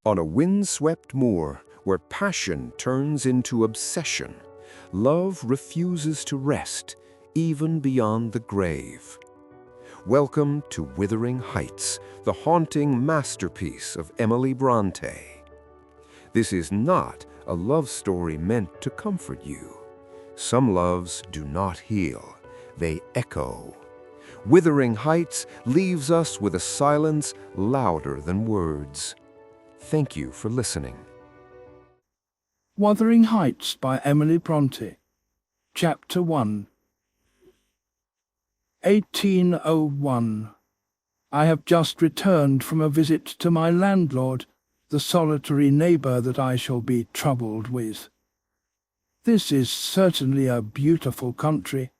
On a wind-swept moor, where passion turns into obsession, love refuses to rest, even beyond the grave. Welcome to Wuthering Heights, the haunting masterpiece of Emily Brontë. This is not a love story meant to comfort you. Some loves do not heal, they echo. Wuthering Heights leaves us with a silence louder than words. Thank you for listening. Wuthering Heights by Emily Brontë. Chapter 1. 1801. I have just returned from a visit to my landlord, the solitary neighbour that I shall be troubled with. This is certainly a beautiful country.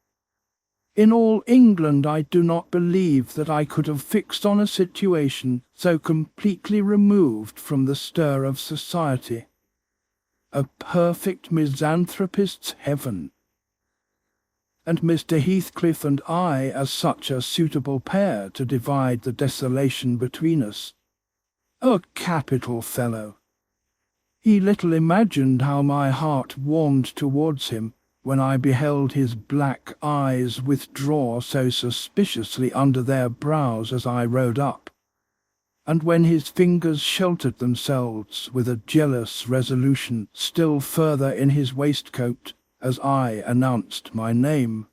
In all England I do not believe that I could have fixed on a situation so completely removed from the stir of society. A perfect misanthropist's heaven. And Mr. Heathcliff and I are such a suitable pair to divide the desolation between us. A capital fellow. He little imagined how my heart warmed towards him when I beheld his black eyes withdraw so suspiciously under their brows as I rode up, and when his fingers sheltered themselves with a jealous resolution still further in his waistcoat as I announced my name.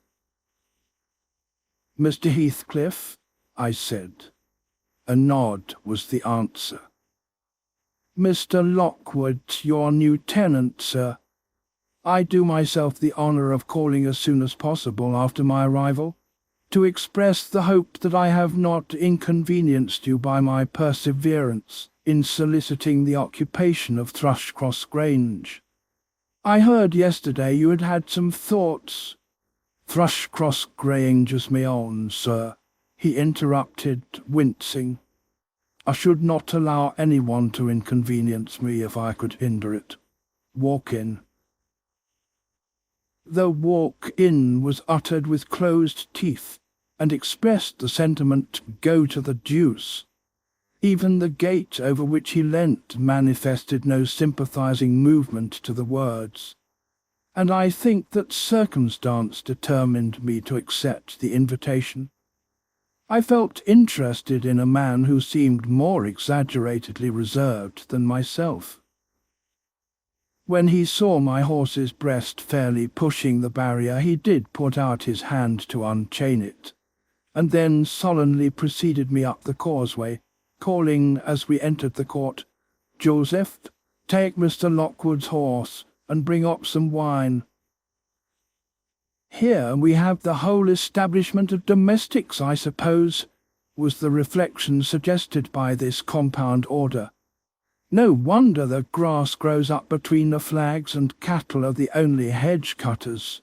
"Mr. Heathcliff," I said. A nod was the answer. "Mr. Lockwood, your new tenant, sir. I do myself the honour of calling as soon as possible after my arrival, to express the hope that I have not inconvenienced you by my perseverance in soliciting the occupation of Thrushcross Grange. I heard yesterday you had had some thoughts—" "Thrushcross Grange is my own, sir," he interrupted, wincing. "I should not allow anyone to inconvenience me if I could hinder it. Walk in." The "walk in" was uttered with closed teeth, and expressed the sentiment, "go to the deuce." Even the gate over which he leant manifested no sympathizing movement to the words, and I think that circumstance determined me to accept the invitation. I felt interested in a man who seemed more exaggeratedly reserved than myself. When he saw my horse's breast fairly pushing the barrier, he did put out his hand to unchain it, and then solemnly preceded me up the causeway, calling as we entered the court, "Joseph, take Mr. Lockwood's horse, and bring up some wine." "Here we have the whole establishment of domestics, I suppose," was the reflection suggested by this compound order. "No wonder the grass grows up between the flags, and cattle are the only hedge cutters."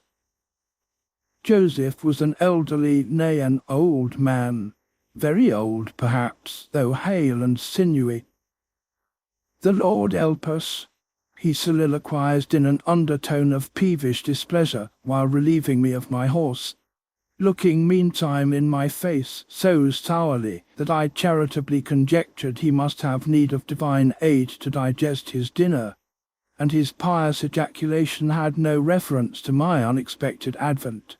Joseph was an elderly, nay, an old man, very old perhaps, though hale and sinewy. "The Lord help us," he soliloquized in an undertone of peevish displeasure while relieving me of my horse, looking meantime in my face so sourly that I charitably conjectured he must have need of divine aid to digest his dinner, and his pious ejaculation had no reference to my unexpected advent.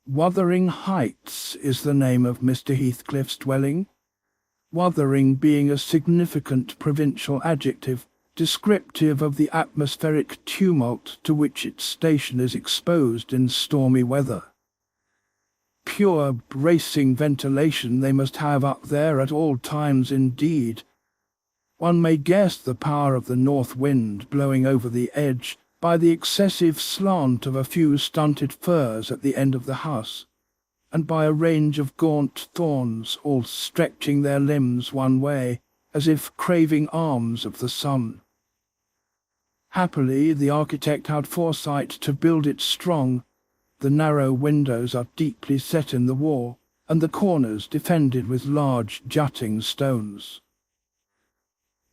Wuthering Heights is the name of Mr. Heathcliff's dwelling, Wuthering being a significant provincial adjective, descriptive of the atmospheric tumult to which its station is exposed in stormy weather. Pure bracing ventilation they must have up there at all times indeed. One may guess the power of the north wind blowing over the edge by the excessive slant of a few stunted firs at the end of the house, and by a range of gaunt thorns all stretching their limbs one way, as if craving alms of the sun. Happily, the architect had foresight to build it strong. The narrow windows are deeply set in the wall, and the corners defended with large jutting stones.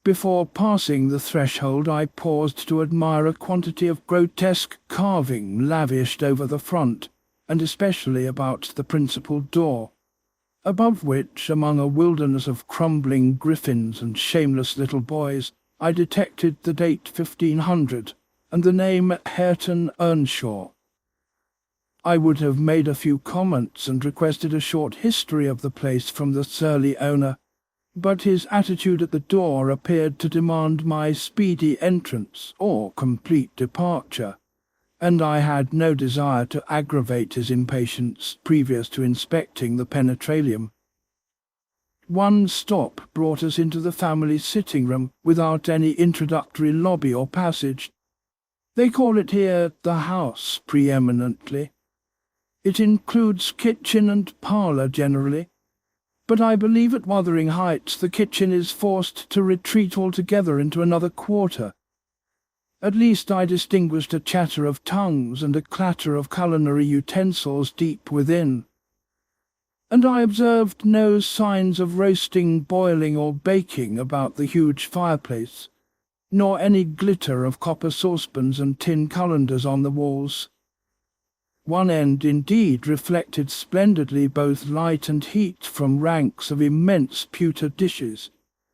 Before passing the threshold, I paused to admire a quantity of grotesque carving lavished over the front, and especially about the principal door. above which, among a wilderness of crumbling griffins and shameless little boys, I detected the date 1500 and the name Catherine Earnshaw. I would have made a few comments and requested a short history of the place from the surly owner, but his attitude at the door appeared to demand my speedy entrance or complete departure, and I had no desire to aggravate his impatience previous to inspecting the penetralium. One stop brought us into the family sitting room without any introductory lobby or passage. They call it here the house preeminently. It includes kitchen and parlour generally, but I believe at Wuthering Heights the kitchen is forced to retreat altogether into another quarter. At least I distinguished a chatter of tongues and a clatter of culinary utensils deep within. And I observed no signs of roasting, boiling, or baking about the huge fireplace, nor any glitter of copper saucepans and tin colanders on the walls. One end indeed reflected splendidly both light and heat from ranks of immense pewter dishes,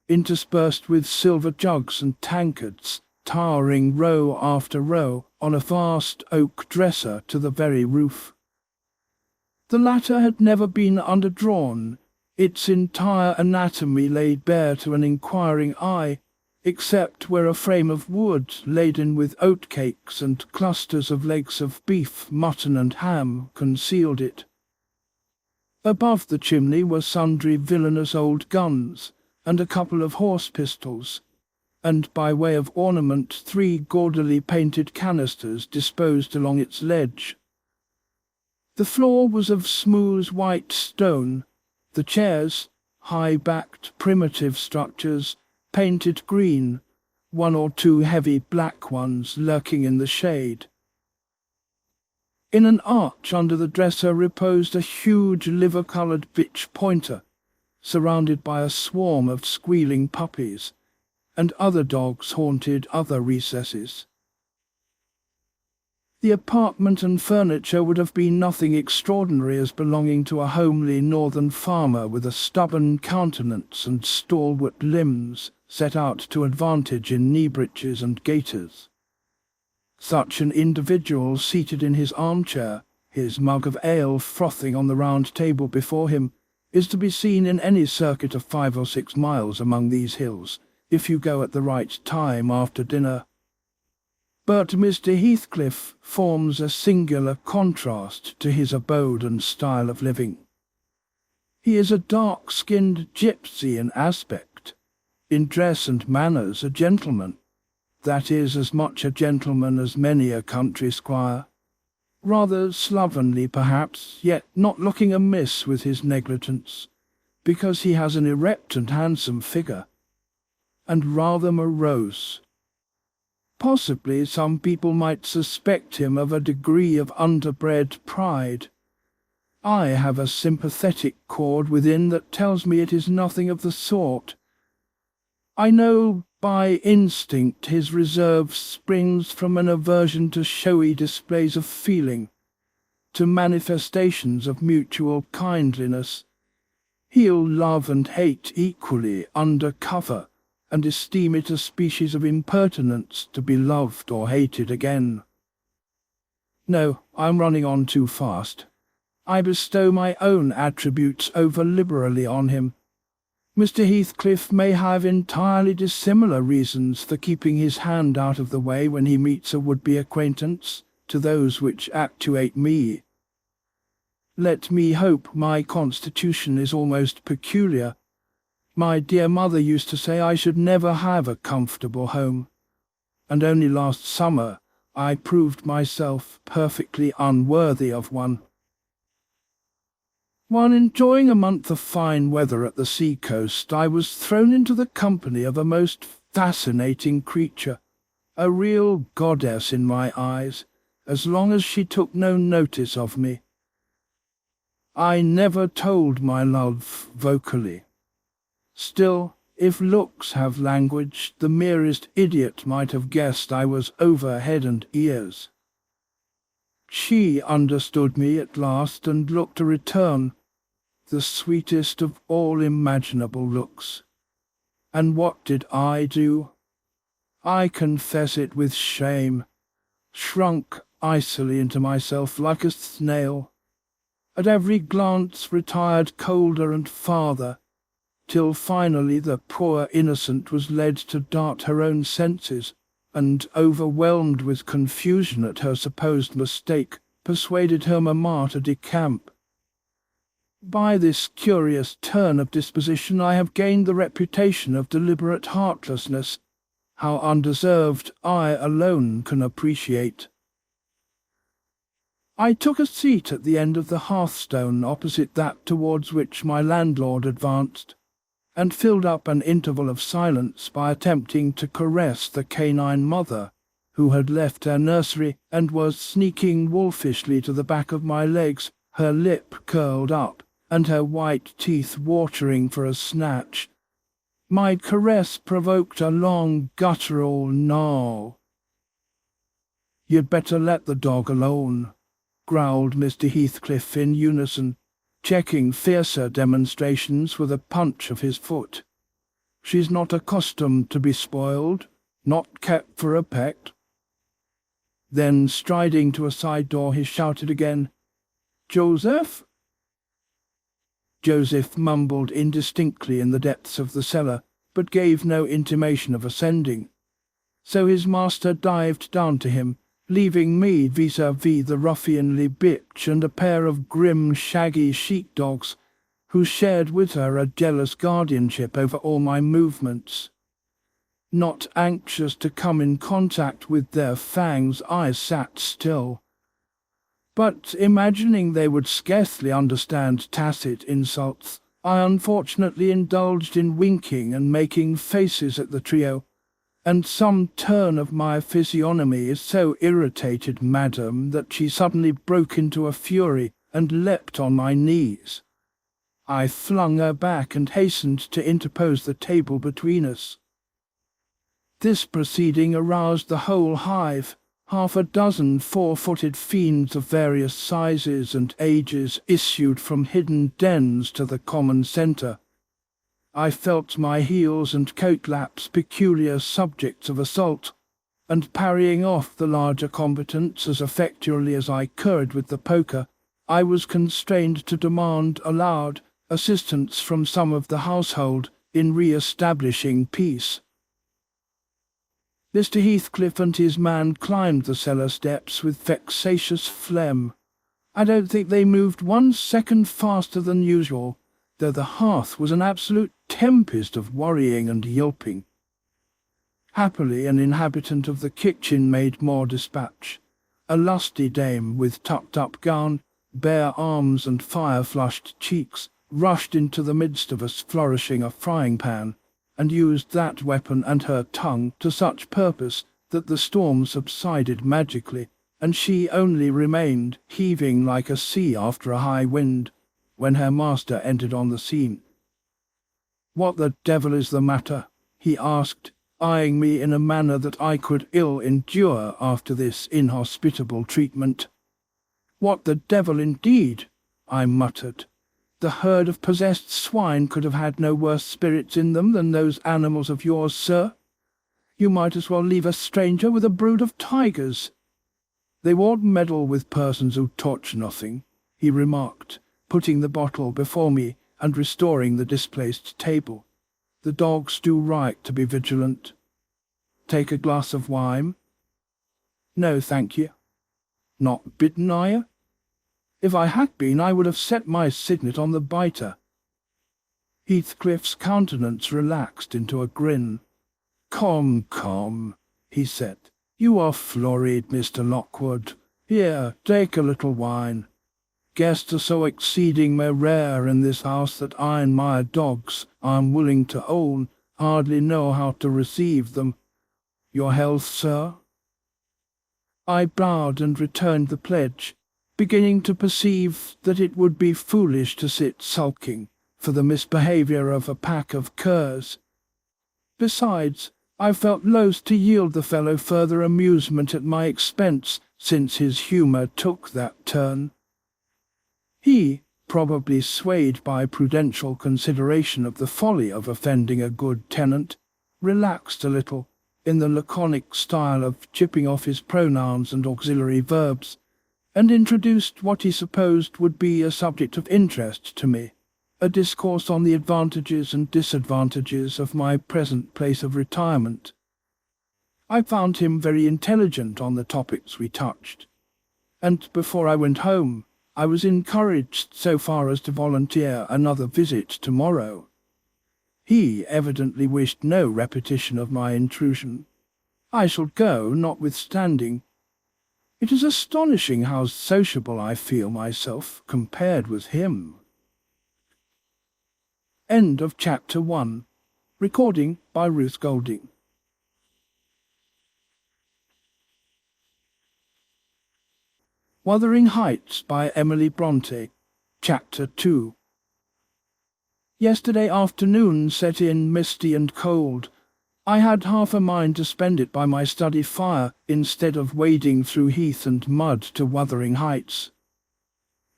interspersed with silver jugs and tankards, towering row after row on a vast oak dresser to the very roof. The latter had never been underdrawn, its entire anatomy laid bare to an inquiring eye, except where a frame of wood laden with oatcakes and clusters of legs of beef, mutton and ham concealed it. Above the chimney were sundry villainous old guns and a couple of horse pistols, and by way of ornament 3 gaudily painted canisters disposed along its ledge. The floor was of smooth white stone, the chairs, high-backed primitive structures, painted green, 1 or 2 heavy black ones lurking in the shade. In an arch under the dresser reposed a huge liver-coloured bitch pointer, surrounded by a swarm of squealing puppies, and other dogs haunted other recesses. The apartment and furniture would have been nothing extraordinary as belonging to a homely northern farmer with a stubborn countenance and stalwart limbs set out to advantage in knee-breeches and gaiters. Such an individual seated in his armchair, his mug of ale frothing on the round table before him, is to be seen in any circuit of 5 or 6 miles among these hills, if you go at the right time after dinner. But Mr. Heathcliff forms a singular contrast to his abode and style of living. He is a dark-skinned gypsy in aspect, in dress and manners a gentleman, that is, as much a gentleman as many a country squire, rather slovenly perhaps, yet not looking amiss with his negligence, because he has an erect and handsome figure, and rather morose. Possibly some people might suspect him of a degree of underbred pride. I have a sympathetic chord within that tells me it is nothing of the sort. I know by instinct his reserve springs from an aversion to showy displays of feeling, to manifestations of mutual kindliness. He'll love and hate equally under cover, and esteem it a species of impertinence to be loved or hated again. No, I'm running on too fast. I bestow my own attributes over liberally on him. Mr. Heathcliff may have entirely dissimilar reasons for keeping his hand out of the way when he meets a would-be acquaintance to those which actuate me. Let me hope my constitution is almost peculiar. My dear mother used to say I should never have a comfortable home, and only last summer I proved myself perfectly unworthy of one. While enjoying a month of fine weather at the sea-coast, I was thrown into the company of a most fascinating creature, a real goddess in my eyes, as long as she took no notice of me. I never told my love vocally. Still, if looks have language, the merest idiot might have guessed I was over head and ears. She understood me at last and looked a return, the sweetest of all imaginable looks. And what did I do? I confess it with shame, shrunk icily into myself like a snail. At every glance retired colder and farther, till finally the poor innocent was led to doubt her own senses, and, overwhelmed with confusion at her supposed mistake, persuaded her mamma to decamp. By this curious turn of disposition I have gained the reputation of deliberate heartlessness, how undeserved I alone can appreciate. I took a seat at the end of the hearthstone opposite that towards which my landlord advanced, and filled up an interval of silence by attempting to caress the canine mother, who had left her nursery and was sneaking wolfishly to the back of my legs, her lip curled up, and her white teeth watering for a snatch. My caress provoked a long guttural gnarl. "You'd better let the dog alone," growled Mr. Heathcliff in unison, checking fiercer demonstrations with a punch of his foot. "She's not accustomed to be spoiled, not kept for a pet." Then, striding to a side door, he shouted again, "Joseph?" Joseph mumbled indistinctly in the depths of the cellar, but gave no intimation of ascending. So his master dived down to him, leaving me vis-à-vis the ruffianly bitch and a pair of grim, shaggy sheepdogs, who shared with her a jealous guardianship over all my movements. Not anxious to come in contact with their fangs, I sat still. But imagining they would scarcely understand tacit insults, I unfortunately indulged in winking and making faces at the trio, and some turn of my physiognomy so irritated Madame that she suddenly broke into a fury and leapt on my knees. I flung her back and hastened to interpose the table between us. This proceeding aroused the whole hive. Half a dozen four-footed fiends of various sizes and ages issued from hidden dens to the common centre. I felt my heels and coat-laps peculiar subjects of assault, and parrying off the larger combatants as effectually as I could with the poker, I was constrained to demand aloud assistance from some of the household in re-establishing peace. Mr. Heathcliff and his man climbed the cellar steps with vexatious phlegm. I don't think they moved 1 second faster than usual, though the hearth was an absolute tempest of worrying and yelping. Happily, an inhabitant of the kitchen made more dispatch. A lusty dame with tucked-up gown, bare arms and fire-flushed cheeks rushed into the midst of us flourishing a frying-pan, and used that weapon and her tongue to such purpose that the storm subsided magically, and she only remained heaving like a sea after a high wind, when her master entered on the scene. "What the devil is the matter?" he asked, eyeing me in a manner that I could ill endure after this inhospitable treatment. "What the devil indeed?" I muttered. "The herd of possessed swine could have had no worse spirits in them than those animals of yours, sir. You might as well leave a stranger with a brood of tigers." "They won't meddle with persons who touch nothing," he remarked, putting the bottle before me and restoring the displaced table. "The dogs do right to be vigilant. Take a glass of wine?" "No, thank you." "Not bitten, are you?" "If I had been, I would have set my signet on the biter." Heathcliff's countenance relaxed into a grin. "Come, come," he said. "You are flurried, Mr. Lockwood. Here, take a little wine. Guests are so exceeding rare in this house that I and my dogs, I am willing to own, hardly know how to receive them. Your health, sir?" I bowed and returned the pledge, beginning to perceive that it would be foolish to sit sulking for the misbehaviour of a pack of curs. Besides, I felt loath to yield the fellow further amusement at my expense, since his humour took that turn. He, probably swayed by prudential consideration of the folly of offending a good tenant, relaxed a little, in the laconic style of chipping off his pronouns and auxiliary verbs, and introduced what he supposed would be a subject of interest to me, a discourse on the advantages and disadvantages of my present place of retirement. I found him very intelligent on the topics we touched, and before I went home, I was encouraged so far as to volunteer another visit tomorrow. He evidently wished no repetition of my intrusion. I shall go, notwithstanding. It is astonishing how sociable I feel myself compared with him. End of Chapter 1. Recording by Ruth Golding. Wuthering Heights by Emily Brontë. Chapter 2. Yesterday afternoon set in misty and cold. I had half a mind to spend it by my study fire instead of wading through heath and mud to Wuthering Heights.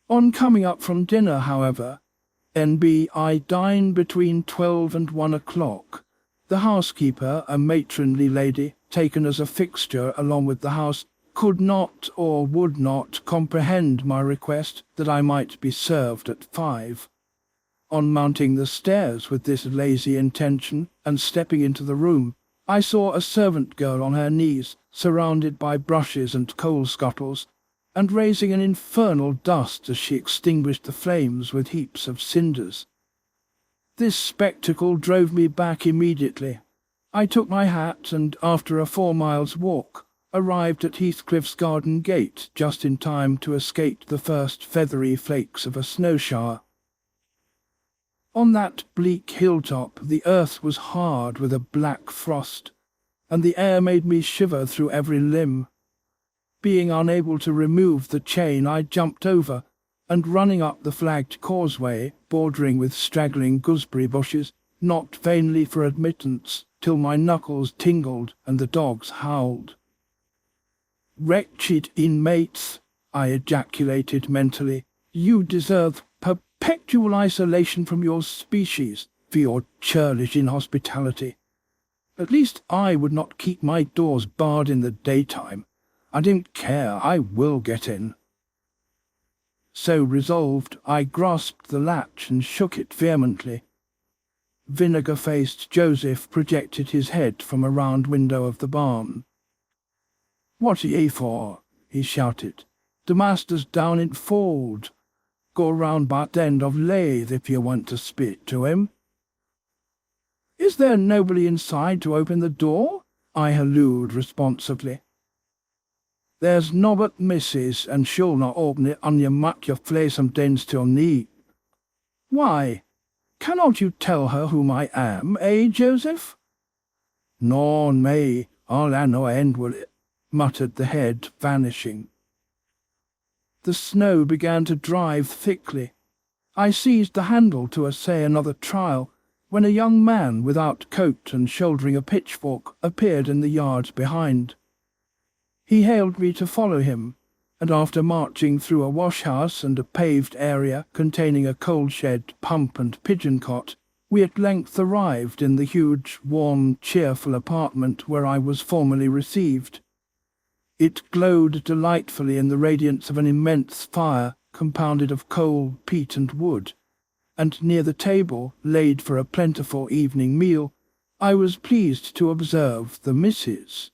On coming up from dinner, however, N.B. I dine between 12 and 1 o'clock. The housekeeper, a matronly lady, taken as a fixture along with the house, could not or would not comprehend my request that I might be served at 5. On mounting the stairs with this lazy intention and stepping into the room, I saw a servant girl on her knees, surrounded by brushes and coal scuttles, and raising an infernal dust as she extinguished the flames with heaps of cinders. This spectacle drove me back immediately. I took my hat and, after a 4 miles walk, arrived at Heathcliff's garden gate just in time to escape the first feathery flakes of a snow shower. On that bleak hilltop the earth was hard with a black frost, and the air made me shiver through every limb. Being unable to remove the chain, I jumped over, and running up the flagged causeway, bordering with straggling gooseberry bushes, knocked vainly for admittance, till my knuckles tingled and the dogs howled. "Wretched inmates," I ejaculated mentally, "you deserve perpetual isolation from your species for your churlish inhospitality. At least I would not keep my doors barred in the daytime. I don't care, I will get in." So resolved, I grasped the latch and shook it vehemently. Vinegar-faced Joseph projected his head from a round window of the barn. "What are ye for?" he shouted. "The master's down in Fold. Go round by the end of Lathe if you want to speak to him." "Is there nobody inside to open the door?" I hallooed responsively. "There's nobbut Mrs, and she'll not open it on you muck your flesome dens till neat." "Why, cannot you tell her whom I am, Joseph?" "Nor me, I'll ha no end with it," muttered the head, vanishing. The snow began to drive thickly. I seized the handle to essay another trial, when a young man without coat and shouldering a pitchfork appeared in the yard behind. He hailed me to follow him, and after marching through a wash-house and a paved area containing a coal-shed, pump and pigeon-cot, we at length arrived in the huge, warm, cheerful apartment where I was formerly received. It glowed delightfully in the radiance of an immense fire compounded of coal, peat and wood, and near the table, laid for a plentiful evening meal, I was pleased to observe the Missus,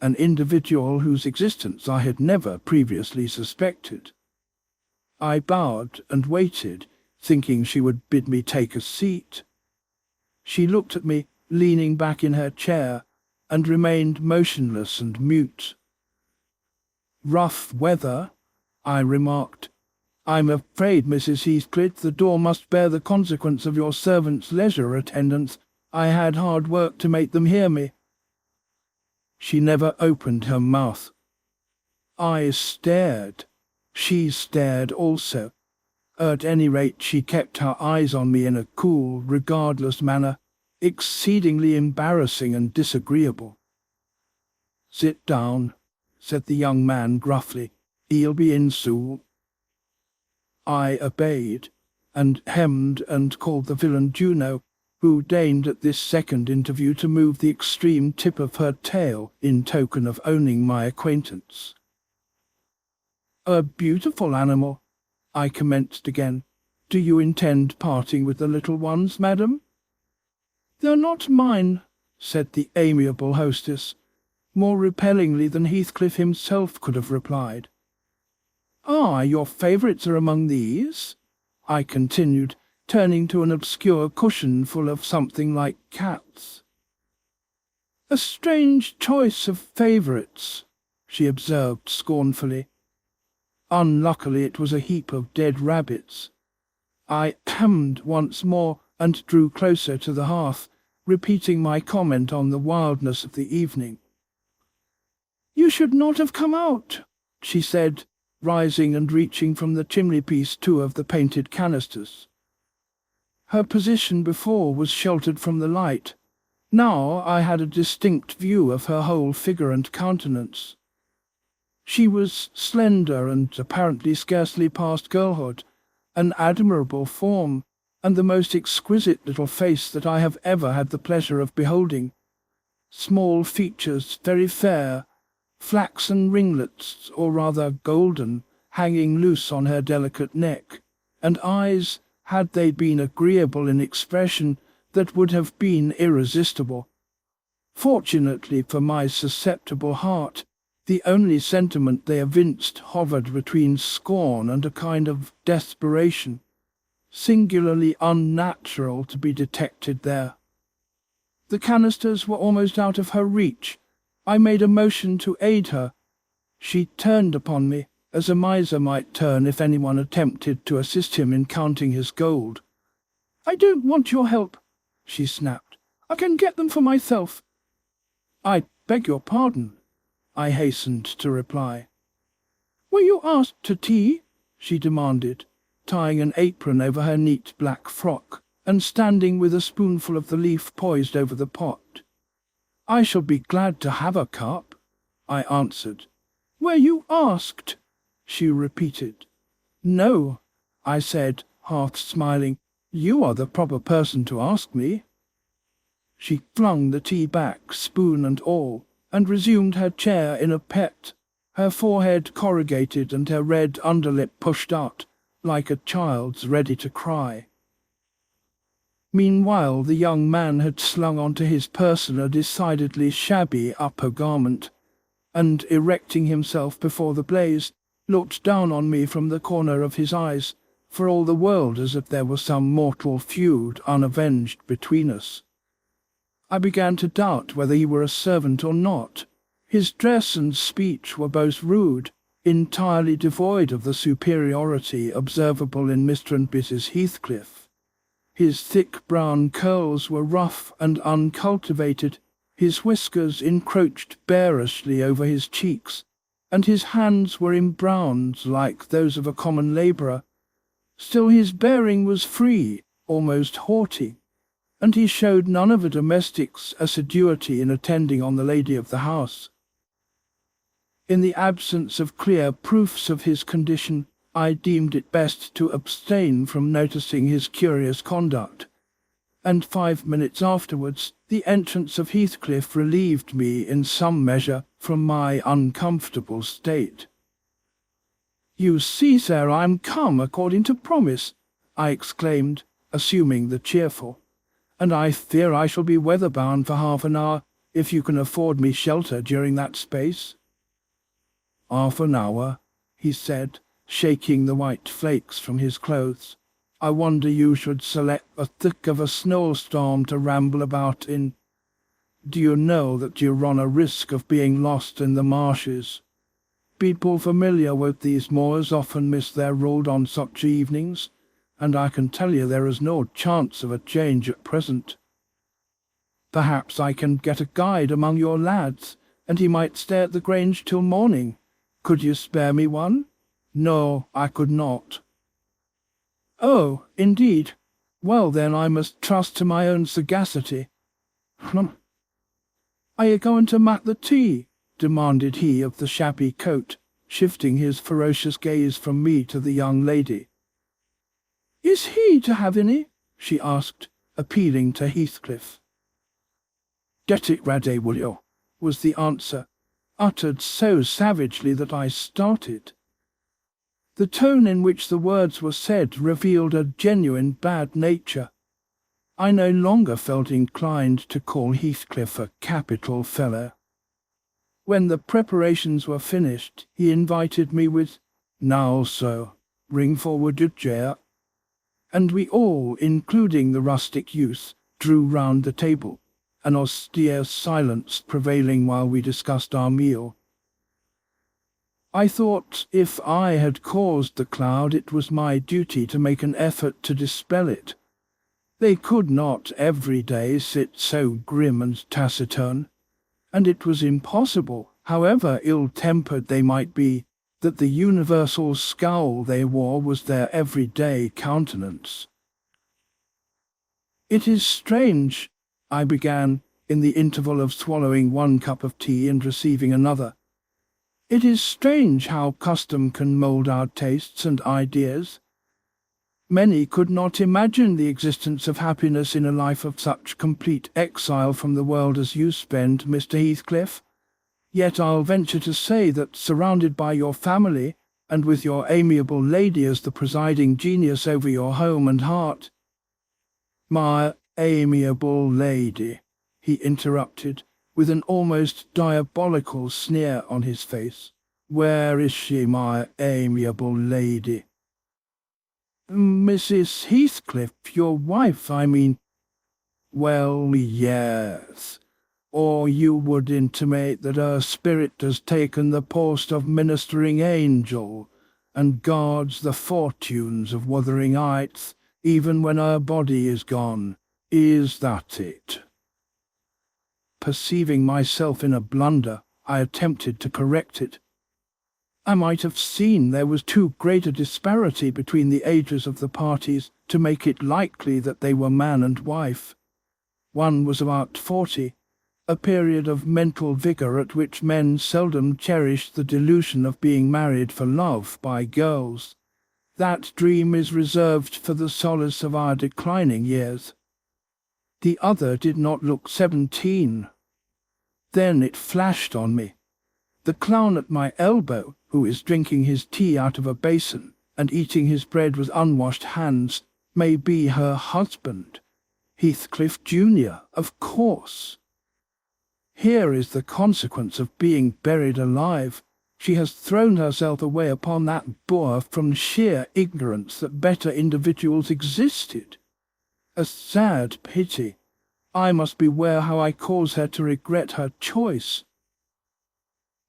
an individual whose existence I had never previously suspected. I bowed and waited, thinking she would bid me take a seat. She looked at me, leaning back in her chair, and remained motionless and mute. "Rough weather," I remarked. "I'm afraid, Mrs. Heathcliff, the door must bear the consequence of your servants' leisure attendance. I had hard work to make them hear me." She never opened her mouth. I stared. She stared also. At any rate, she kept her eyes on me in a cool, regardless manner, exceedingly embarrassing and disagreeable. "Sit down," said the young man gruffly. "He'll be in soon." I obeyed, and hemmed and called the villain Juno, who deigned at this second interview to move the extreme tip of her tail in token of owning my acquaintance. "A beautiful animal," I commenced again. "Do you intend parting with the little ones, madam?" "They're not mine," said the amiable hostess, more repellingly than Heathcliff himself could have replied. "Ah, your favourites are among these?" I continued, turning to an obscure cushion full of something like cats. "A strange choice of favourites," she observed scornfully. Unluckily it was a heap of dead rabbits. I hemmed once more and drew closer to the hearth, repeating my comment on the wildness of the evening. "You should not have come out," she said, rising and reaching from the chimney-piece two of the painted canisters. Her position before was sheltered from the light. Now I had a distinct view of her whole figure and countenance. She was slender and apparently scarcely past girlhood, an admirable form, and the most exquisite little face that I have ever had the pleasure of beholding. Small features, very fair, flaxen ringlets, or rather golden, hanging loose on her delicate neck, and eyes, had they been agreeable in expression, that would have been irresistible. Fortunately for my susceptible heart, the only sentiment they evinced hovered between scorn and a kind of desperation, singularly unnatural to be detected there. The canisters were almost out of her reach. I made a motion to aid her. She turned upon me, as a miser might turn if anyone attempted to assist him in counting his gold. "I don't want your help," she snapped. "I can get them for myself." "I beg your pardon," I hastened to reply. "Were you asked to tea?" she demanded, tying an apron over her neat black frock, and standing with a spoonful of the leaf poised over the pot. "I shall be glad to have a cup," I answered. "Were you asked?" she repeated. "No," I said, half smiling. "You are the proper person to ask me." She flung the tea back, spoon and all, and resumed her chair in a pet, her forehead corrugated and her red underlip pushed out, like a child's ready to cry. Meanwhile the young man had slung onto his person a decidedly shabby upper garment, and, erecting himself before the blaze, looked down on me from the corner of his eyes, for all the world as if there were some mortal feud unavenged between us. I began to doubt whether he were a servant or not. His dress and speech were both rude, entirely devoid of the superiority observable in Mr. and Mrs. Heathcliff. His thick brown curls were rough and uncultivated, his whiskers encroached bearishly over his cheeks, and his hands were embrowned like those of a common labourer. Still his bearing was free, almost haughty, and he showed none of a domestic's assiduity in attending on the lady of the house. In the absence of clear proofs of his condition, I deemed it best to abstain from noticing his curious conduct, and 5 minutes afterwards the entrance of Heathcliff relieved me in some measure from my uncomfortable state. "You see, sir, I'm come according to promise," I exclaimed, assuming the cheerful, "and I fear I shall be weather-bound for half an hour, if you can afford me shelter during that space." "Half an hour," he said, shaking the white flakes from his clothes. "I wonder you should select a thick of a snowstorm to ramble about in. Do you know that you run a risk of being lost in the marshes? People familiar with these moors often miss their road on such evenings, and I can tell you there is no chance of a change at present. Perhaps I can get a guide among your lads, and he might stay at the Grange till morning. Could you spare me one?" "No, I could not." "Oh, indeed. Well, then I must trust to my own sagacity." "Are you going to mak the tea?" demanded he of the shabby coat, shifting his ferocious gaze from me to the young lady. "Is he to have any?" she asked, appealing to Heathcliff. "Get it ready, will you?" was the answer, uttered so savagely that I started. The tone in which the words were said revealed a genuine bad nature. I no longer felt inclined to call Heathcliff a capital fellow. When the preparations were finished, he invited me with, "Now, sir, bring forward your chair," and we all, including the rustic youth, drew round the table, an austere silence prevailing while we discussed our meal. I thought if I had caused the cloud, it was my duty to make an effort to dispel it. They could not every day sit so grim and taciturn, and it was impossible, however ill-tempered they might be, that the universal scowl they wore was their everyday countenance. "It is strange," I began, in the interval of swallowing one cup of tea and receiving another. "It is strange how custom can mould our tastes and ideas. Many could not imagine the existence of happiness in a life of such complete exile from the world as you spend, Mr. Heathcliff. Yet I'll venture to say that, surrounded by your family, and with your amiable lady as the presiding genius over your home and heart—" "My amiable lady," he interrupted, with an almost diabolical sneer on his face. "Where is she, my amiable lady?" "Mrs. Heathcliff, your wife, I mean." "Well, yes. Or you would intimate that her spirit has taken the post of ministering angel, and guards the fortunes of Wuthering Heights, even when her body is gone. Is that it?" Perceiving myself in a blunder, I attempted to correct it. I might have seen there was too great a disparity between the ages of the parties to make it likely that they were man and wife. One was about 40, a period of mental vigour at which men seldom cherish the delusion of being married for love by girls. That dream is reserved for the solace of our declining years. The other did not look 17. Then it flashed on me. The clown at my elbow, who is drinking his tea out of a basin and eating his bread with unwashed hands, may be her husband. Heathcliff Jr., of course. Here is the consequence of being buried alive. She has thrown herself away upon that boor from sheer ignorance that better individuals existed. A sad pity. I must beware how I cause her to regret her choice.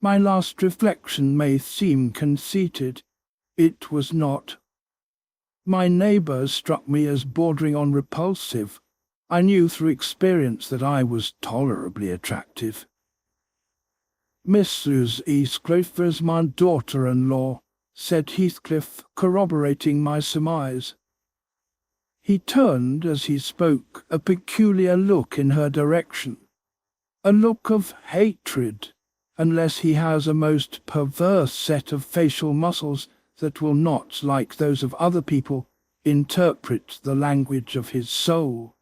My last reflection may seem conceited. It was not. My neighbours struck me as bordering on repulsive. I knew through experience that I was tolerably attractive. "Mrs. Heathcliff is my daughter-in-law," said Heathcliff, corroborating my surmise. He turned as he spoke a peculiar look in her direction, a look of hatred, unless he has a most perverse set of facial muscles that will not, like those of other people, interpret the language of his soul.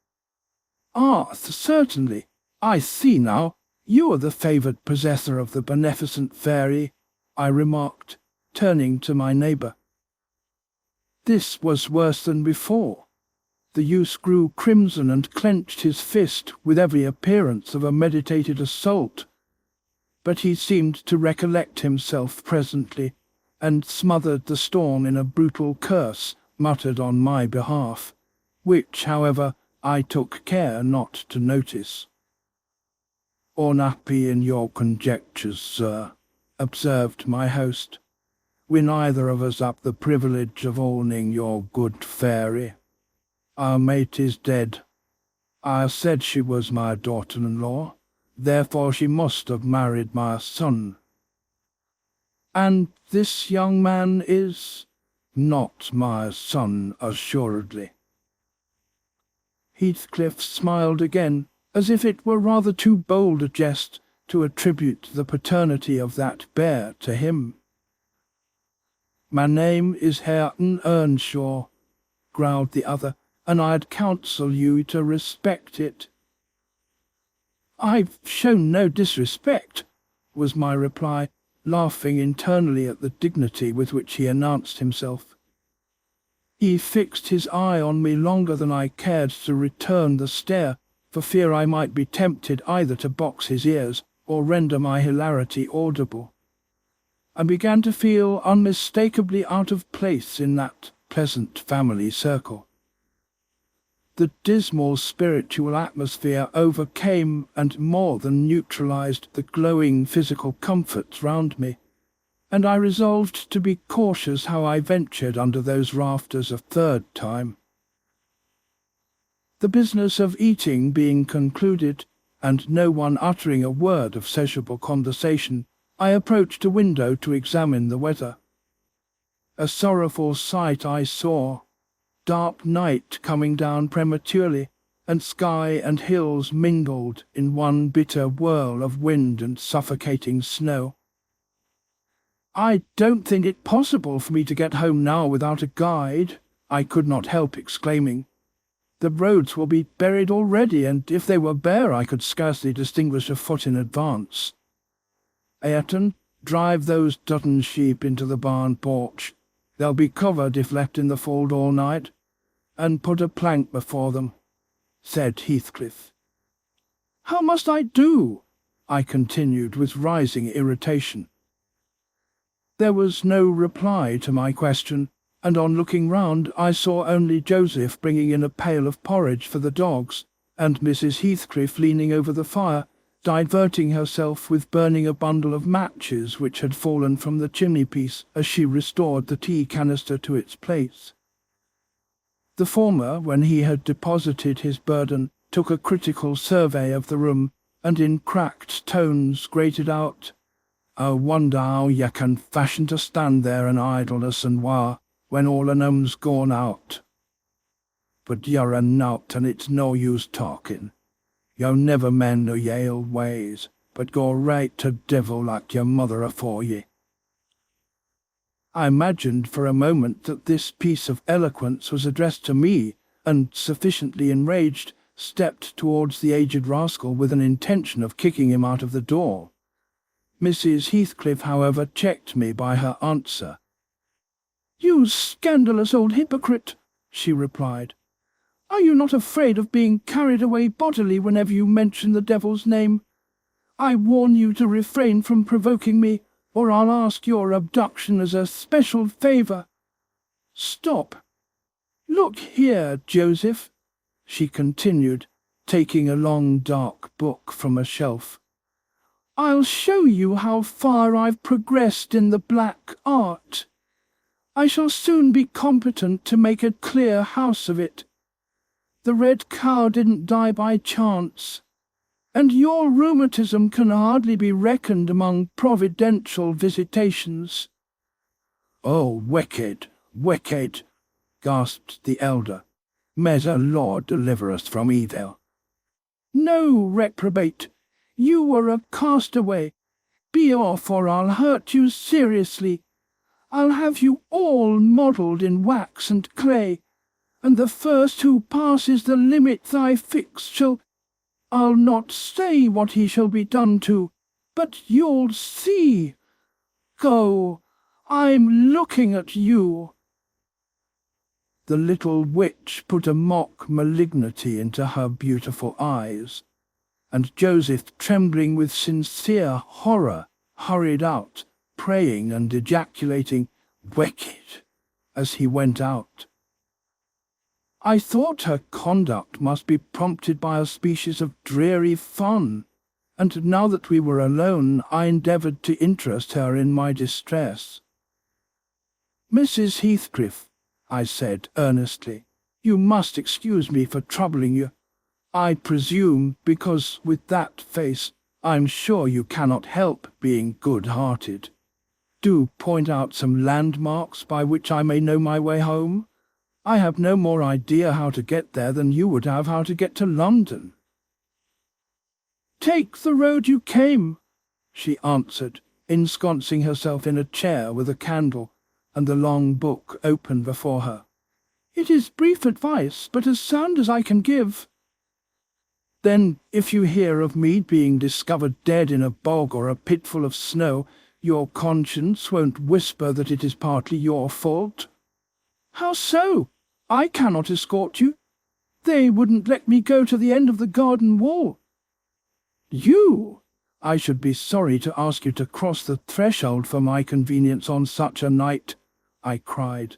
"Ah, certainly. I see now. You are the favoured possessor of the beneficent fairy," I remarked, turning to my neighbour. This was worse than before. The youth grew crimson and clenched his fist with every appearance of a meditated assault. But he seemed to recollect himself presently, and smothered the storm in a brutal curse muttered on my behalf, which, however, I took care not to notice. "Unhappy in your conjectures, sir," observed my host. "We neither of us have the privilege of owning your good fairy. Our mate is dead. I said she was my daughter-in-law, therefore she must have married my son." "And this young man is—" "Not my son, assuredly." Heathcliff smiled again, as if it were rather too bold a jest to attribute the paternity of that bear to him. "My name is Catherine Earnshaw. growled the other, and I'd counsel you to respect it. I've shown no disrespect, was my reply, laughing internally at the dignity with which he announced himself. He fixed his eye on me longer than I cared to return the stare, for fear I might be tempted either to box his ears or render my hilarity audible. I began to feel unmistakably out of place in that pleasant family circle. The dismal spiritual atmosphere overcame and more than neutralized the glowing physical comforts round me, and I resolved to be cautious how I ventured under those rafters a third time. The business of eating being concluded, and no one uttering a word of sociable conversation, I approached a window to examine the weather. A sorrowful sight I saw. Dark night coming down prematurely, and sky and hills mingled in one bitter whirl of wind and suffocating snow. I don't think it possible for me to get home now without a guide, I could not help exclaiming. The roads will be buried already, and if they were bare I could scarcely distinguish a foot in advance. Ayrton, drive those Dutton sheep into the barn porch. They'll be covered if left in the fold all night, and put a plank before them, said Heathcliff. How must I do? I continued with rising irritation. There was no reply to my question, and on looking round I saw only Joseph bringing in a pail of porridge for the dogs, and Mrs. Heathcliff leaning over the fire, diverting herself with burning a bundle of matches which had fallen from the chimney-piece as she restored the tea canister to its place. The former, when he had deposited his burden, took a critical survey of the room, and in cracked tones grated out, "I wonder how ye can fashion to stand there in idleness and war, when all an 'em's gone out. But you're a nowt, and it's no use talking. You'll never mend o' ye old ways, but go right to devil like your mother afore ye." I imagined for a moment that this piece of eloquence was addressed to me, and, sufficiently enraged, stepped towards the aged rascal with an intention of kicking him out of the door. Mrs. Heathcliff, however, checked me by her answer. "You scandalous old hypocrite," she replied. "Are you not afraid of being carried away bodily whenever you mention the devil's name? I warn you to refrain from provoking me, or I'll ask your abduction as a special favour. Stop. Look here, Joseph," she continued, taking a long dark book from a shelf. "I'll show you how far I've progressed in the black art. I shall soon be competent to make a clear house of it. The red cow didn't die by chance, and your rheumatism can hardly be reckoned among providential visitations." "Oh, wicked, wicked," gasped the elder. "May the Lord deliver us from evil." "No, reprobate. You were a castaway. Be off, or I'll hurt you seriously. I'll have you all modelled in wax and clay, and the first who passes the limit I fix shall— I'll not say what he shall be done to, but you'll see. Go, I'm looking at you." The little witch put a mock malignity into her beautiful eyes, and Joseph, trembling with sincere horror, hurried out, praying and ejaculating, "Wicked," as he went out. I thought her conduct must be prompted by a species of dreary fun, and now that we were alone I endeavoured to interest her in my distress. "Mrs. Heathcliff," I said earnestly, "you must excuse me for troubling you. I presume, because with that face, I'm sure you cannot help being good-hearted. Do point out some landmarks by which I may know my way home. I have no more idea how to get there than you would have how to get to London." "Take the road you came," she answered, ensconcing herself in a chair with a candle and the long book open before her. It is brief advice, but as sound as I can give. Then, if you hear of me being discovered dead in a bog or a pit full of snow, your conscience won't whisper that it is partly your fault. How so? I cannot escort you. They wouldn't let me go to the end of the garden wall. You! I should be sorry to ask you to cross the threshold for my convenience on such a night, I cried.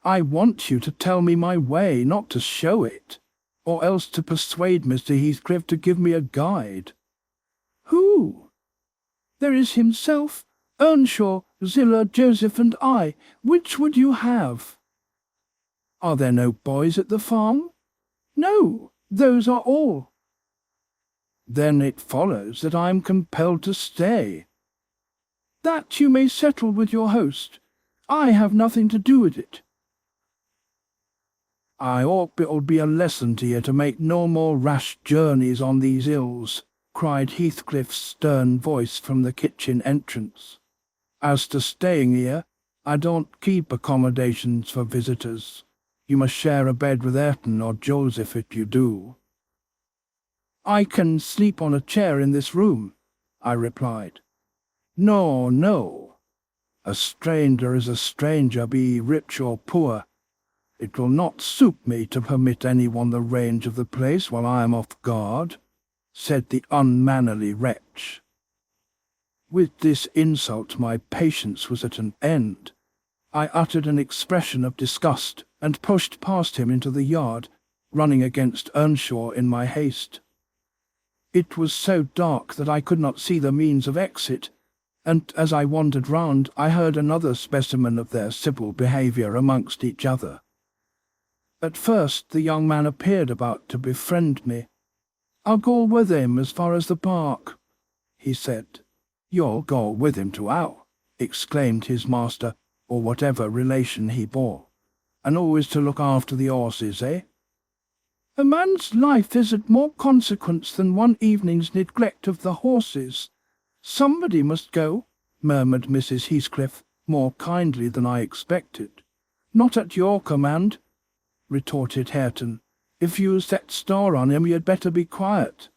I want you to tell me my way, not to show it, or else to persuade Mr. Heathcliff to give me a guide. Who? There is himself, Earnshaw, Zillah, Joseph, and I. Which would you have? Are there no boys at the farm? No, those are all. Then it follows that I am compelled to stay. That you may settle with your host. I have nothing to do with it. I hope it'll be a lesson to you to make no more rash journeys on these hills, cried Heathcliff's stern voice from the kitchen entrance. As to staying here, I don't keep accommodations for visitors. You must share a bed with Ayrton or Joseph if you do. I can sleep on a chair in this room, I replied. No, no. A stranger is a stranger, be he rich or poor. It will not suit me to permit anyone the range of the place while I am off guard, said the unmannerly wretch. With this insult my patience was at an end. I uttered an expression of disgust and pushed past him into the yard, running against Earnshaw in my haste. It was so dark that I could not see the means of exit, and as I wandered round I heard another specimen of their civil behaviour amongst each other. At first the young man appeared about to befriend me. "I'll go with him as far as the park," he said. "You'll go with him to how?" exclaimed his master, or whatever relation he bore. "And always to look after the horses, eh?" "A man's life is of more consequence than one evening's neglect of the horses. Somebody must go," murmured Mrs. Heathcliff, more kindly than I expected. "Not at your command," retorted Hareton. "If you set store on him, you'd better be quiet."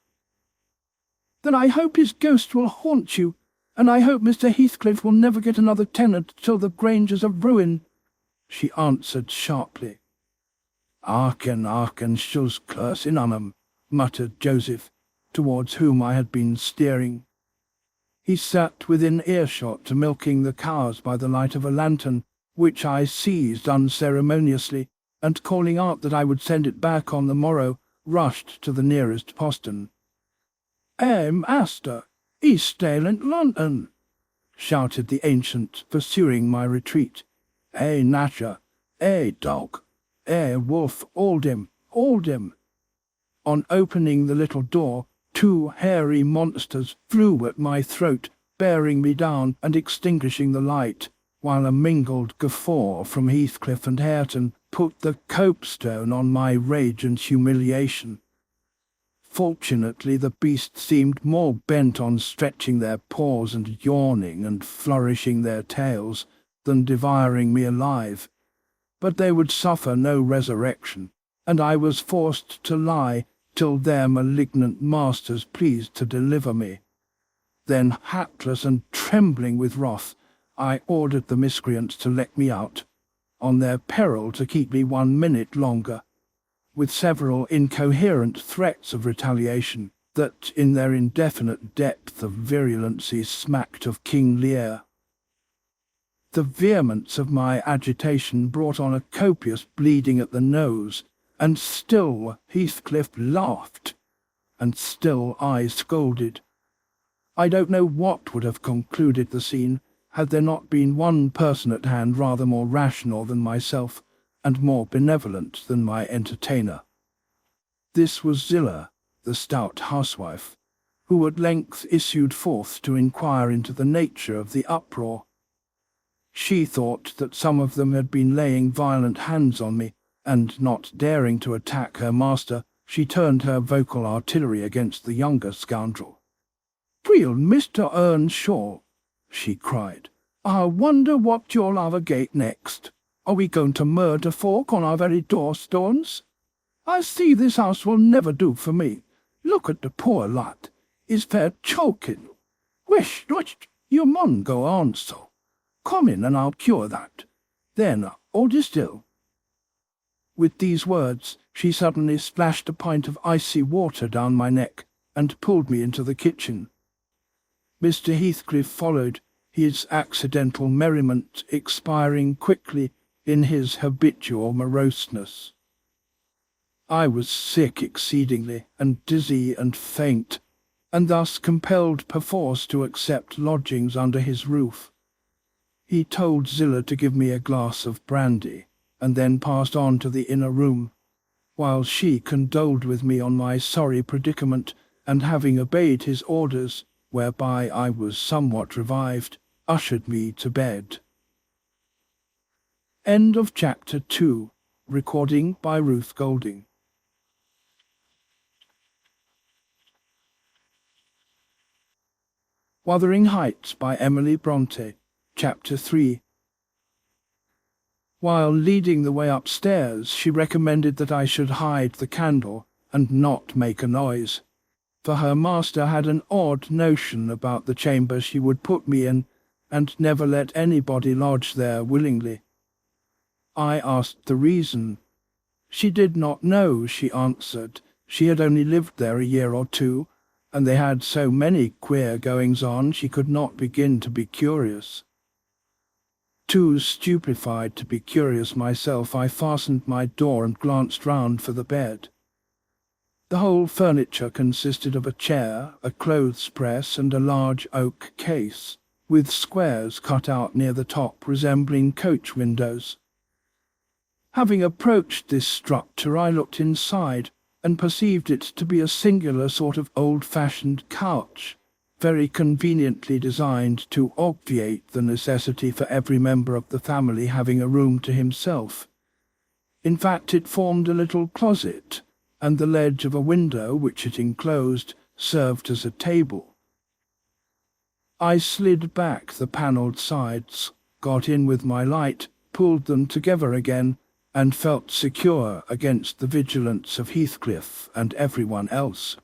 "Then I hope his ghost will haunt you, and I hope Mr. Heathcliff will never get another tenant till the Grange is a ruin," she answered sharply. Hearken, shows cursing on 'em," muttered Joseph, towards whom I had been steering. He sat within earshot, milking the cows by the light of a lantern, which I seized unceremoniously, and calling out that I would send it back on the morrow, rushed to the nearest postern. Master, he's staying London," shouted the ancient, pursuing my retreat. Natcher, dog, wolf, hold him, hold him." On opening the little door, two hairy monsters flew at my throat, bearing me down and extinguishing the light, while a mingled guffaw from Heathcliff and Hareton put the copestone on my rage and humiliation. Fortunately, the beasts seemed more bent on stretching their paws and yawning and flourishing their tails than devouring me alive. But they would suffer no resurrection, and I was forced to lie till their malignant masters pleased to deliver me. Then, hatless and trembling with wrath, I ordered the miscreants to let me out, on their peril to keep me 1 minute longer, with several incoherent threats of retaliation that in their indefinite depth of virulency smacked of King Lear. The vehemence of my agitation brought on a copious bleeding at the nose, and still Heathcliff laughed, and still I scolded. I don't know what would have concluded the scene, had there not been one person at hand rather more rational than myself, and more benevolent than my entertainer. This was Zillah, the stout housewife, who at length issued forth to inquire into the nature of the uproar. She thought that some of them had been laying violent hands on me, and not daring to attack her master, she turned her vocal artillery against the younger scoundrel. "Real Mr. Earnshaw," she cried, "I wonder what you'll have agate next. Are we going to murder folk on our very doorstones? I see this house will never do for me. Look at the poor lad. He's fair choking. Wish, you mun go on so. Come in and I'll cure that. Then, hold you still." With these words, she suddenly splashed a pint of icy water down my neck and pulled me into the kitchen. Mr. Heathcliff followed, his accidental merriment expiring quickly in his habitual moroseness. I was sick exceedingly, and dizzy and faint, and thus compelled perforce to accept lodgings under his roof. He told Zillah to give me a glass of brandy, and then passed on to the inner room, while she condoled with me on my sorry predicament, and having obeyed his orders, whereby I was somewhat revived, ushered me to bed. End of Chapter 2. Recording by Ruth Golding. Wuthering Heights by Emily Brontë. Chapter 3. While leading the way upstairs, she recommended that I should hide the candle and not make a noise, for her master had an odd notion about the chamber she would put me in, and never let anybody lodge there willingly. I asked the reason. She did not know, she answered. She had only lived there a year or two, and they had so many queer goings-on she could not begin to be curious. Too stupefied to be curious myself, I fastened my door and glanced round for the bed. The whole furniture consisted of a chair, a clothes-press, and a large oak case, with squares cut out near the top resembling coach windows. Having approached this structure, I looked inside, and perceived it to be a singular sort of old-fashioned couch, very conveniently designed to obviate the necessity for every member of the family having a room to himself. In fact, it formed a little closet, and the ledge of a window which it enclosed served as a table. I slid back the panelled sides, got in with my light, pulled them together again, and felt secure against the vigilance of Heathcliff and everyone else.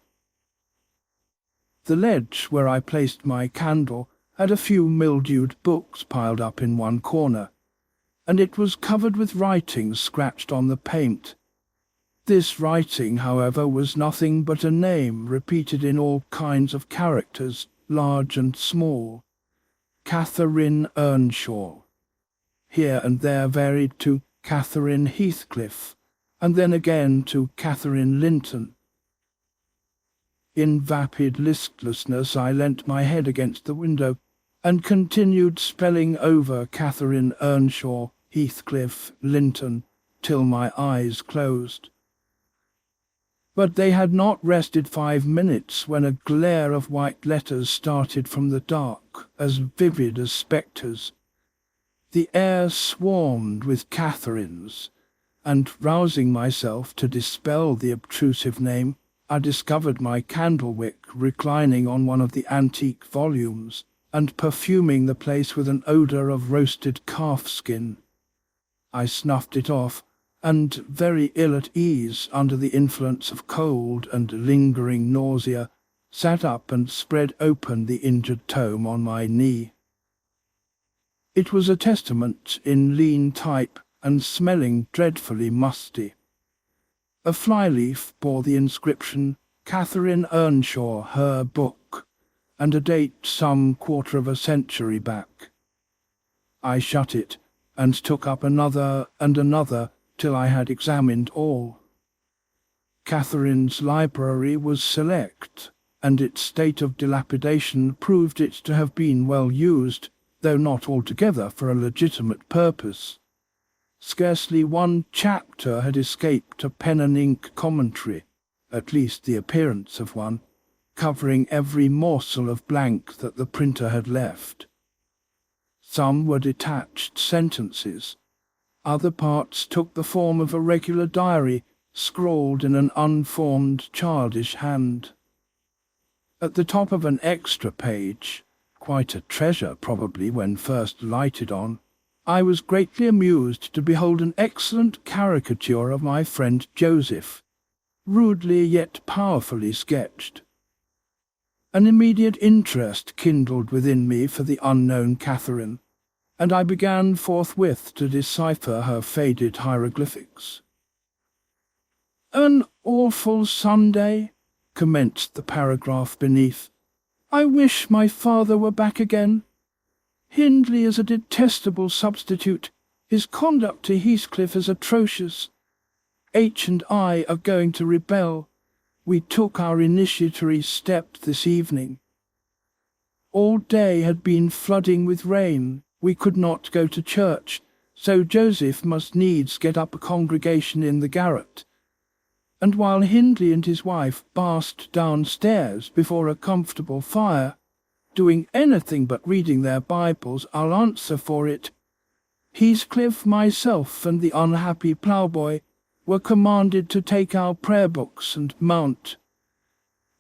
The ledge where I placed my candle had a few mildewed books piled up in one corner, and it was covered with writing scratched on the paint. This writing, however, was nothing but a name repeated in all kinds of characters, large and small. Catherine Earnshaw. Here and there varied to Catherine Heathcliff, and then again to Catherine Linton. In vapid listlessness I leant my head against the window, and continued spelling over Catherine Earnshaw, Heathcliff, Linton, till my eyes closed. But they had not rested 5 minutes when a glare of white letters started from the dark, as vivid as spectres. The air swarmed with Catherines, and rousing myself to dispel the obtrusive name, I discovered my candlewick reclining on one of the antique volumes, and perfuming the place with an odour of roasted calf-skin. I snuffed it off, and, very ill at ease under the influence of cold and lingering nausea, sat up and spread open the injured tome on my knee. It was a testament in lean type and smelling dreadfully musty. A flyleaf bore the inscription, "Catherine Earnshaw, her book," and a date some quarter of a century back. I shut it, and took up another and another till I had examined all. Catherine's library was select, and its state of dilapidation proved it to have been well used, though not altogether for a legitimate purpose. Scarcely one chapter had escaped a pen-and-ink commentary, at least the appearance of one, covering every morsel of blank that the printer had left. Some were detached sentences. Other parts took the form of a regular diary, scrawled in an unformed, childish hand. At the top of an extra page, quite a treasure probably when first lighted on, I was greatly amused to behold an excellent caricature of my friend Joseph, rudely yet powerfully sketched. An immediate interest kindled within me for the unknown Catherine, and I began forthwith to decipher her faded hieroglyphics. "An awful Sunday," commenced the paragraph beneath. "I wish my father were back again. Hindley is a detestable substitute. His conduct to Heathcliff is atrocious. H and I are going to rebel. We took our initiatory step this evening. All day had been flooding with rain. We could not go to church, so Joseph must needs get up a congregation in the garret. And while Hindley and his wife basked downstairs before a comfortable fire, doing anything but reading their Bibles, I'll answer for it, Heathcliff, myself, and the unhappy ploughboy were commanded to take our prayer books and mount.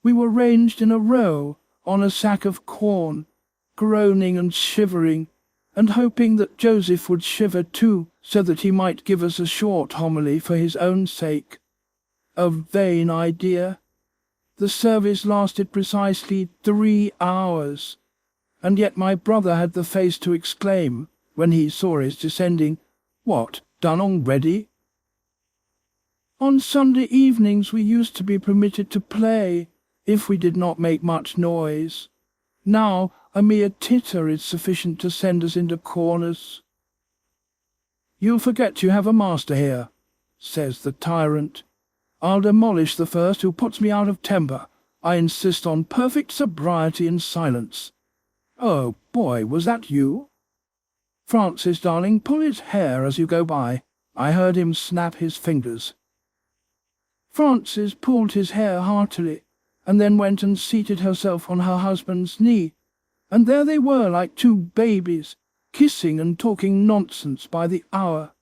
We were ranged in a row on a sack of corn, groaning and shivering, and hoping that Joseph would shiver too, so that he might give us a short homily for his own sake. A vain idea. The service lasted precisely 3 hours, and yet my brother had the face to exclaim, when he saw us descending, "What, done already?" On Sunday evenings we used to be permitted to play, if we did not make much noise. Now a mere titter is sufficient to send us into corners. "You forget you have a master here," says the tyrant. "I'll demolish the first who puts me out of temper. I insist on perfect sobriety and silence." "Oh, boy, was that you?" "Francis, darling, pull his hair as you go by. I heard him snap his fingers." Frances pulled his hair heartily, and then went and seated herself on her husband's knee, and there they were like 2 babies, kissing and talking nonsense by the hour.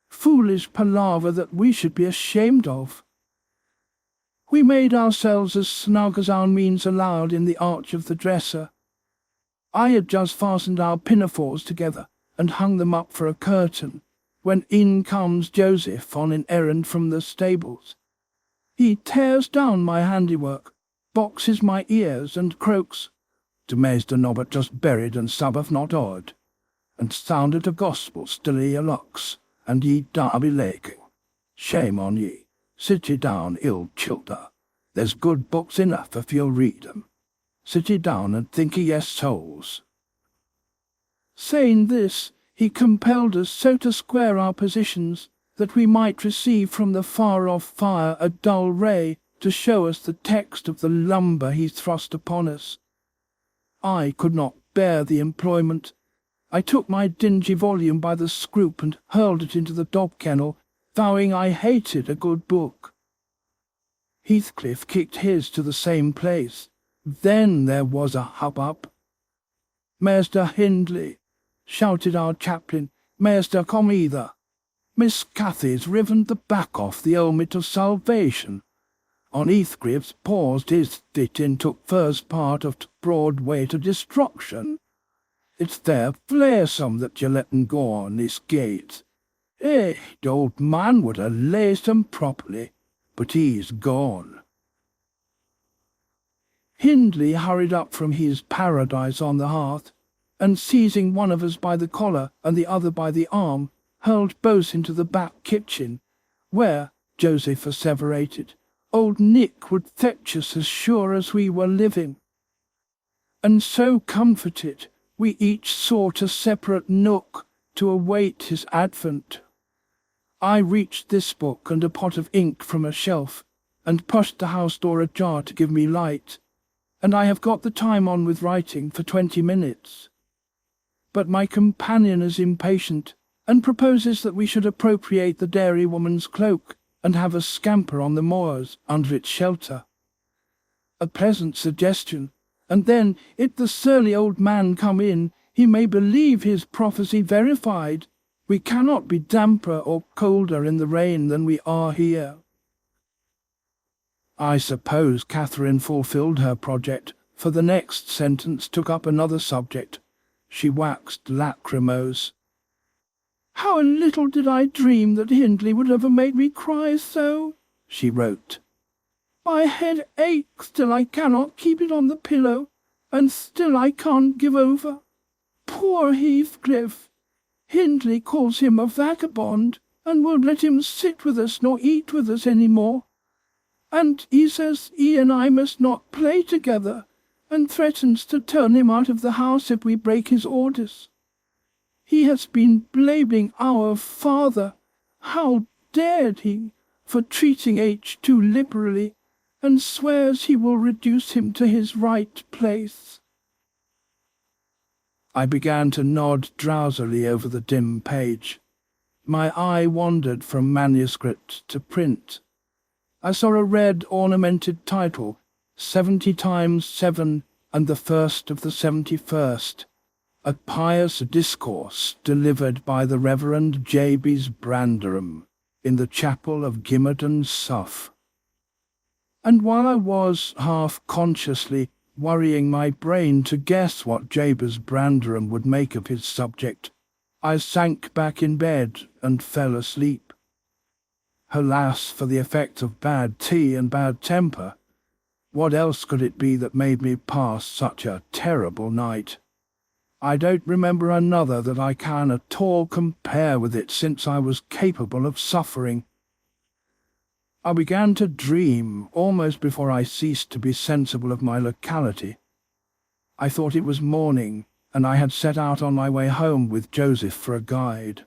Foolish palaver that we should be ashamed of. We made ourselves as snug as our means allowed in the arch of the dresser. I had just fastened our pinafores together and hung them up for a curtain, when in comes Joseph on an errand from the stables. He tears down my handiwork, boxes my ears, and croaks, "To Master Nobbut just buried and Sabbath not odd, and sounded a gospel still ye lux, and ye darby laking. Shame on ye, sit ye down, ill childer. There's good books enough if you'll read 'em. Sit ye down and think ye yes souls." Saying this, he compelled us so to square our positions that we might receive from the far-off fire a dull ray to show us the text of the lumber he thrust upon us. I could not bear the employment. I took my dingy volume by the scroop and hurled it into the dog-kennel, vowing I hated a good book. Heathcliff kicked his to the same place. Then there was a hubbub. "Master Hindley," shouted our chaplain, "Master come either. Miss Cathy's riven the back off the helmet of salvation. On Heathcliff's paused his tit and took first part of Broadway to destruction. It's there flaresome that you let 'em go on this gate. The old man would have laced 'em properly, but he's gone." Hindley hurried up from his paradise on the hearth, and seizing one of us by the collar and the other by the arm, hurled both into the back kitchen, where, Joseph asseverated, old Nick would fetch us as sure as we were living. And so comforted, we each sought a separate nook to await his advent. I reached this book and a pot of ink from a shelf, and pushed the house door ajar to give me light, and I have got the time on with writing for 20 minutes. But my companion is impatient, and proposes that we should appropriate the dairywoman's cloak and have a scamper on the moors under its shelter. A pleasant suggestion, and then, if the surly old man come in, he may believe his prophecy verified. We cannot be damper or colder in the rain than we are here. I suppose Catherine fulfilled her project, for the next sentence took up another subject. She waxed lachrymose. "How little did I dream that Hindley would ever make me cry so," she wrote. "My head aches till I cannot keep it on the pillow, and still I can't give over. Poor Heathcliff! Hindley calls him a vagabond, and won't let him sit with us nor eat with us any more. And he says he and I must not play together, and threatens to turn him out of the house if we break his orders. He has been blaming our father, how dared he, for treating H too liberally, and swears he will reduce him to his right place." I began to nod drowsily over the dim page. My eye wandered from manuscript to print. I saw a red ornamented title, 70 times 7 and the first of the 71st, a pious discourse delivered by the Reverend Jabez Branderham in the chapel of Gimmerton, Suff. And while I was, half-consciously, worrying my brain to guess what Jabez Branderham would make of his subject, I sank back in bed and fell asleep. Alas for the effect of bad tea and bad temper! What else could it be that made me pass such a terrible night? I don't remember another that I can at all compare with it since I was capable of suffering. I began to dream almost before I ceased to be sensible of my locality. I thought it was morning, and I had set out on my way home with Joseph for a guide.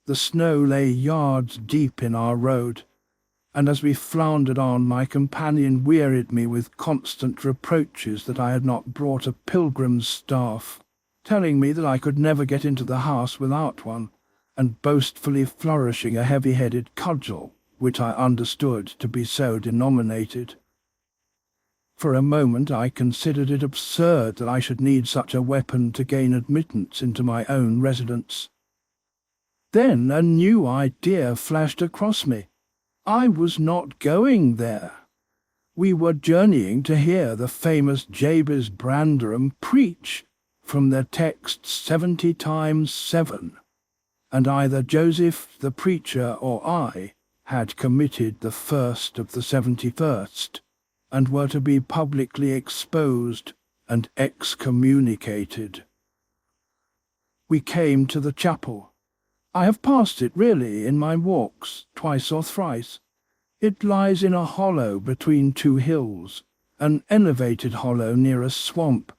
The snow lay yards deep in our road, and as we floundered on, my companion wearied me with constant reproaches that I had not brought a pilgrim's staff, telling me that I could never get into the house without one, and boastfully flourishing a heavy-headed cudgel, which I understood to be so denominated. For a moment I considered it absurd that I should need such a weapon to gain admittance into my own residence. Then a new idea flashed across me. I was not going there. We were journeying to hear the famous Jabez Branderham preach from the text 70 times 7, and either Joseph the preacher or I had committed the first of the 71st, and were to be publicly exposed and excommunicated. We came to the chapel. I have passed it really in my walks, twice or thrice. It lies in a hollow between two hills, an elevated hollow near a swamp,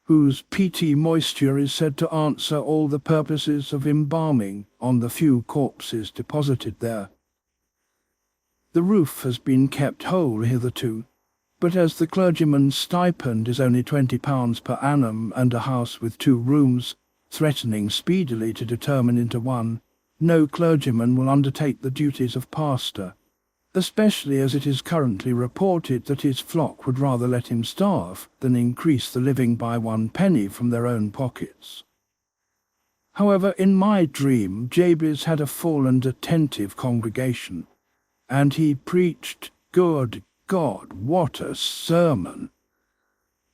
whose peaty moisture is said to answer all the purposes of embalming on the few corpses deposited there. The roof has been kept whole hitherto, but as the clergyman's stipend is only £20 per annum, and a house with 2 rooms, threatening speedily to determine into one, no clergyman will undertake the duties of pastor, especially as it is currently reported that his flock would rather let him starve than increase the living by 1 penny from their own pockets. However, in my dream, Jabez had a full and attentive congregation, and he preached, good God, what a sermon!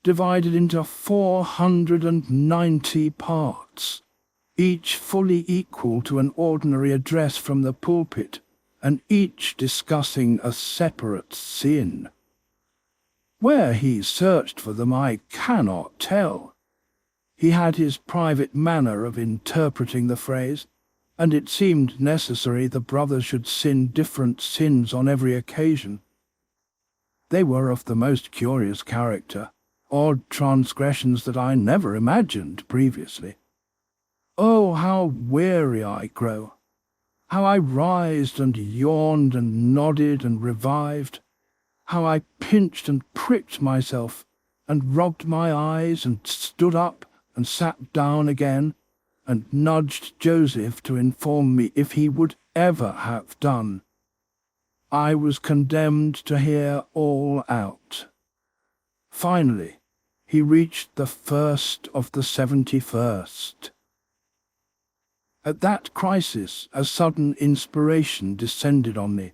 Divided into 490 parts, each fully equal to an ordinary address from the pulpit, and each discussing a separate sin. Where he searched for them I cannot tell. He had his private manner of interpreting the phrase, and it seemed necessary the brothers should sin different sins on every occasion. They were of the most curious character, odd transgressions that I never imagined previously. Oh, how weary I grow! How I writhed and yawned and nodded and revived! How I pinched and pricked myself, and rubbed my eyes, and stood up and sat down again, and nudged Joseph to inform me if he would ever have done. I was condemned to hear all out. Finally, he reached the first of the 71st. At that crisis, a sudden inspiration descended on me.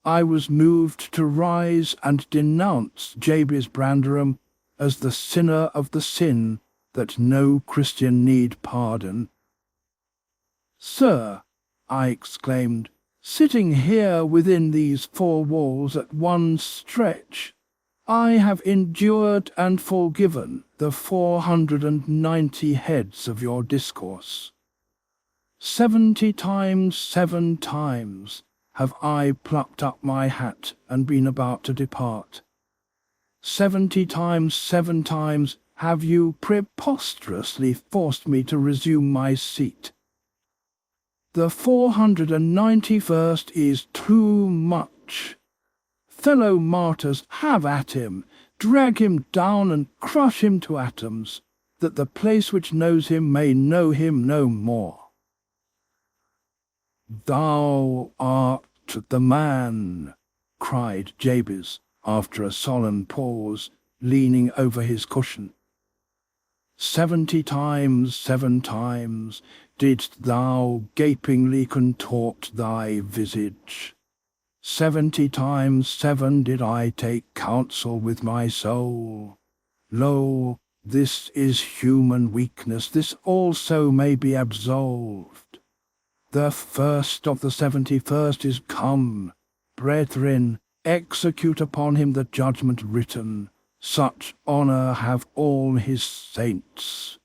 I was moved to rise and denounce Jabez Branderham as the sinner of the sin that no Christian need pardon. "Sir," I exclaimed, "sitting here within these four walls at one stretch, I have endured and forgiven the 490 heads of your discourse. 70 times 7 times have I plucked up my hat and been about to depart. 70 times 7 times have you preposterously forced me to resume my seat. The 491st is too much. Fellow martyrs, have at him, drag him down and crush him to atoms, that the place which knows him may know him no more." "Thou art the man," cried Jabez, after a solemn pause, leaning over his cushion. 70 times 7 times didst thou gapingly contort thy visage. 70 times 7 did I take counsel with my soul. Lo, this is human weakness, this also may be absolved. The first of the 71st is come. Brethren, execute upon him the judgment written. Such honour have all his saints."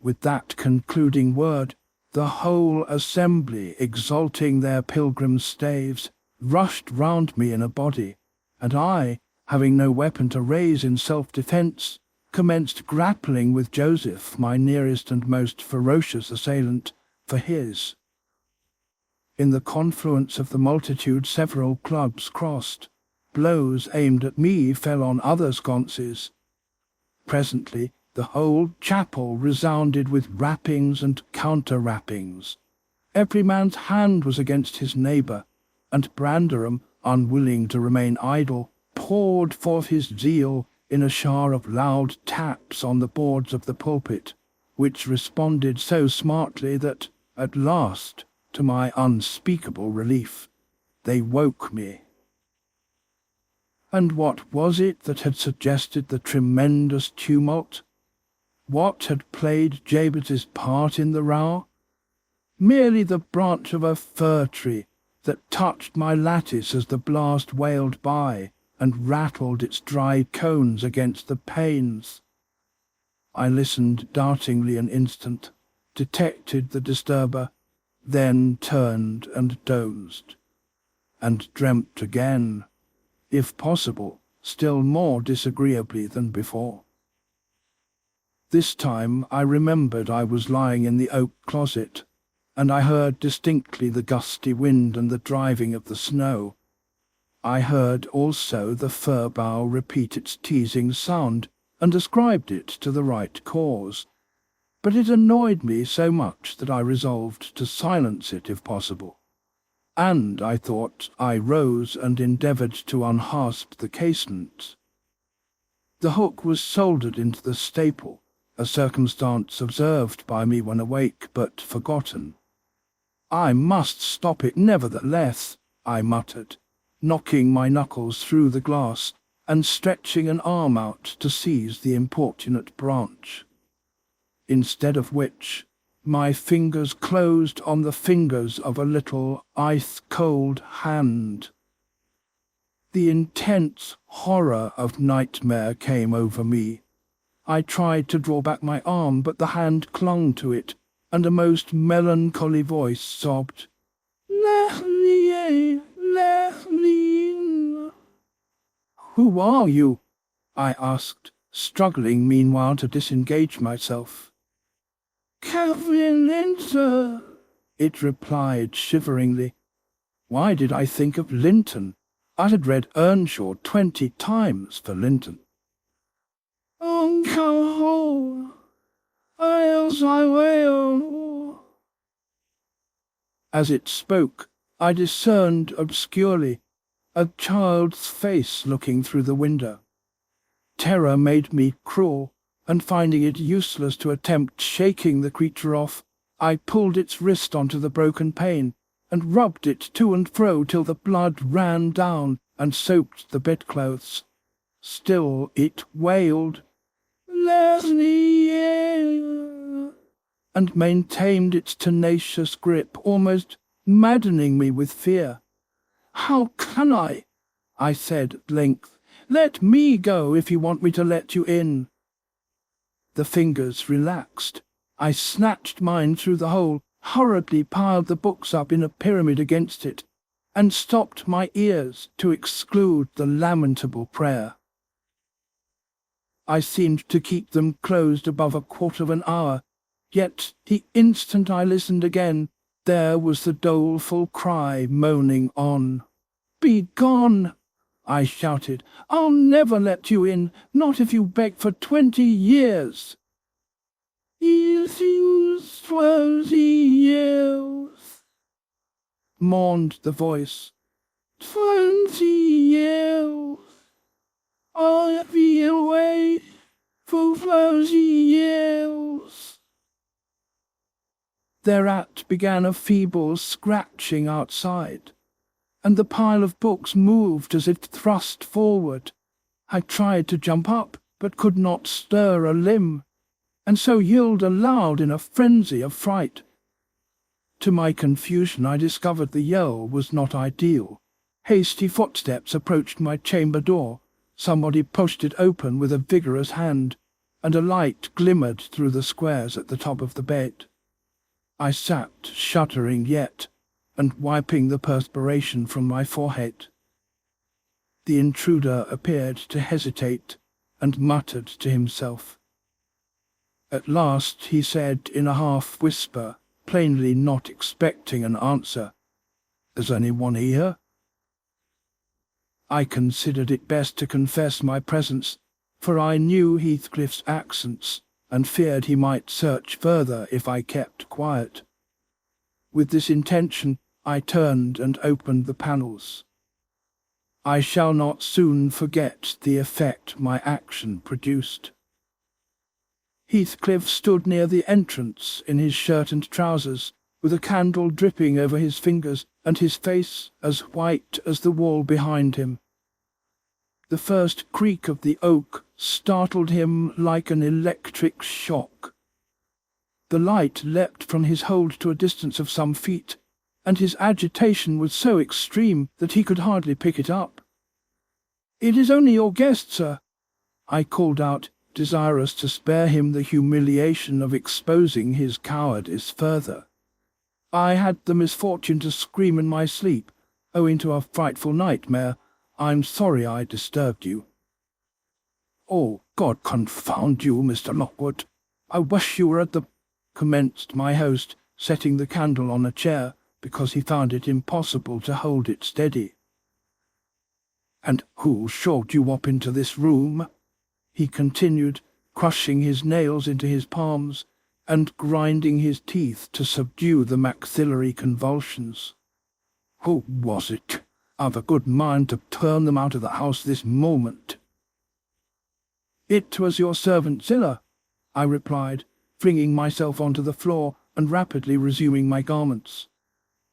With that concluding word, the whole assembly, exalting their pilgrim staves, rushed round me in a body, and I, having no weapon to raise in self-defence, commenced grappling with Joseph, my nearest and most ferocious assailant, for his. In the confluence of the multitude several clubs crossed. Blows aimed at me fell on other sconces. Presently the whole chapel resounded with rappings and counter-rappings. Every man's hand was against his neighbour, and Branderham, unwilling to remain idle, poured forth his zeal in a shower of loud taps on the boards of the pulpit, which responded so smartly that, at last, to my unspeakable relief, they woke me. And what was it that had suggested the tremendous tumult? What had played Jabez's part in the row? Merely the branch of a fir tree that touched my lattice as the blast wailed by and rattled its dry cones against the panes. I listened doubtingly an instant, detected the disturber, then turned and dozed, and dreamt again, if possible, still more disagreeably than before. This time I remembered I was lying in the oak closet, and I heard distinctly the gusty wind and the driving of the snow. I heard also the fir bough repeat its teasing sound, and ascribed it to the right cause. But it annoyed me so much that I resolved to silence it if possible. And, I thought, I rose and endeavoured to unhasp the casement. The hook was soldered into the staple, a circumstance observed by me when awake, but forgotten. "I must stop it nevertheless," I muttered, knocking my knuckles through the glass and stretching an arm out to seize the importunate branch. Instead of which, my fingers closed on the fingers of a little ice-cold hand. The intense horror of nightmare came over me. I tried to draw back my arm, but the hand clung to it, and a most melancholy voice sobbed, "Leslie, Leslie." "Who are you?" I asked, struggling meanwhile to disengage myself. "Catherine Linton," it replied shiveringly. Why did I think of Linton? I had read Earnshaw 20 times for Linton. "Oh, come home, or else I will." As it spoke, I discerned obscurely a child's face looking through the window. Terror made me cruel, and finding it useless to attempt shaking the creature off, I pulled its wrist onto the broken pane and rubbed it to and fro till the blood ran down and soaked the bedclothes. Still it wailed, "Leslie," and maintained its tenacious grip, almost maddening me with fear. "How can I said at length. "Let me go if you want me to let you in." The fingers relaxed. I snatched mine through the hole, hurriedly piled the books up in a pyramid against it, and stopped my ears to exclude the lamentable prayer. I seemed to keep them closed above a quarter of an hour, yet the instant I listened again, there was the doleful cry moaning on. "Begone!" I shouted. "I'll never let you in, not if you beg for 20 years. "Years, 20 years," mourned the voice. 20 years. I'll be away for 20 years. Thereat began a feeble scratching outside, and the pile of books moved as if thrust forward. I tried to jump up, but could not stir a limb, and so yelled aloud in a frenzy of fright. To my confusion, I discovered the yell was not ideal. Hasty footsteps approached my chamber door. Somebody pushed it open with a vigorous hand, and a light glimmered through the squares at the top of the bed. I sat, shuddering yet, and wiping the perspiration from my forehead. The intruder appeared to hesitate, and muttered to himself. At last he said in a half-whisper, plainly not expecting an answer, "Is anyone here?" I considered it best to confess my presence, for I knew Heathcliff's accents, and feared he might search further if I kept quiet. With this intention, I turned and opened the panels. I shall not soon forget the effect my action produced. Heathcliff stood near the entrance in his shirt and trousers, with a candle dripping over his fingers, and his face as white as the wall behind him. The first creak of the oak startled him like an electric shock. The light leapt from his hold to a distance of some feet, and his agitation was so extreme that he could hardly pick it up. "It is only your guest, sir," I called out, desirous to spare him the humiliation of exposing his cowardice further. "I had the misfortune to scream in my sleep, owing to a frightful nightmare. I'm sorry I disturbed you." "Oh, God confound you, Mr. Lockwood. I wish you were at the—" commenced my host, setting the candle on a chair, because he found it impossible to hold it steady. "And who showed you up into this room?" he continued, crushing his nails into his palms, and grinding his teeth to subdue the maxillary convulsions. "Who was it? I've a good mind to turn them out of the house this moment." "It was your servant Zillah," I replied, flinging myself onto the floor and rapidly resuming my garments.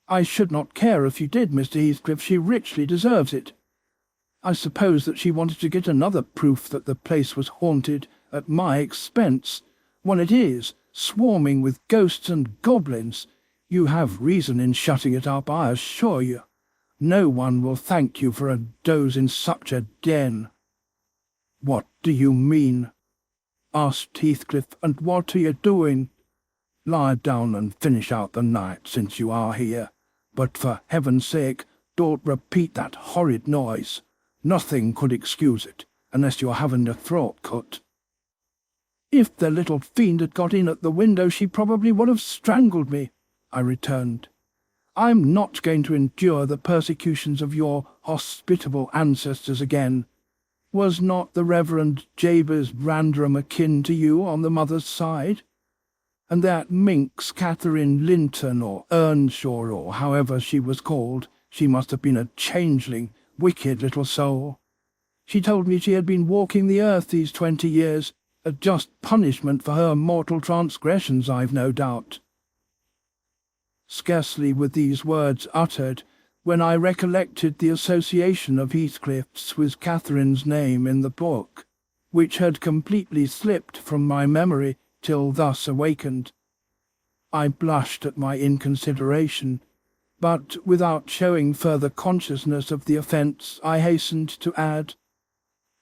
"I should not care if you did, Mr. Heathcliff. She richly deserves it. I suppose that she wanted to get another proof that the place was haunted at my expense, when it is, swarming with ghosts and goblins. You have reason in shutting it up, I assure you. No one will thank you for a doze in such a den." "What do you mean?" asked Heathcliff, "and what are you doing?" "Lie down and finish out the night, since you are here. But for heaven's sake, don't repeat that horrid noise. Nothing could excuse it, unless you're having your throat cut." "If the little fiend had got in at the window, she probably would have strangled me," I returned. "I'm not going to endure the persecutions of your hospitable ancestors again. Was not the Reverend Jabez Randram akin to you on the mother's side? And that minx Catherine Linton or Earnshaw, or however she was called, she must have been a changeling, wicked little soul. She told me she had been walking the earth these 20 years, a just punishment for her mortal transgressions, I've no doubt." Scarcely were these words uttered, when I recollected the association of Heathcliff's with Catherine's name in the book, which had completely slipped from my memory till thus awakened. I blushed at my inconsideration, but without showing further consciousness of the offence, I hastened to add,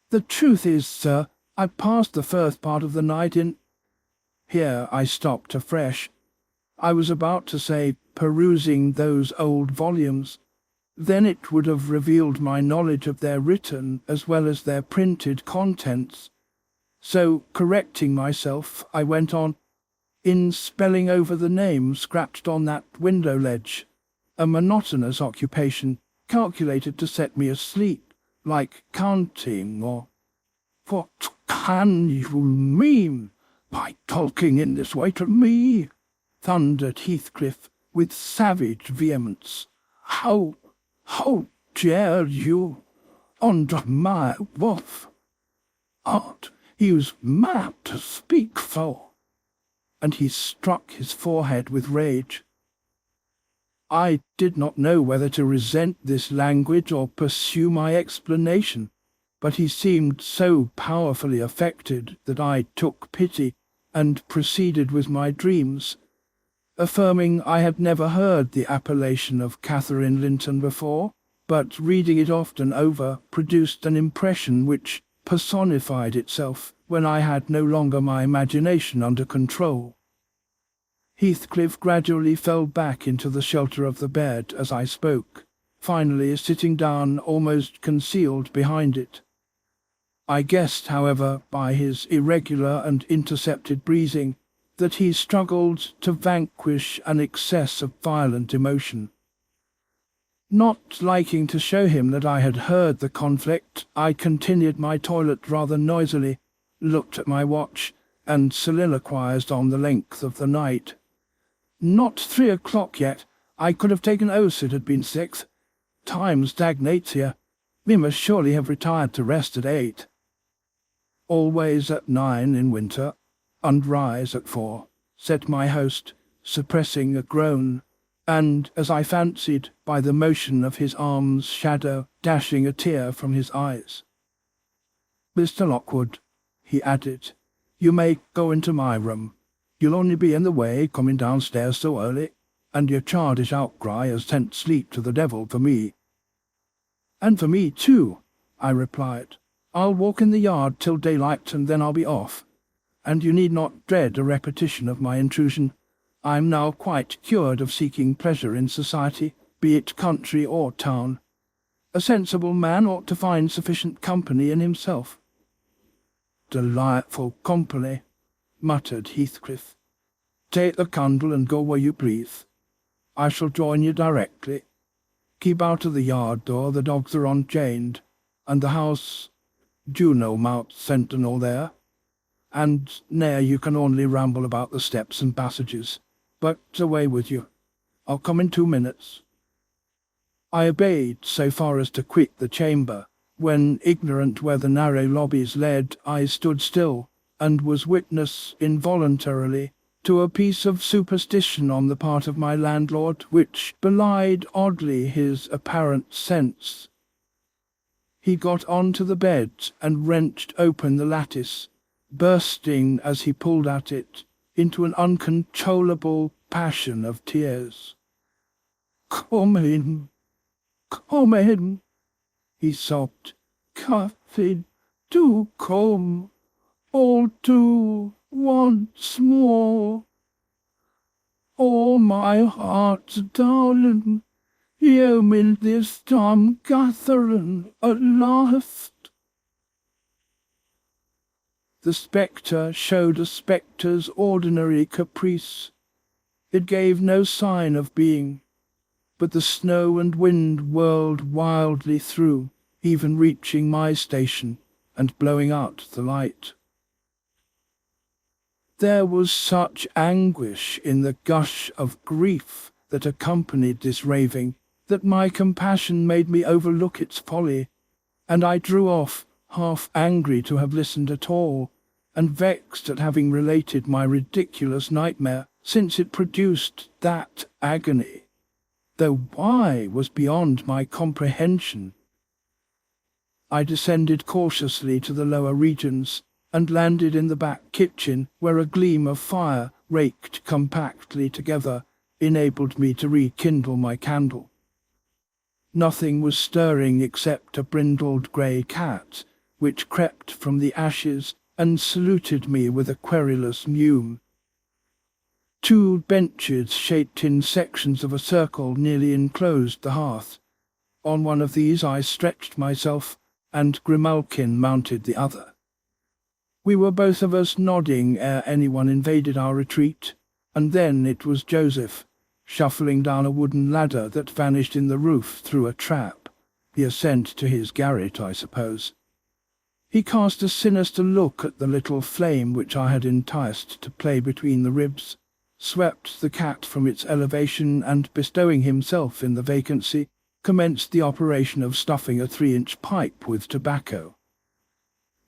"The truth is, sir, I passed the first part of the night in—" Here I stopped afresh. I was about to say, perusing those old volumes. Then it would have revealed my knowledge of their written as well as their printed contents. So, correcting myself, I went on, "In spelling over the name scratched on that window ledge, a monotonous occupation calculated to set me asleep, like counting or—" "What can you mean by talking in this way to me?" thundered Heathcliff with savage vehemence. How dare you, under my roof? Art you's mad to speak for?" And he struck his forehead with rage. I did not know whether to resent this language or pursue my explanation, but he seemed so powerfully affected that I took pity and proceeded with my dreams, affirming I had never heard the appellation of Catherine Linton before, but reading it often over produced an impression which personified itself when I had no longer my imagination under control. Heathcliff gradually fell back into the shelter of the bed as I spoke, finally sitting down almost concealed behind it. I guessed, however, by his irregular and intercepted breathing, that he struggled to vanquish an excess of violent emotion. Not liking to show him that I had heard the conflict, I continued my toilet rather noisily, looked at my watch, and soliloquized on the length of the night. "Not 3 o'clock yet. I could have taken oath it had been 6. Time stagnates here. We must surely have retired to rest at 8. Always at 9 in winter, and rise at 4, said my host, suppressing a groan, and, as I fancied, by the motion of his arm's shadow, dashing a tear from his eyes. "Mr. Lockwood," he added, "you may go into my room. You'll only be in the way coming downstairs so early, and your childish outcry has sent sleep to the devil for me." "And for me too," I replied. "I'll walk in the yard till daylight, and then I'll be off. And you need not dread a repetition of my intrusion. I'm now quite cured of seeking pleasure in society, be it country or town. A sensible man ought to find sufficient company in himself." "Delightful company," muttered Heathcliff. "Take the candle and go where you please. I shall join you directly. Keep out of the yard door, the dogs are unchained, and the house—do you know Mount Sentinel there? And ne'er you can only ramble about the steps and passages. But away with you. I'll come in 2 minutes." I obeyed so far as to quit the chamber, when, ignorant where the narrow lobbies led, I stood still, and was witness, involuntarily, to a piece of superstition on the part of my landlord, which belied oddly his apparent sense. He got on to the bed and wrenched open the lattice, bursting, as he pulled at it, into an uncontrollable passion of tears. "Come in, come in," he sobbed. "Catherine, do come. Oh, do, once more. Oh, my heart's darling, hear me this time, Catherine, at last." The spectre showed a spectre's ordinary caprice. It gave no sign of being, but the snow and wind whirled wildly through, even reaching my station and blowing out the light. There was such anguish in the gush of grief that accompanied this raving that my compassion made me overlook its folly, and I drew off, half angry to have listened at all, and vexed at having related my ridiculous nightmare, since it produced that agony, though why was beyond my comprehension. I descended cautiously to the lower regions, and landed in the back kitchen, where a gleam of fire raked compactly together, enabled me to rekindle my candle. Nothing was stirring except a brindled grey cat, which crept from the ashes and saluted me with a querulous mew. Two benches shaped in sections of a circle nearly enclosed the hearth. On one of these I stretched myself, and Grimalkin mounted the other. We were both of us nodding ere anyone invaded our retreat, and then it was Joseph, shuffling down a wooden ladder that vanished in the roof through a trap, the ascent to his garret, I suppose. He cast a sinister look at the little flame which I had enticed to play between the ribs, swept the cat from its elevation, and, bestowing himself in the vacancy, commenced the operation of stuffing a 3-inch pipe with tobacco.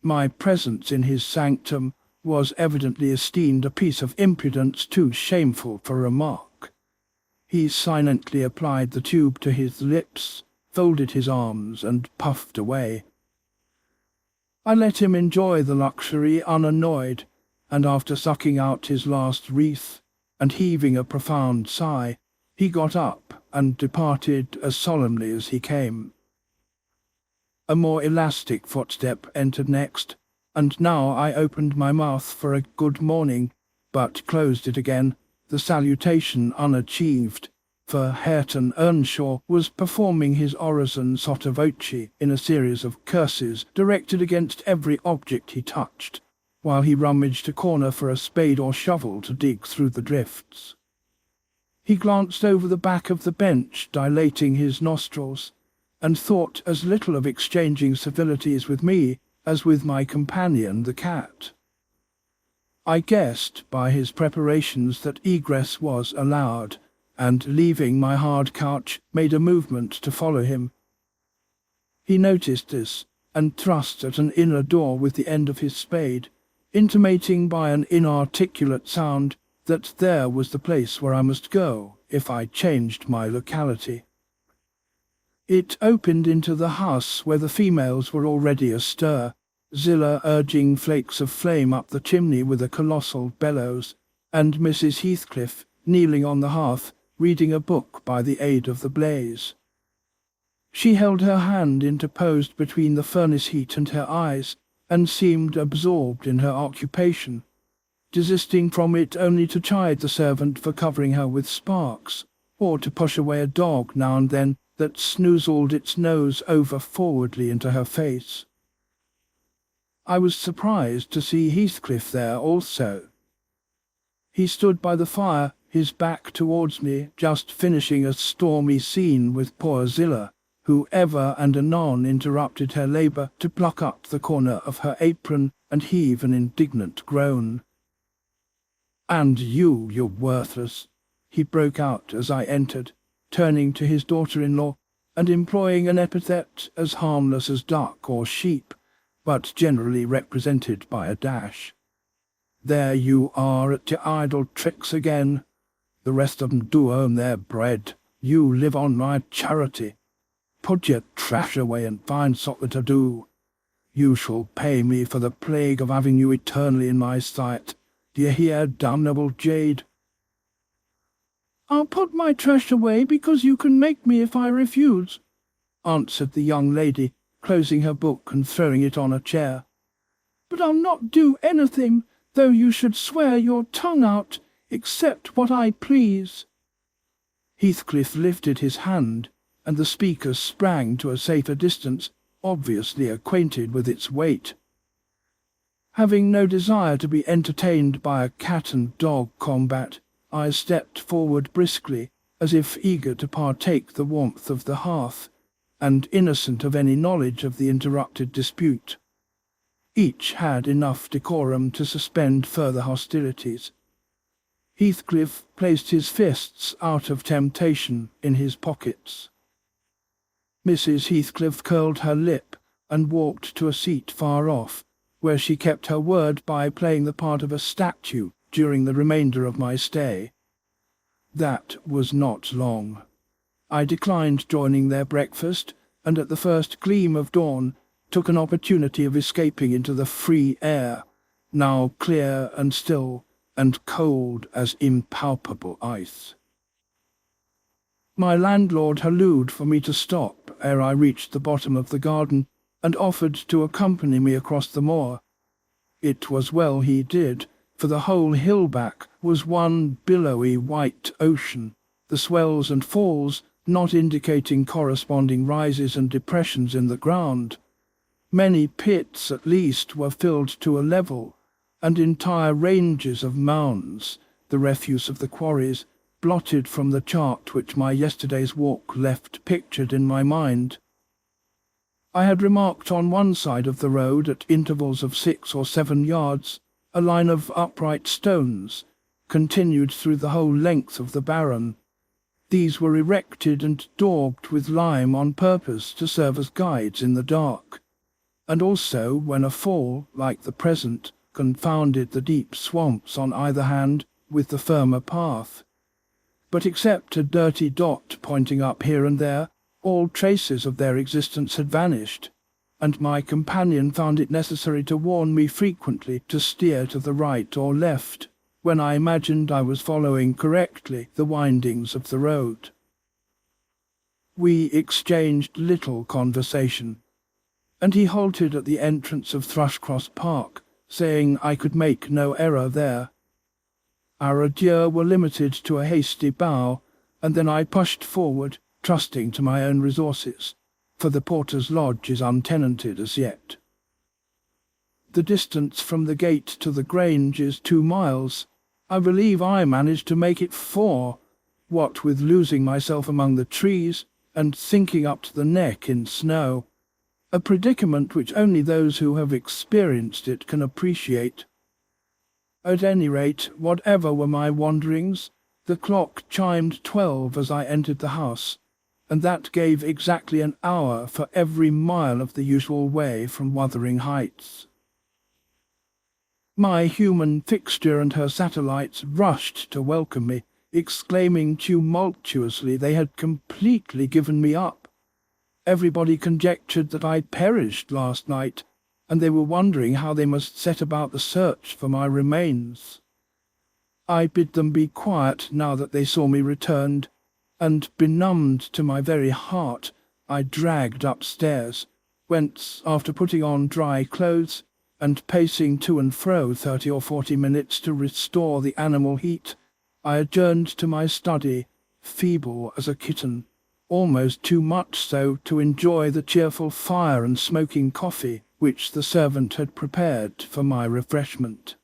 My presence in his sanctum was evidently esteemed a piece of impudence too shameful for remark. He silently applied the tube to his lips, folded his arms, and puffed away. I let him enjoy the luxury unannoyed, and after sucking out his last wreath, and heaving a profound sigh, he got up and departed as solemnly as he came. A more elastic footstep entered next, and now I opened my mouth for a good morning, but closed it again, the salutation unachieved, for Catherine Earnshaw was performing his orison sotto voce in a series of curses directed against every object he touched, while he rummaged a corner for a spade or shovel to dig through the drifts. He glanced over the back of the bench, dilating his nostrils, and thought as little of exchanging civilities with me as with my companion the cat. I guessed by his preparations that egress was allowed, and, leaving my hard couch, made a movement to follow him. He noticed this, and thrust at an inner door with the end of his spade, intimating by an inarticulate sound that there was the place where I must go if I changed my locality. It opened into the house where the females were already astir, Zillah urging flakes of flame up the chimney with a colossal bellows, and Mrs. Heathcliff, kneeling on the hearth, reading a book by the aid of the blaze. She held her hand interposed between the furnace heat and her eyes, and seemed absorbed in her occupation, desisting from it only to chide the servant for covering her with sparks, or to push away a dog now and then that snoozled its nose over forwardly into her face. I was surprised to see Heathcliff there also. He stood by the fire, his back towards me, just finishing a stormy scene with poor Zillah, who ever and anon interrupted her labour to pluck up the corner of her apron and heave an indignant groan. "And you worthless," he broke out as I entered, turning to his daughter-in-law, and employing an epithet as harmless as duck or sheep, but generally represented by a dash. "There you are at your idle tricks again. The rest of 'em do earn their bread. You live on my charity. Put your trash away and find something to do. You shall pay me for the plague of having you eternally in my sight. Do you hear, damnable jade?" "I'll put my trash away because you can make me if I refuse," answered the young lady, closing her book and throwing it on a chair. "But I'll not do anything, though you should swear your tongue out, except what I please." Heathcliff lifted his hand, and the speaker sprang to a safer distance, obviously acquainted with its weight. Having no desire to be entertained by a cat-and-dog combat, I stepped forward briskly, as if eager to partake the warmth of the hearth, and innocent of any knowledge of the interrupted dispute. Each had enough decorum to suspend further hostilities. Heathcliff placed his fists out of temptation in his pockets. Mrs. Heathcliff curled her lip and walked to a seat far off, where she kept her word by playing the part of a statue during the remainder of my stay. That was not long. I declined joining their breakfast, and at the first gleam of dawn took an opportunity of escaping into the free air, now clear and still, and cold as impalpable ice. My landlord hallooed for me to stop ere I reached the bottom of the garden, and offered to accompany me across the moor. It was well he did, for the whole hill-back was one billowy white ocean, the swells and falls not indicating corresponding rises and depressions in the ground. Many pits at least were filled to a level, and entire ranges of mounds, the refuse of the quarries, blotted from the chart which my yesterday's walk left pictured in my mind. I had remarked on one side of the road, at intervals of 6 or 7 yards, a line of upright stones, continued through the whole length of the barren. These were erected and daubed with lime on purpose to serve as guides in the dark, and also when a fall, like the present, confounded the deep swamps on either hand with the firmer path. But except a dirty dot pointing up here and there, all traces of their existence had vanished, and my companion found it necessary to warn me frequently to steer to the right or left, when I imagined I was following correctly the windings of the road. We exchanged little conversation, and he halted at the entrance of Thrushcross Park, saying I could make no error there. Our adieux were limited to a hasty bow, and then I pushed forward, trusting to my own resources, for the porter's lodge is untenanted as yet. The distance from the gate to the Grange is 2 miles. I believe I managed to make it 4, what with losing myself among the trees and sinking up to the neck in snow, a predicament which only those who have experienced it can appreciate. At any rate, whatever were my wanderings, the clock chimed 12 as I entered the house, and that gave exactly an hour for every mile of the usual way from Wuthering Heights. My human fixture and her satellites rushed to welcome me, exclaiming tumultuously they had completely given me up. Everybody conjectured that I perished last night, and they were wondering how they must set about the search for my remains. I bid them be quiet now that they saw me returned, and, benumbed to my very heart, I dragged upstairs, whence, after putting on dry clothes, and pacing to and fro 30 or 40 minutes to restore the animal heat, I adjourned to my study, feeble as a kitten, almost too much so to enjoy the cheerful fire and smoking coffee which the servant had prepared for my refreshment.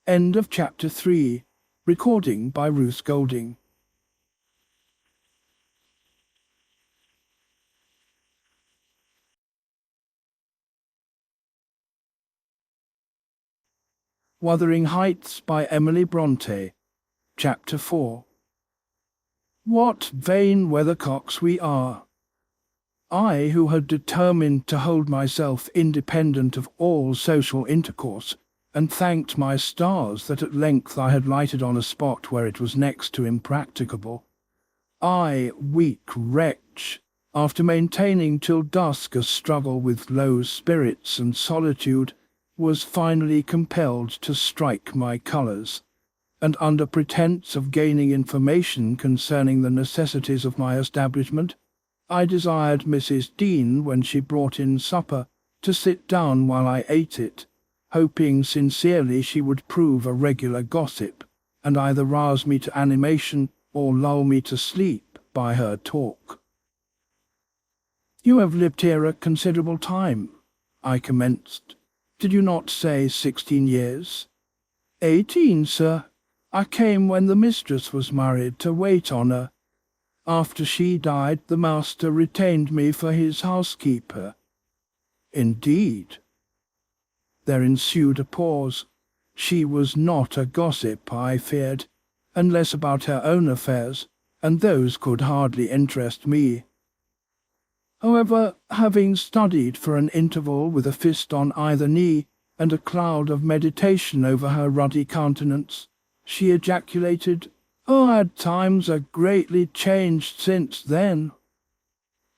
End of Chapter 3. Recording by Ruth Golding. Wuthering Heights by Emily Brontë. Chapter 4. What vain weathercocks we are! I, who had determined to hold myself independent of all social intercourse, and thanked my stars that at length I had lighted on a spot where it was next to impracticable. I, weak wretch, after maintaining till dusk a struggle with low spirits and solitude, was finally compelled to strike my colours, and under pretence of gaining information concerning the necessities of my establishment, I desired Mrs. Dean, when she brought in supper, to sit down while I ate it, hoping sincerely she would prove a regular gossip, and either rouse me to animation or lull me to sleep by her talk. "You have lived here a considerable time," I commenced. "Did you not say 16 years?" "18, sir. I came when the mistress was married to wait on her. After she died, the master retained me for his housekeeper." "Indeed." There ensued a pause. She was not a gossip, I feared, unless about her own affairs, and those could hardly interest me. However, having studied for an interval with a fist on either knee and a cloud of meditation over her ruddy countenance, she ejaculated, "Oh, times are greatly changed since then."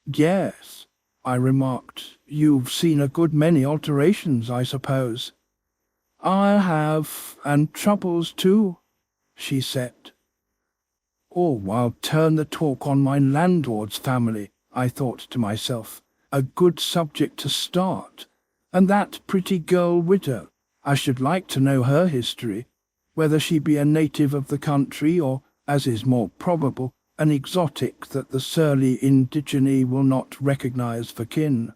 "Yes," I remarked, "you've seen a good many alterations, I suppose." "I have, and troubles too," she said. "Oh, I'll turn the talk on my landlord's family," I thought to myself. "A good subject to start. And that pretty girl widow. I should like to know her history, whether she be a native of the country or, as is more probable, an exotic that the surly indigene will not recognise for kin."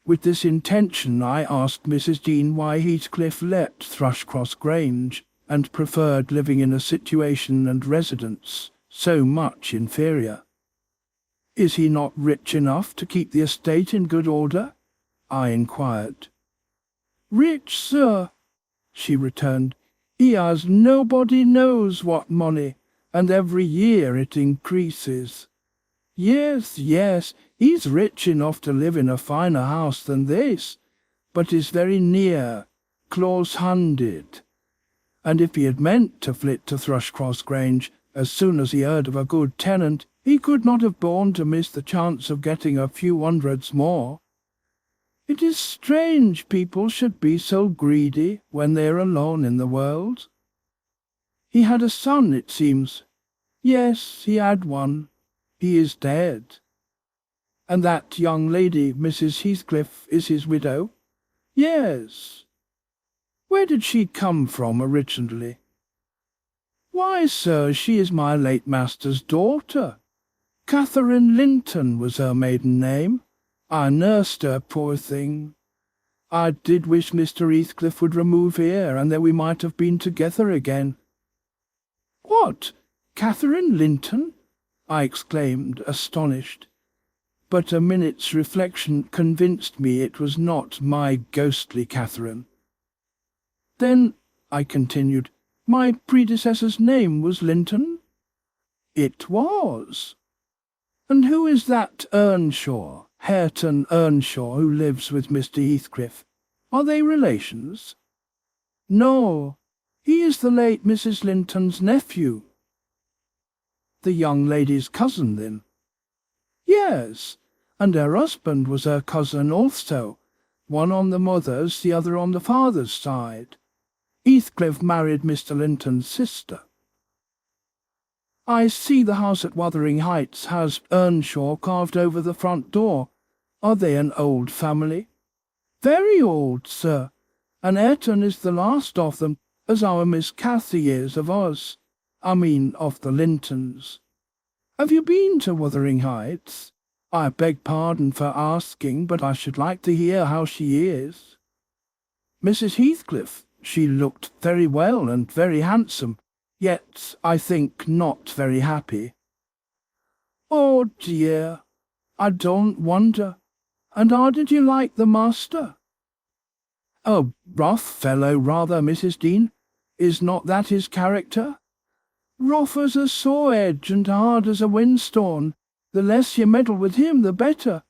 With this intention I asked Mrs. Dean why Heathcliff left Thrushcross Grange, and preferred living in a situation and residence so much inferior. "Is he not rich enough to keep the estate in good order?" I inquired. "Rich, sir," she returned. "He has nobody knows what money, and every year it increases. Yes, yes, he's rich enough to live in a finer house than this, but is very near, close-handed. And if he had meant to flit to Thrushcross Grange as soon as he heard of a good tenant, he could not have borne to miss the chance of getting a few hundreds more. It is strange people should be so greedy when they are alone in the world. He had a son, it seems. Yes, he had one. He is dead. And that young lady, Mrs. Heathcliff, is his widow? Yes. Where did she come from originally? Why, sir, she is my late master's daughter. Catherine Linton was her maiden name. I nursed her, poor thing. I did wish Mr. Heathcliff would remove here, and then we might have been together again." "What, Catherine Linton?" I exclaimed, astonished. But a minute's reflection convinced me it was not my ghostly Catherine. "Then," I continued, "my predecessor's name was Linton?" "It was." "And who is that Earnshaw, Hareton Earnshaw, who lives with Mr. Heathcliff? Are they relations?" "No, he is the late Mrs. Linton's nephew." "The young lady's cousin, then?" "Yes, and her husband was her cousin also, one on the mother's, the other on the father's side. Heathcliff married Mr. Linton's sister." "I see the house at Wuthering Heights has Earnshaw carved over the front door. Are they an old family?" "Very old, sir, and Hareton is the last of them, as our Miss Cathy is of us. I mean of the Lintons. Have you been to Wuthering Heights? I beg pardon for asking, but I should like to hear how she is." "Mrs. Heathcliff, she looked very well and very handsome, yet, I think, not very happy." "Oh dear, I don't wonder. And how did you like the master?" "A rough fellow, rather, Mrs. Dean. Is not that his character? Rough as a saw edge and hard as a whinstone. The less you meddle with him, the better.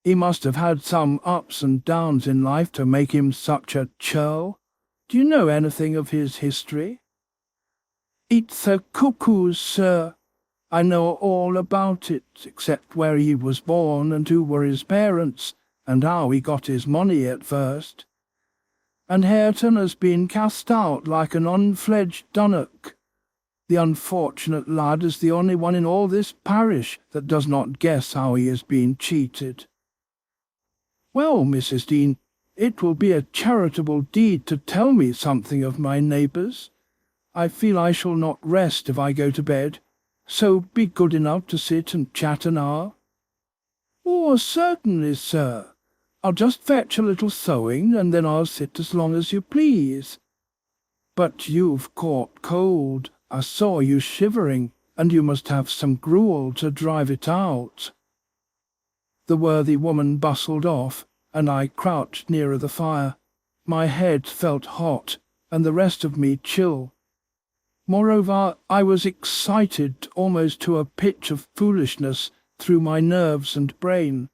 He must have had some ups and downs in life to make him such a churl. Do you know anything of his history?" "It's a cuckoo's, sir. I know all about it, except where he was born and who were his parents, and how he got his money at first. And Hareton has been cast out like an unfledged dunnock. The unfortunate lad is the only one in all this parish that does not guess how he has been cheated." "Well, Mrs. Dean, it will be a charitable deed to tell me something of my neighbours. I feel I shall not rest if I go to bed, so be good enough to sit and chat an hour." "Oh, certainly, sir. I'll just fetch a little sewing, and then I'll sit as long as you please. But you've caught cold. I saw you shivering, and you must have some gruel to drive it out." The worthy woman bustled off, and I crouched nearer the fire. My head felt hot, and the rest of me chill. Moreover, I was excited almost to a pitch of foolishness through my nerves and brain.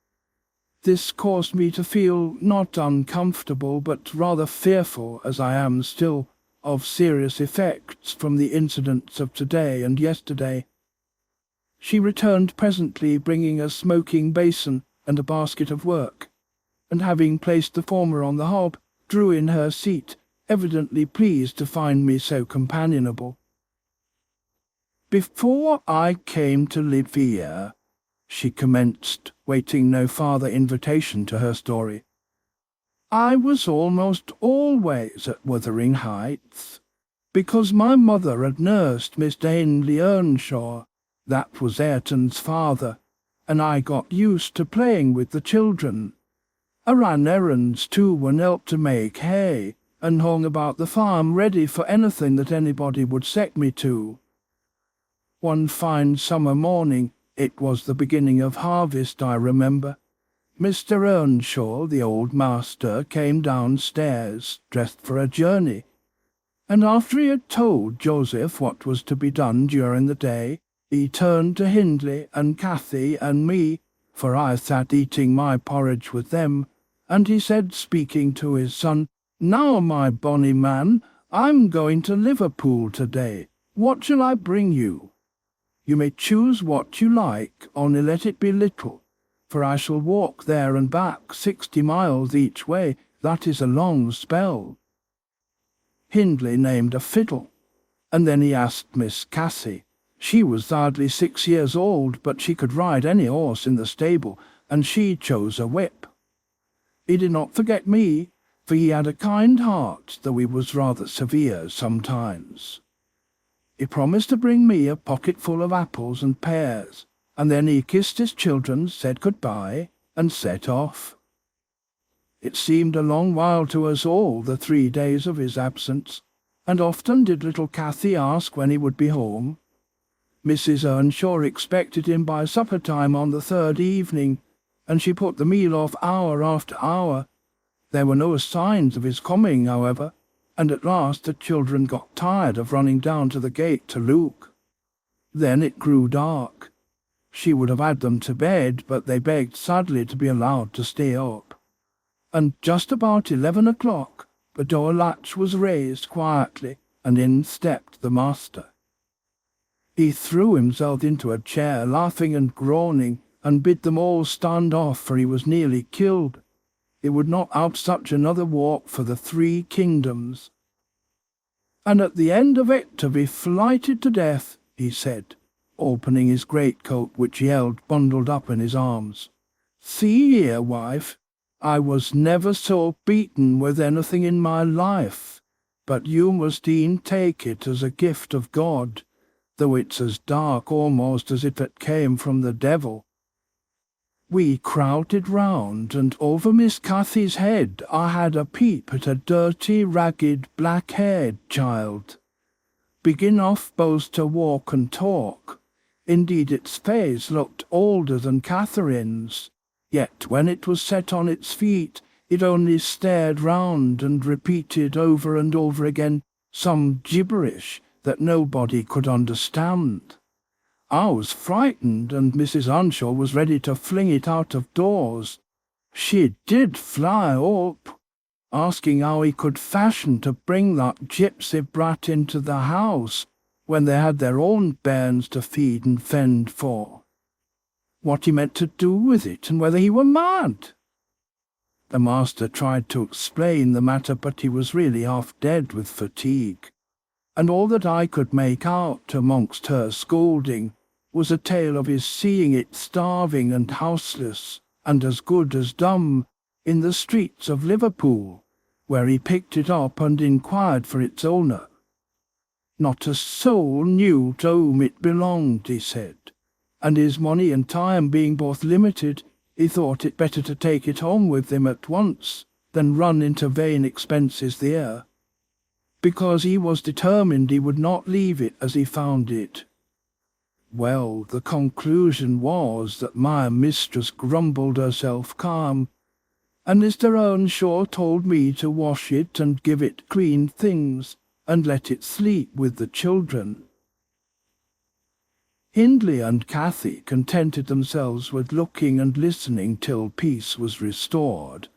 This caused me to feel not uncomfortable, but rather fearful, as I am still, of serious effects from the incidents of today and yesterday. She returned presently, bringing a smoking basin and a basket of work, and having placed the former on the hob, drew in her seat, evidently pleased to find me so companionable. "Before I came to live here," she commenced, waiting no farther invitation to her story, "I was almost always at Wuthering Heights, because my mother had nursed Mr. Emily Earnshaw, that was Ayrton's father, and I got used to playing with the children. I ran errands too and helped to make hay, and hung about the farm ready for anything that anybody would set me to. One fine summer morning, it was the beginning of harvest, I remember, Mr. Earnshaw, the old master, came downstairs, dressed for a journey, and after he had told Joseph what was to be done during the day, he turned to Hindley and Cathy and me, for I sat eating my porridge with them, and he said, speaking to his son, 'Now, my bonny man, I'm going to Liverpool today. What shall I bring you? You may choose what you like, only let it be little, for I shall walk there and back 60 miles each way. That is a long spell.' Hindley named a fiddle, and then he asked Miss Cassie. She was hardly 6 years old, but she could ride any horse in the stable, and she chose a whip. He did not forget me, for he had a kind heart, though he was rather severe sometimes. He promised to bring me a pocketful of apples and pears, and then he kissed his children, said good-bye, and set off. It seemed a long while to us all, the 3 days of his absence, and often did little Cathy ask when he would be home. Mrs. Earnshaw expected him by supper-time on the 3rd evening, and she put the meal off hour after hour. There were no signs of his coming, however, and at last the children got tired of running down to the gate to look. Then it grew dark. She would have had them to bed, but they begged sadly to be allowed to stay up. And just about 11 o'clock, the door latch was raised quietly, and in stepped the master. He threw himself into a chair, laughing and groaning, and bid them all stand off, for he was nearly killed. He would not have such another walk for the 3 kingdoms. And at the end of it to be flighted to death, he said, opening his greatcoat, which he held bundled up in his arms. "See here, wife, I was never so beaten with anything in my life, but you must e'en take it as a gift of God, though it's as dark almost as if it came from the devil." We crowded round, and over Miss Cathy's head I had a peep at a dirty, ragged, black-haired child. Big enough both to walk and talk. Indeed, its face looked older than Catherine's, yet when it was set on its feet, it only stared round and repeated over and over again some gibberish that nobody could understand. I was frightened, and Mrs. Earnshaw was ready to fling it out of doors. She did fly up, asking how he could fashion to bring that gypsy brat into the house when they had their own bairns to feed and fend for. What he meant to do with it, and whether he were mad. The master tried to explain the matter, but he was really half dead with fatigue, and all that I could make out amongst her scolding was a tale of his seeing it starving and houseless, and as good as dumb, in the streets of Liverpool, where he picked it up and inquired for its owner. Not a soul knew to whom it belonged, he said, and his money and time being both limited, he thought it better to take it home with him at once than run into vain expenses there, because he was determined he would not leave it as he found it. Well, the conclusion was that my mistress grumbled herself calm, and Mr. Earnshaw told me to wash it and give it clean things, and let it sleep with the children. Hindley and Cathy contented themselves with looking and listening till peace was restored.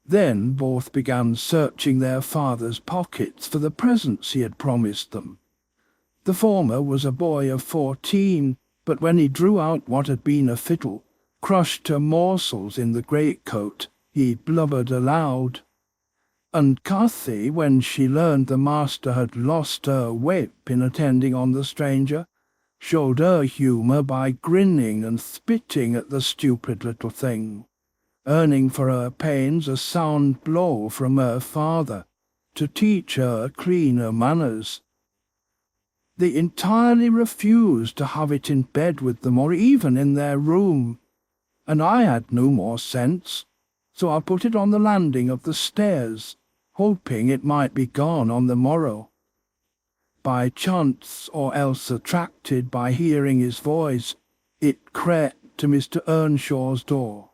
Then both began searching their father's pockets for the presents he had promised them. The former was a boy of 14, but when he drew out what had been a fiddle, crushed to morsels in the greatcoat, he blubbered aloud. and Cathy, when she learned the master had lost her whip in attending on the stranger, showed her humour by grinning and spitting at the stupid little thing, earning for her pains a sound blow from her father to teach her cleaner manners. They entirely refused to have it in bed with them or even in their room, and I had no more sense, so I put it on the landing of the stairs, hoping it might be gone on the morrow. By chance, or else attracted by hearing his voice, it crept to Mr. Earnshaw's door,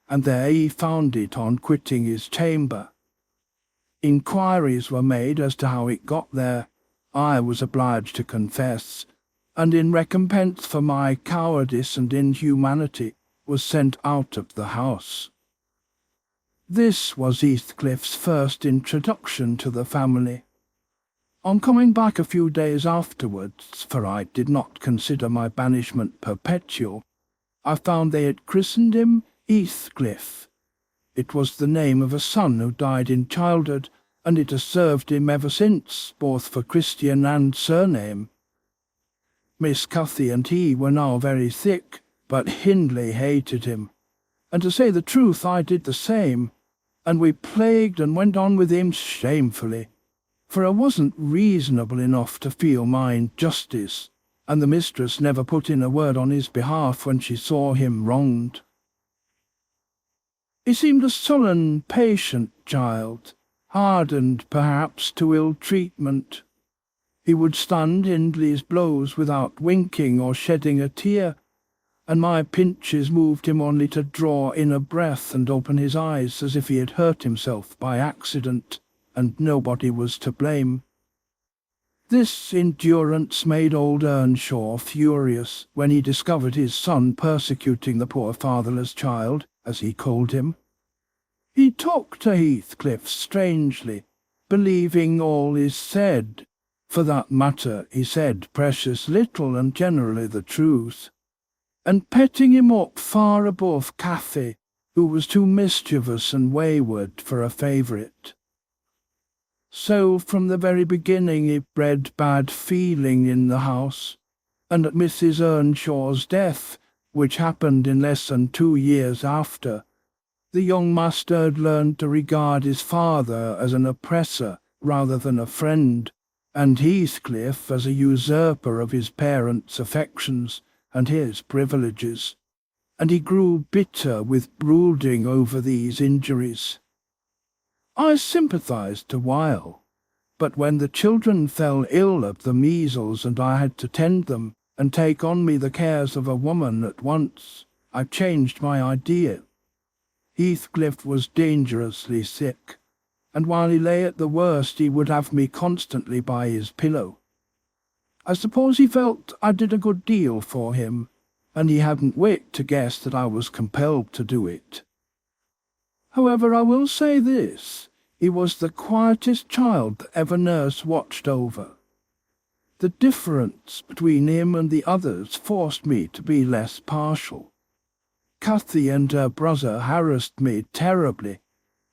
and there he found it on quitting his chamber. Inquiries were made as to how it got there, I was obliged to confess, and in recompense for my cowardice and inhumanity was sent out of the house. This was Heathcliff's first introduction to the family. On coming back a few days afterwards, for I did not consider my banishment perpetual, I found they had christened him Heathcliff. It was the name of a son who died in childhood, and it has served him ever since, both for Christian and surname. Miss Cathy and he were now very thick, but Hindley hated him, and to say the truth I did the same, and we plagued and went on with him shamefully, for I wasn't reasonable enough to feel my injustice, and the mistress never put in a word on his behalf when she saw him wronged. He seemed a sullen, patient child, hardened perhaps to ill treatment. He would stand Hindley's blows without winking or shedding a tear, and my pinches moved him only to draw in a breath and open his eyes as if he had hurt himself by accident, and nobody was to blame. This endurance made old Earnshaw furious when he discovered his son persecuting the poor fatherless child, as he called him. He talked to Heathcliff strangely, believing all he said. For that matter, he said precious little and generally the truth, and petting him up far above Cathy, who was too mischievous and wayward for a favourite. So from the very beginning he bred bad feeling in the house, and at Mrs. Earnshaw's death, which happened in less than 2 years after, the young master had learned to regard his father as an oppressor rather than a friend, and Heathcliff as a usurper of his parents' affections and his privileges, and he grew bitter with brooding over these injuries. I sympathized a while, but when the children fell ill of the measles and I had to tend them and take on me the cares of a woman at once, I changed my idea. Heathcliff was dangerously sick, and while he lay at the worst he would have me constantly by his pillow. I suppose he felt I did a good deal for him, and he hadn't wit to guess that I was compelled to do it. However, I will say this, he was the quietest child that ever nurse watched over. The difference between him and the others forced me to be less partial. Cathy and her brother harassed me terribly.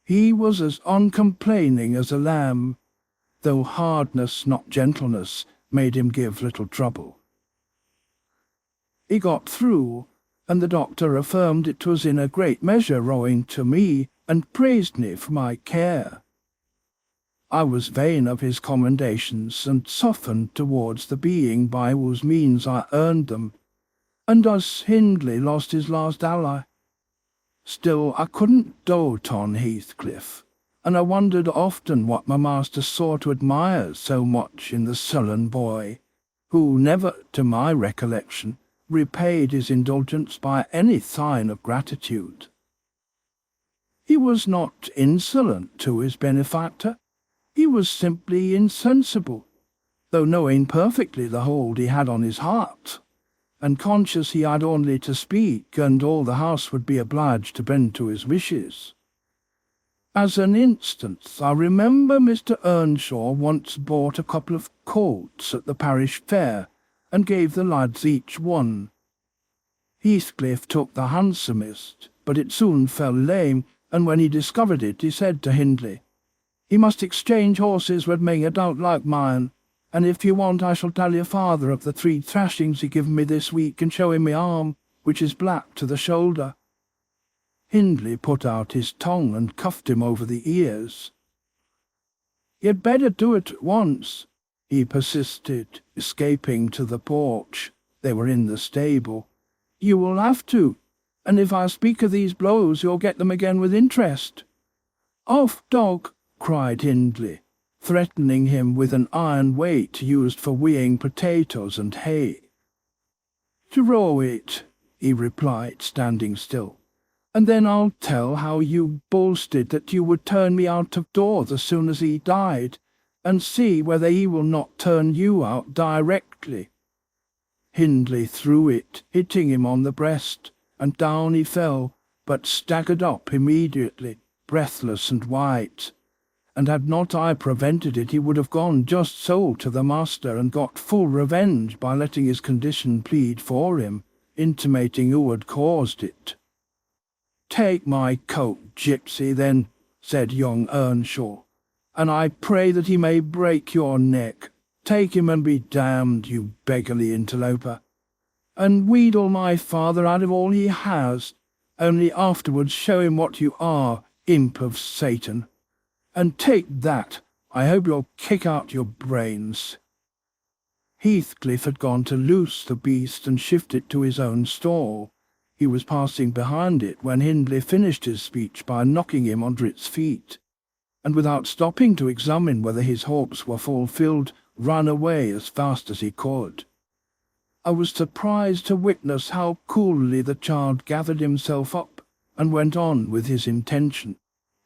He was as uncomplaining as a lamb, though hardness, not gentleness, made him give little trouble. He got through, and the doctor affirmed it was in a great measure owing to me, and praised me for my care. I was vain of his commendations, and softened towards the being by whose means I earned them, and thus Hindley lost his last ally. Still, I couldn't dote on Heathcliff, and I wondered often what my master saw to admire so much in the sullen boy, who never, to my recollection, repaid his indulgence by any sign of gratitude. He was not insolent to his benefactor, he was simply insensible, though knowing perfectly the hold he had on his heart, and conscious he had only to speak, and all the house would be obliged to bend to his wishes. As an instance, I remember Mr. Earnshaw once bought a couple of colts at the parish fair, and gave the lads each one. Heathcliff took the handsomest, but it soon fell lame, and when he discovered it, he said to Hindley, He must exchange horses with me, I don't like mine, and if you want I shall tell your father of the 3 thrashings he given me this week and show him my arm, which is black to the shoulder." Hindley put out his tongue and cuffed him over the ears. "You'd better do it at once," he persisted, escaping to the porch. They were in the stable. "You will have to, and if I speak of these blows you'll get them again with interest." "Off, dog!" cried Hindley, threatening him with an iron weight used for weighing potatoes and hay. "Throw it," he replied, standing still, "and then I'll tell how you boasted that you would turn me out of doors as soon as he died, and see whether he will not turn you out directly." Hindley threw it, hitting him on the breast, and down he fell, but staggered up immediately, breathless and white. And had not I prevented it, he would have gone just so to the master and got full revenge by letting his condition plead for him, intimating who had caused it. "Take my coat, gypsy, then," said young Earnshaw, "and I pray that he may break your neck. Take him and be damned, you beggarly interloper, and wheedle my father out of all he has, only afterwards show him what you are, imp of Satan. And take that, I hope you'll kick out your brains." Heathcliff had gone to loose the beast and shift it to his own stall. He was passing behind it when Hindley finished his speech by knocking him under its feet, and without stopping to examine whether his hopes were fulfilled, ran away as fast as he could. I was surprised to witness how coolly the child gathered himself up and went on with his intention,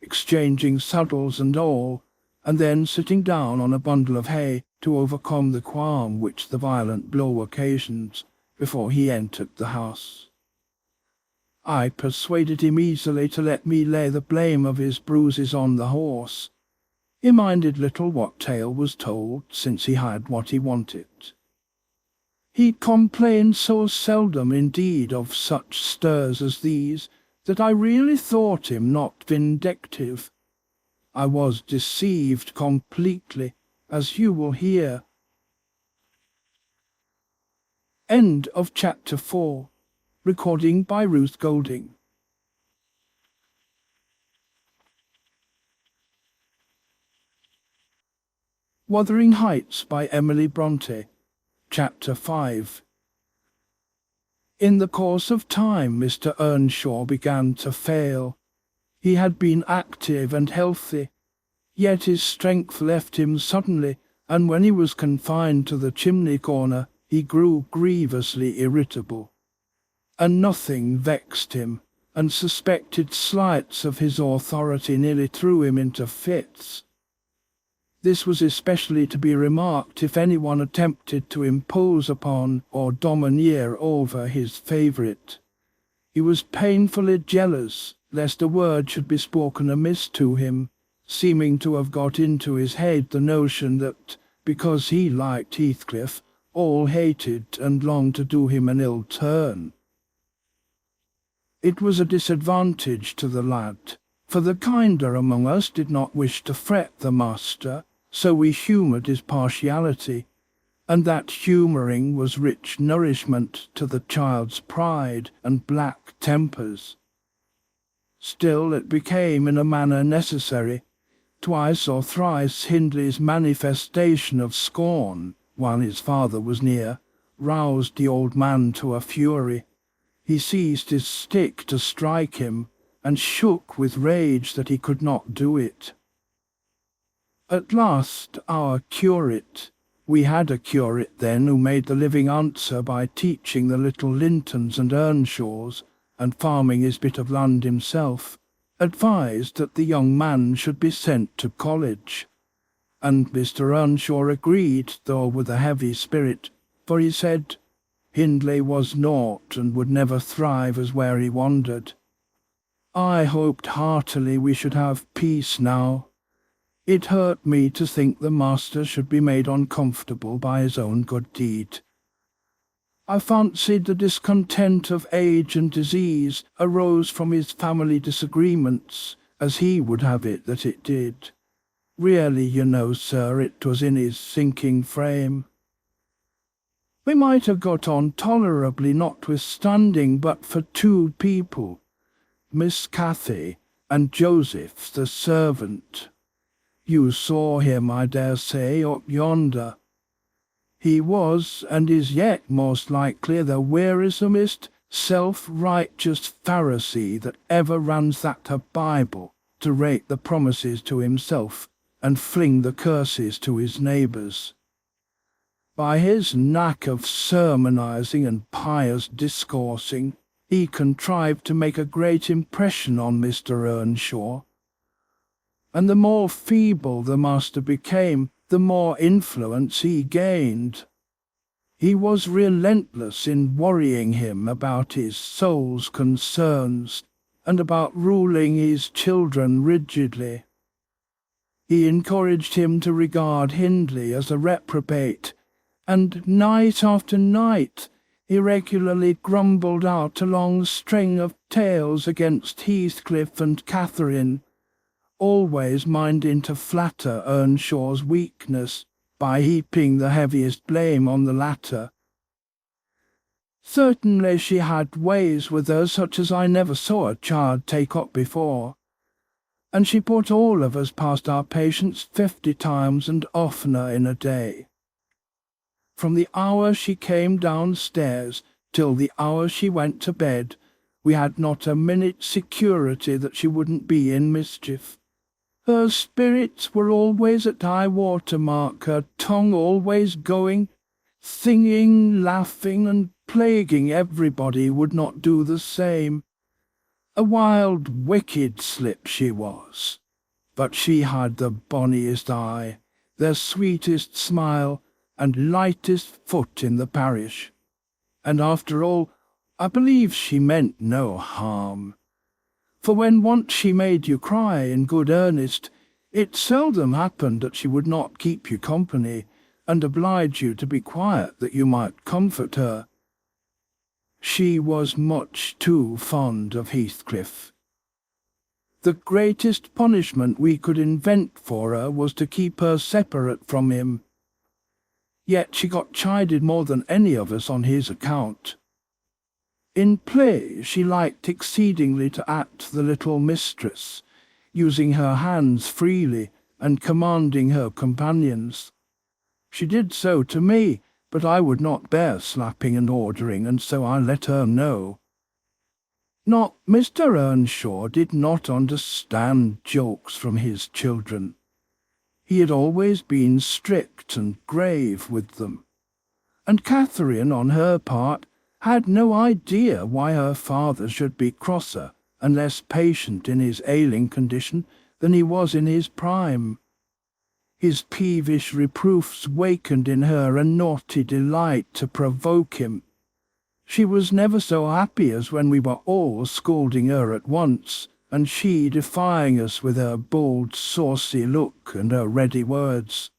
exchanging saddles and all, and then sitting down on a bundle of hay to overcome the qualm which the violent blow occasions before he entered the house. I persuaded him easily to let me lay the blame of his bruises on the horse. He minded little what tale was told, since he had what he wanted. He complained so seldom indeed of such stirs as these, that I really thought him not vindictive. I was deceived completely, as you will hear. End of chapter 4. Recording by Ruth Golding. Wuthering Heights by Emily Brontë. Chapter 5. In the course of time Mr. Earnshaw began to fail. He had been active and healthy, yet his strength left him suddenly, and when he was confined to the chimney corner he grew grievously irritable. And nothing vexed him, and suspected slights of his authority nearly threw him into fits. This was especially to be remarked if anyone attempted to impose upon or domineer over his favourite. He was painfully jealous lest a word should be spoken amiss to him, seeming to have got into his head the notion that, because he liked Heathcliff, all hated and longed to do him an ill turn. It was a disadvantage to the lad, for the kinder among us did not wish to fret the master, so we humoured his partiality, and that humouring was rich nourishment to the child's pride and black tempers. Still it became in a manner necessary. Twice or thrice Hindley's manifestation of scorn, while his father was near, roused the old man to a fury. He seized his stick to strike him, and shook with rage that he could not do it. At last our curate, we had a curate then who made the living answer by teaching the little Lintons and Earnshaws, and farming his bit of land himself, advised that the young man should be sent to college. And Mr. Earnshaw agreed, though with a heavy spirit, for he said Hindley was naught and would never thrive as where he wandered. I hoped heartily we should have peace now. It hurt me to think the master should be made uncomfortable by his own good deed. I fancied the discontent of age and disease arose from his family disagreements, as he would have it that it did. Really, you know, sir, it was in his sinking frame. We might have got on tolerably notwithstanding but for two people, Miss Cathy and Joseph the servant. You saw him, I dare say, up yonder. He was, and is yet most likely, the wearisomest, self-righteous Pharisee that ever ransacked a Bible to rate the promises to himself and fling the curses to his neighbours. By his knack of sermonizing and pious discoursing, he contrived to make a great impression on Mr. Earnshaw. And the more feeble the master became, the more influence he gained. He was relentless in worrying him about his soul's concerns and about ruling his children rigidly. He encouraged him to regard Hindley as a reprobate, and night after night he regularly grumbled out a long string of tales against Heathcliff and Catherine, always minding to flatter Earnshaw's weakness by heaping the heaviest blame on the latter. Certainly she had ways with her such as I never saw a child take up before, and she put all of us past our patience 50 times and oftener in a day. From the hour she came downstairs till the hour she went to bed, we had not a minute's security that she wouldn't be in mischief. Her spirits were always at high water mark, her tongue always going, singing, laughing, and plaguing everybody who would not do the same. A wild, wicked slip she was, but she had the bonniest eye, the sweetest smile, and lightest foot in the parish. And after all, I believe she meant no harm. For when once she made you cry in good earnest, it seldom happened that she would not keep you company, and oblige you to be quiet that you might comfort her. She was much too fond of Heathcliff. The greatest punishment we could invent for her was to keep her separate from him. Yet she got chided more than any of us on his account. In play she liked exceedingly to act the little mistress, using her hands freely and commanding her companions. She did so to me, but I would not bear slapping and ordering, and so I let her know. Not Mr. Earnshaw did not understand jokes from his children. He had always been strict and grave with them, and Catherine, on her part, had no idea why her father should be crosser and less patient in his ailing condition than he was in his prime. His peevish reproofs wakened in her a naughty delight to provoke him. She was never so happy as when we were all scolding her at once, and she defying us with her bold, saucy look and her ready words,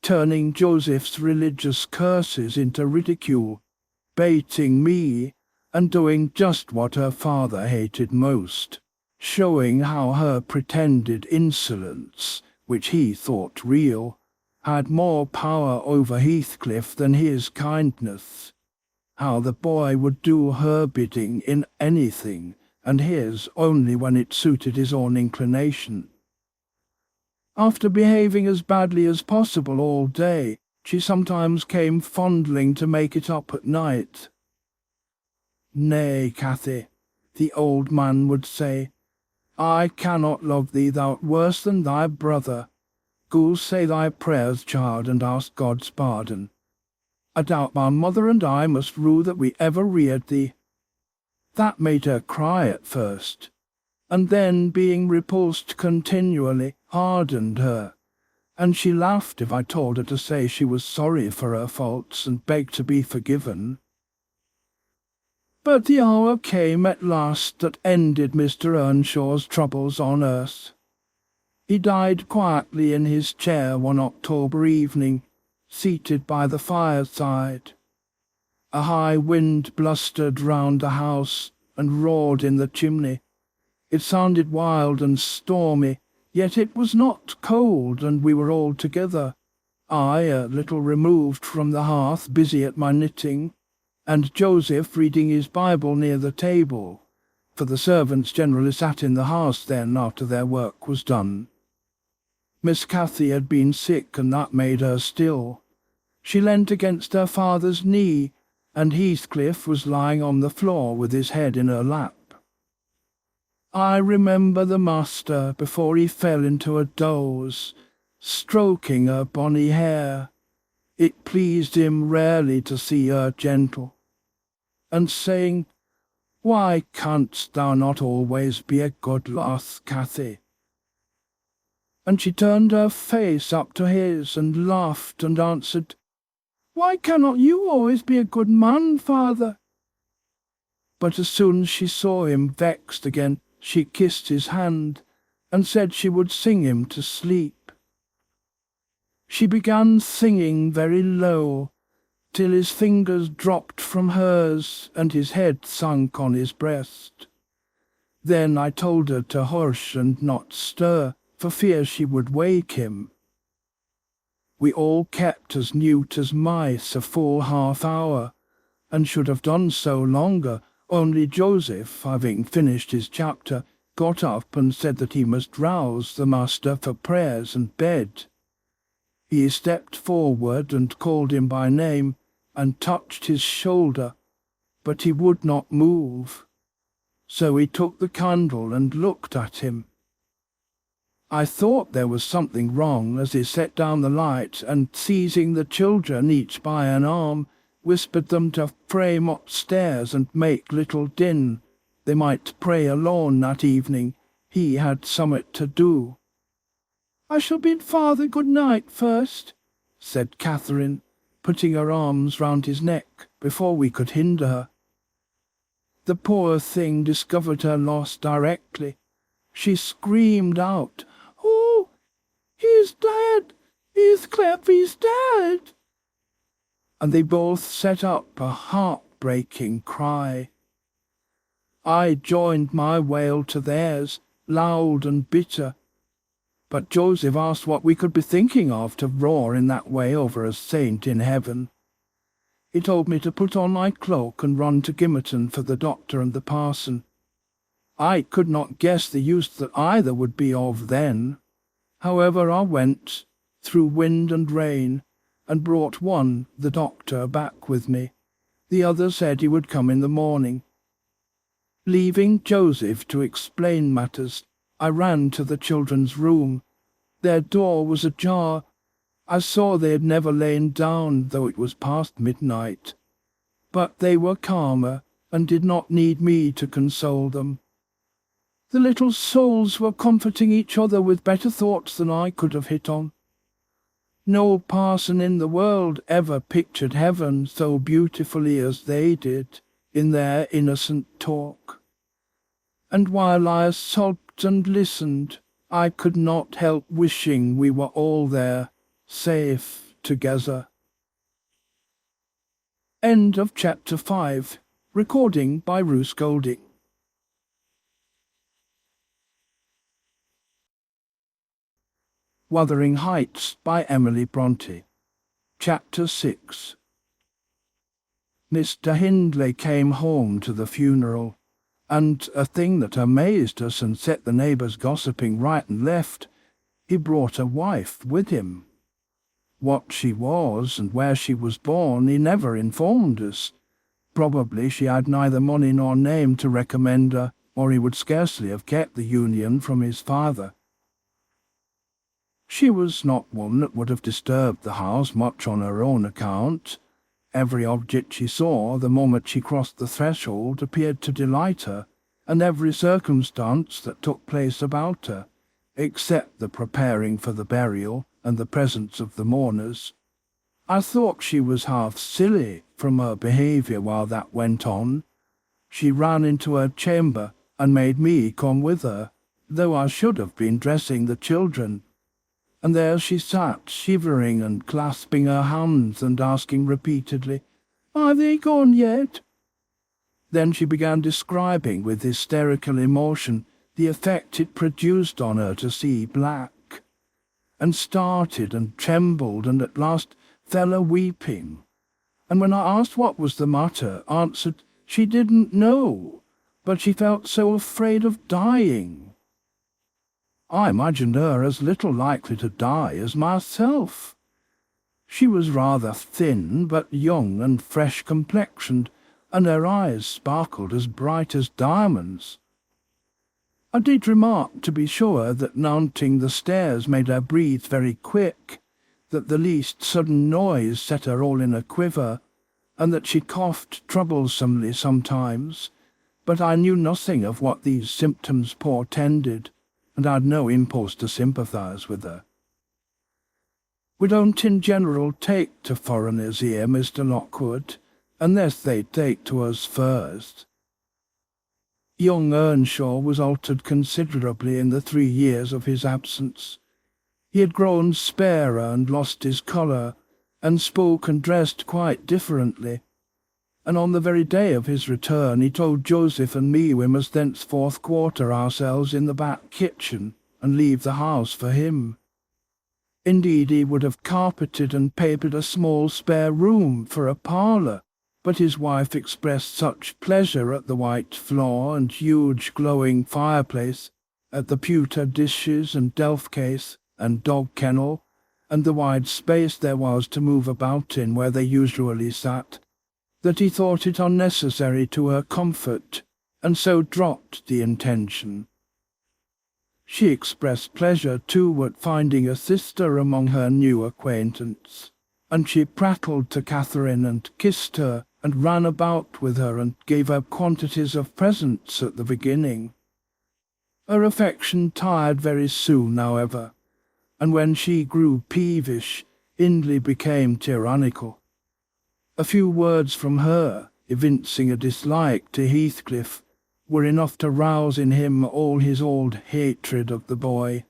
turning Joseph's religious curses into ridicule, baiting me, and doing just what her father hated most, showing how her pretended insolence, which he thought real, had more power over Heathcliff than his kindness, how the boy would do her bidding in anything, and his only when it suited his own inclination. After behaving as badly as possible all day, she sometimes came fondling to make it up at night. "Nay, Cathy," the old man would say, "I cannot love thee, thou'rt worse than thy brother. Go say thy prayers, child, and ask God's pardon. I doubt my mother and I must rue that we ever reared thee." That made her cry at first, and then, being repulsed continually, hardened her, and she laughed if I told her to say she was sorry for her faults and begged to be forgiven. But the hour came at last that ended Mr. Earnshaw's troubles on earth. He died quietly in his chair one October evening, seated by the fireside. A high wind blustered round the house and roared in the chimney. It sounded wild and stormy, Yet it was not cold, and we were all together. I, a little removed from the hearth, busy at my knitting, and Joseph reading his Bible near the table, for the servants generally sat in the house then after their work was done. Miss Cathy had been sick, and that made her still. She leant against her father's knee, and Heathcliff was lying on the floor with his head in her lap. I remember the master, before he fell into a doze, stroking her bonny hair. It pleased him rarely to see her gentle, and saying, "Why canst thou not always be a good lass, Cathy?" And she turned her face up to his and laughed and answered, "Why cannot you always be a good man, father?" But as soon as she saw him vexed again, she kissed his hand and said she would sing him to sleep. She began singing very low, till his fingers dropped from hers and his head sunk on his breast. Then I told her to hush and not stir, for fear she would wake him. We all kept as mute as mice a full half-hour, and should have done so longer, only Joseph, having finished his chapter, got up and said that he must rouse the master for prayers and bed. He stepped forward and called him by name, and touched his shoulder, but he would not move. So he took the candle and looked at him. I thought there was something wrong as he set down the light, and seizing the children each by an arm, whispered them to frame upstairs and make little din. They might pray alone that evening. He had somewhat to do. "I shall bid father good night first," said Catherine, putting her arms round his neck before we could hinder her. The poor thing discovered her loss directly. She screamed out, "Oh, he's dead! Heathcliff, he's dead!" And they both set up a heart-breaking cry. I joined my wail to theirs, loud and bitter, but Joseph asked what we could be thinking of to roar in that way over a saint in heaven. He told me to put on my cloak and run to Gimmerton for the doctor and the parson. I could not guess the use that either would be of then. However, I went, through wind and rain, and brought one, the doctor, back with me. The other said he would come in the morning. Leaving Joseph to explain matters, I ran to the children's room. Their door was ajar. I saw they had never lain down, though it was past midnight. But they were calmer, and did not need me to console them. The little souls were comforting each other with better thoughts than I could have hit on. No parson in the world ever pictured heaven so beautifully as they did in their innocent talk. And while I sobbed and listened, I could not help wishing we were all there, safe together. End of Chapter 5. Recording by Ruth Golding. Wuthering Heights by Emily Brontë. Chapter 6. Mr. Hindley came home to the funeral, and, a thing that amazed us and set the neighbours gossiping right and left, he brought a wife with him. What she was and where she was born he never informed us. Probably she had neither money nor name to recommend her, or he would scarcely have kept the union from his father. She was not one that would have disturbed the house much on her own account. Every object she saw the moment she crossed the threshold appeared to delight her, and every circumstance that took place about her, except the preparing for the burial and the presence of the mourners. I thought she was half silly from her behaviour while that went on. She ran into her chamber and made me come with her, though I should have been dressing the children. And there she sat, shivering and clasping her hands and asking repeatedly, "Are they gone yet?" Then she began describing with hysterical emotion the effect it produced on her to see black, and started and trembled, and at last fell a-weeping, and when I asked what was the matter, answered she didn't know, but she felt so afraid of dying. I imagined her as little likely to die as myself. She was rather thin, but young and fresh-complexioned, and her eyes sparkled as bright as diamonds. I did remark, to be sure, that mounting the stairs made her breathe very quick, that the least sudden noise set her all in a quiver, and that she coughed troublesomely sometimes, but I knew nothing of what these symptoms portended, and had no impulse to sympathise with her. We don't in general take to foreigners here, Mr. Lockwood, unless they take to us first. Young Earnshaw was altered considerably in the 3 years of his absence. He had grown sparer and lost his colour, and spoke and dressed quite differently, and on the very day of his return he told Joseph and me we must thenceforth quarter ourselves in the back kitchen, and leave the house for him. Indeed, he would have carpeted and papered a small spare room for a parlour, but his wife expressed such pleasure at the white floor and huge glowing fireplace, at the pewter dishes and delf case and dog kennel, and the wide space there was to move about in where they usually sat, that he thought it unnecessary to her comfort, and so dropped the intention. She expressed pleasure too at finding a sister among her new acquaintance, and she prattled to Catherine and kissed her and ran about with her and gave her quantities of presents at the beginning. Her affection tired very soon, however, and when she grew peevish, Hindley became tyrannical. A few words from her, evincing a dislike to Heathcliff, were enough to rouse in him all his old hatred of the boy.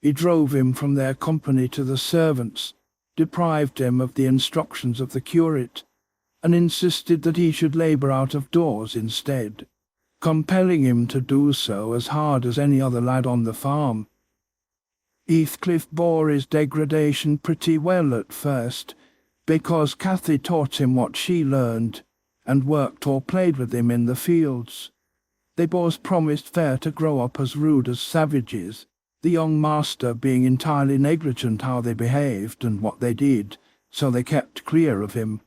He drove him from their company to the servants, deprived him of the instructions of the curate, and insisted that he should labour out of doors instead, compelling him to do so as hard as any other lad on the farm. Heathcliff bore his degradation pretty well at first, because Cathy taught him what she learned, and worked or played with him in the fields. They both promised fair to grow up as rude as savages, the young master being entirely negligent how they behaved and what they did, so they kept clear of him.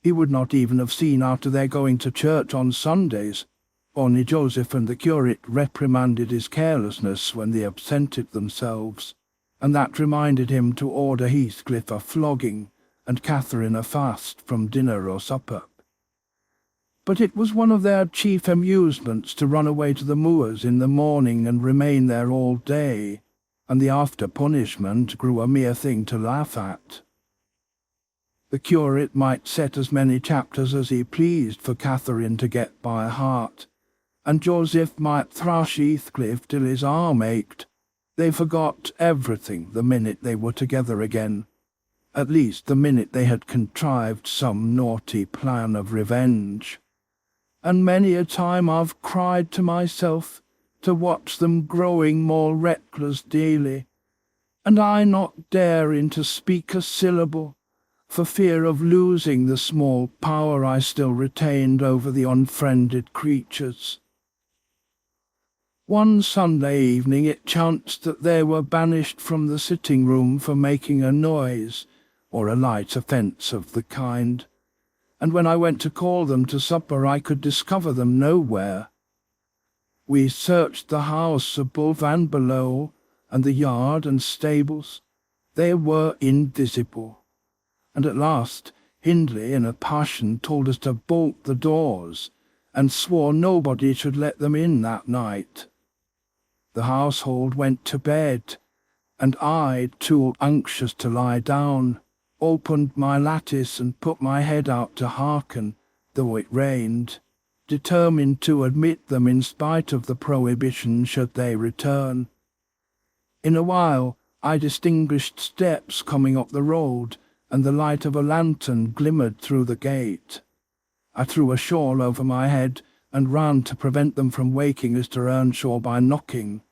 He would not even have seen after their going to church on Sundays, only Joseph and the curate reprimanded his carelessness when they absented themselves, and that reminded him to order Heathcliff a flogging and Catherine a fast from dinner or supper. But it was one of their chief amusements to run away to the moors in the morning and remain there all day, and the after punishment grew a mere thing to laugh at. The curate might set as many chapters as he pleased for Catherine to get by heart, and Joseph might thrash Heathcliff till his arm ached. They forgot everything the minute they were together again, at least the minute they had contrived some naughty plan of revenge. And many a time I've cried to myself to watch them growing more reckless daily, and I not daring to speak a syllable, for fear of losing the small power I still retained over the unfriended creatures. One Sunday evening it chanced that they were banished from the sitting-room for making a noise, or a light offence of the kind, and when I went to call them to supper I could discover them nowhere. We searched the house above and below, and the yard and stables. They were invisible, and at last Hindley, in a passion, told us to bolt the doors, and swore nobody should let them in that night. The household went to bed, and I, too anxious to lie down, opened my lattice and put my head out to hearken, though it rained, determined to admit them in spite of the prohibition should they return. In a while I distinguished steps coming up the road, and the light of a lantern glimmered through the gate. I threw a shawl over my head, and ran to prevent them from waking Mr. Earnshaw by knocking.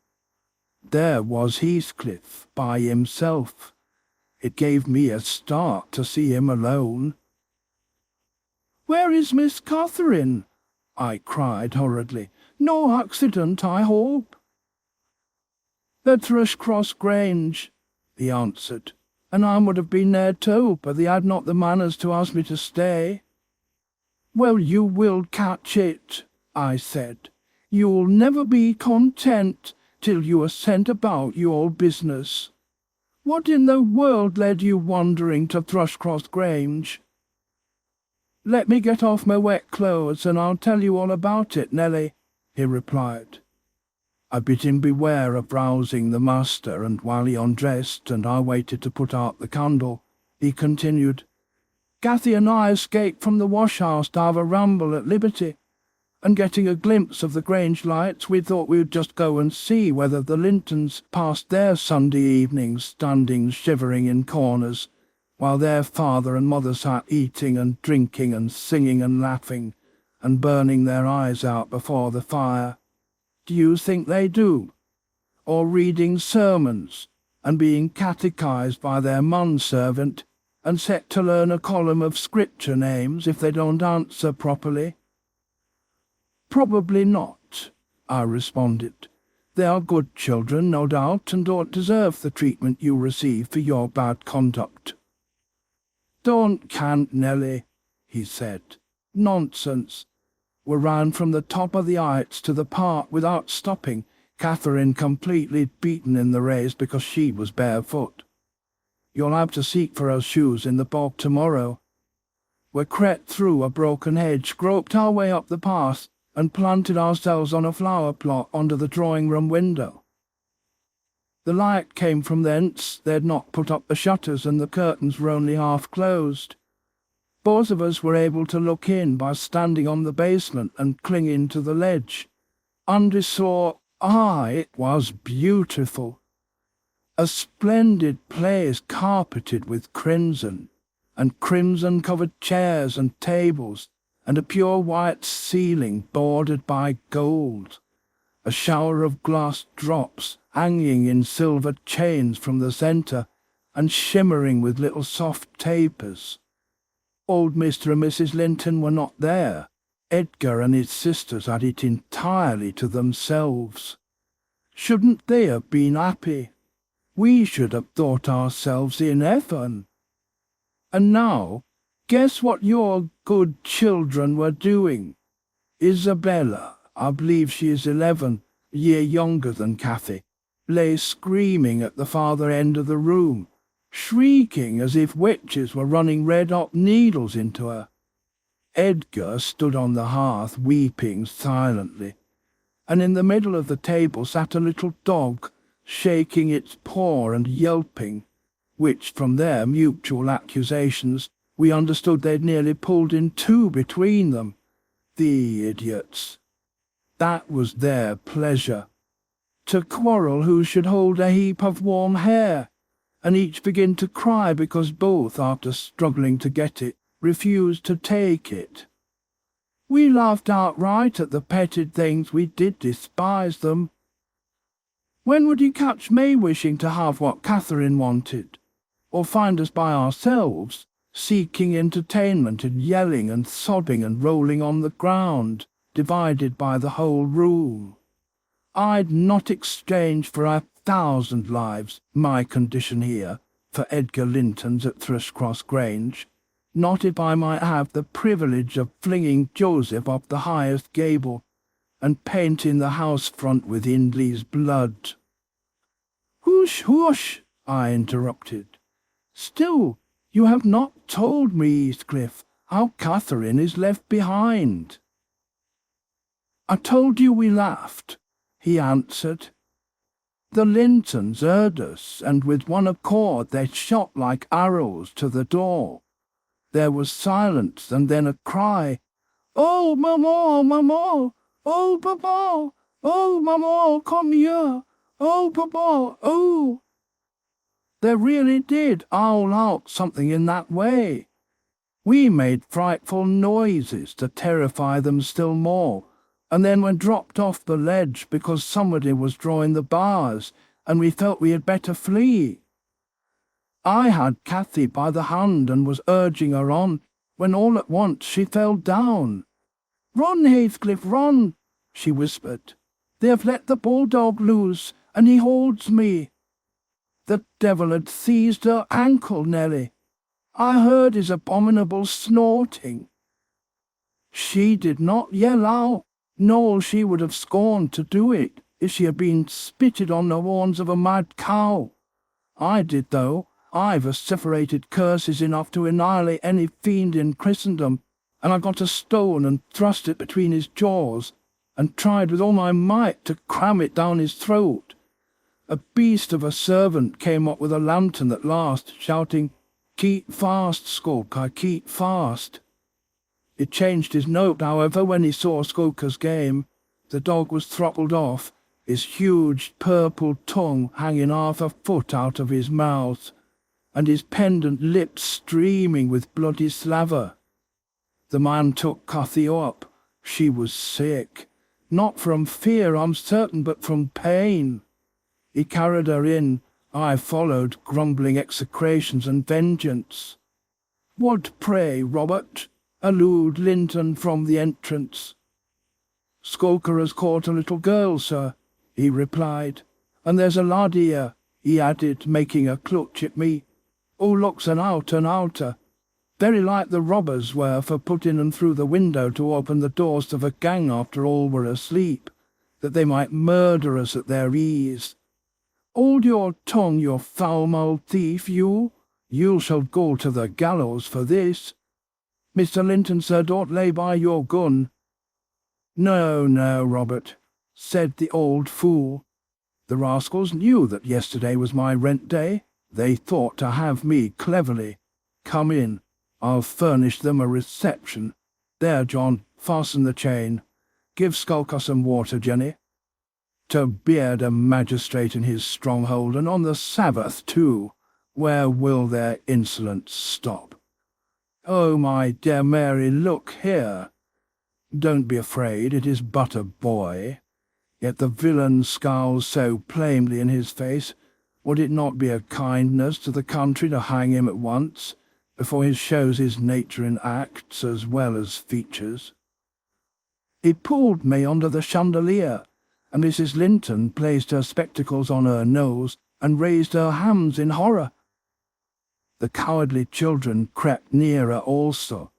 There was Heathcliff by himself. It gave me a start to see him alone. "Where is Miss Catherine?" I cried hurriedly. "No accident, I hope?" "At Thrushcross Grange," he answered, "and I would have been there too, but they had not the manners to ask me to stay." "Well, you will catch it," I said. "You'll never be content till you are sent about your business. What in the world led you wandering to Thrushcross Grange?" "Let me get off my wet clothes and I'll tell you all about it, Nelly," he replied. I bid him beware of rousing the master, and while he undressed and I waited to put out the candle, he continued, "Cathy and I escaped from the wash-house to have a ramble at liberty, and getting a glimpse of the Grange lights, we thought we would just go and see whether the Lintons passed their Sunday evenings standing shivering in corners, while their father and mother sat eating and drinking and singing and laughing, and burning their eyes out before the fire. Do you think they do? Or reading sermons, and being catechized by their manservant, and set to learn a column of scripture names if they don't answer properly?" "Probably not," I responded. "They are good children, no doubt, and don't deserve the treatment you receive for your bad conduct." "Don't cant, Nelly," he said. "Nonsense. We ran from the top of the heights to the park without stopping, Catherine completely beaten in the race because she was barefoot. You'll have to seek for her shoes in the bog tomorrow. We crept through a broken hedge, groped our way up the path, and planted ourselves on a flower plot under the drawing-room window. The light came from thence. They'd not put up the shutters, and the curtains were only half closed. Both of us were able to look in by standing on the basement and clinging to the ledge. And we saw, it was beautiful. A splendid place carpeted with crimson, and crimson-covered chairs and tables, and a pure white ceiling bordered by gold. A shower of glass drops hanging in silver chains from the centre, and shimmering with little soft tapers. Old Mr. and Mrs. Linton were not there. Edgar and his sisters had it entirely to themselves. Shouldn't they have been happy? We should have thought ourselves in heaven. And now, guess what your good children were doing? Isabella, I believe she is 11, a year younger than Cathy, lay screaming at the farther end of the room, shrieking as if witches were running red-hot needles into her. Edgar stood on the hearth weeping silently, and in the middle of the table sat a little dog, shaking its paw and yelping, which from their mutual accusations we understood they'd nearly pulled in two between them. The idiots! That was their pleasure. To quarrel who should hold a heap of warm hair, and each begin to cry because both, after struggling to get it, refused to take it. We laughed outright at the petted things, we did despise them. When would you catch me wishing to have what Catherine wanted, or find us by ourselves, seeking entertainment and yelling and sobbing and rolling on the ground, divided by the whole room? I'd not exchange for 1,000 lives my condition here for Edgar Linton's at Thrushcross Grange, not if I might have the privilege of flinging Joseph off the highest gable and painting the house front with Hindley's blood. "Hush, hush," I interrupted. "Still, you have not told me, Heathcliff, how Catherine is left behind." "I told you we laughed," he answered. "The Lintons heard us, and with one accord they shot like arrows to the door. There was silence, and then a cry, 'Oh, mamma, mamma! Oh, papa! Oh, mamma, come here! Oh, papa! Oh!' They really did howl out something in that way. We made frightful noises to terrify them still more, and then we dropped off the ledge because somebody was drawing the bars, and we felt we had better flee. I had Cathy by the hand and was urging her on, when all at once she fell down. "Run, Heathcliff, run," she whispered. "They have let the bulldog loose, and he holds me." The devil had seized her ankle, Nelly. I heard his abominable snorting. She did not yell out, nor she would have scorned to do it if she had been spitted on the horns of a mad cow. I did, though. I vociferated curses enough to annihilate any fiend in Christendom, and I got a stone and thrust it between his jaws, and tried with all my might to cram it down his throat. A beast of a servant came up with a lantern at last, shouting, "Keep fast, Skulker, keep fast." It changed his note, however, when he saw Skulker's game. The dog was throttled off, his huge purple tongue hanging half a foot out of his mouth, and his pendant lips streaming with bloody slaver. The man took Cathy up. She was sick, not from fear, I'm certain, but from pain. He carried her in. I followed, grumbling execrations and vengeance. "What, pray, Robert?" hallooed Linton from the entrance. "Skulker has caught a little girl, sir," he replied. "And there's a lad here," he added, making a clutch at me, "who looks an outer, very like the robbers were for putting them through the window to open the doors to the gang after all were asleep, that they might murder us at their ease. Hold your tongue, you foul-mouthed thief, you! You shall go to the gallows for this. Mr. Linton, sir, don't lay by your gun." "No, no, Robert," said the old fool. "The rascals knew that yesterday was my rent day. They thought to have me cleverly. Come in. I'll furnish them a reception. There, John, fasten the chain. Give Skulker some water, Jenny. To beard a magistrate in his stronghold, and on the Sabbath too. Where will their insolence stop? Oh, my dear Mary, look here. Don't be afraid, it is but a boy. Yet the villain scowls so plainly in his face. Would it not be a kindness to the country to hang him at once, before he shows his nature in acts as well as features?" He pulled me under the chandelier, and Mrs. Linton placed her spectacles on her nose and raised her hands in horror. The cowardly children crept nearer also,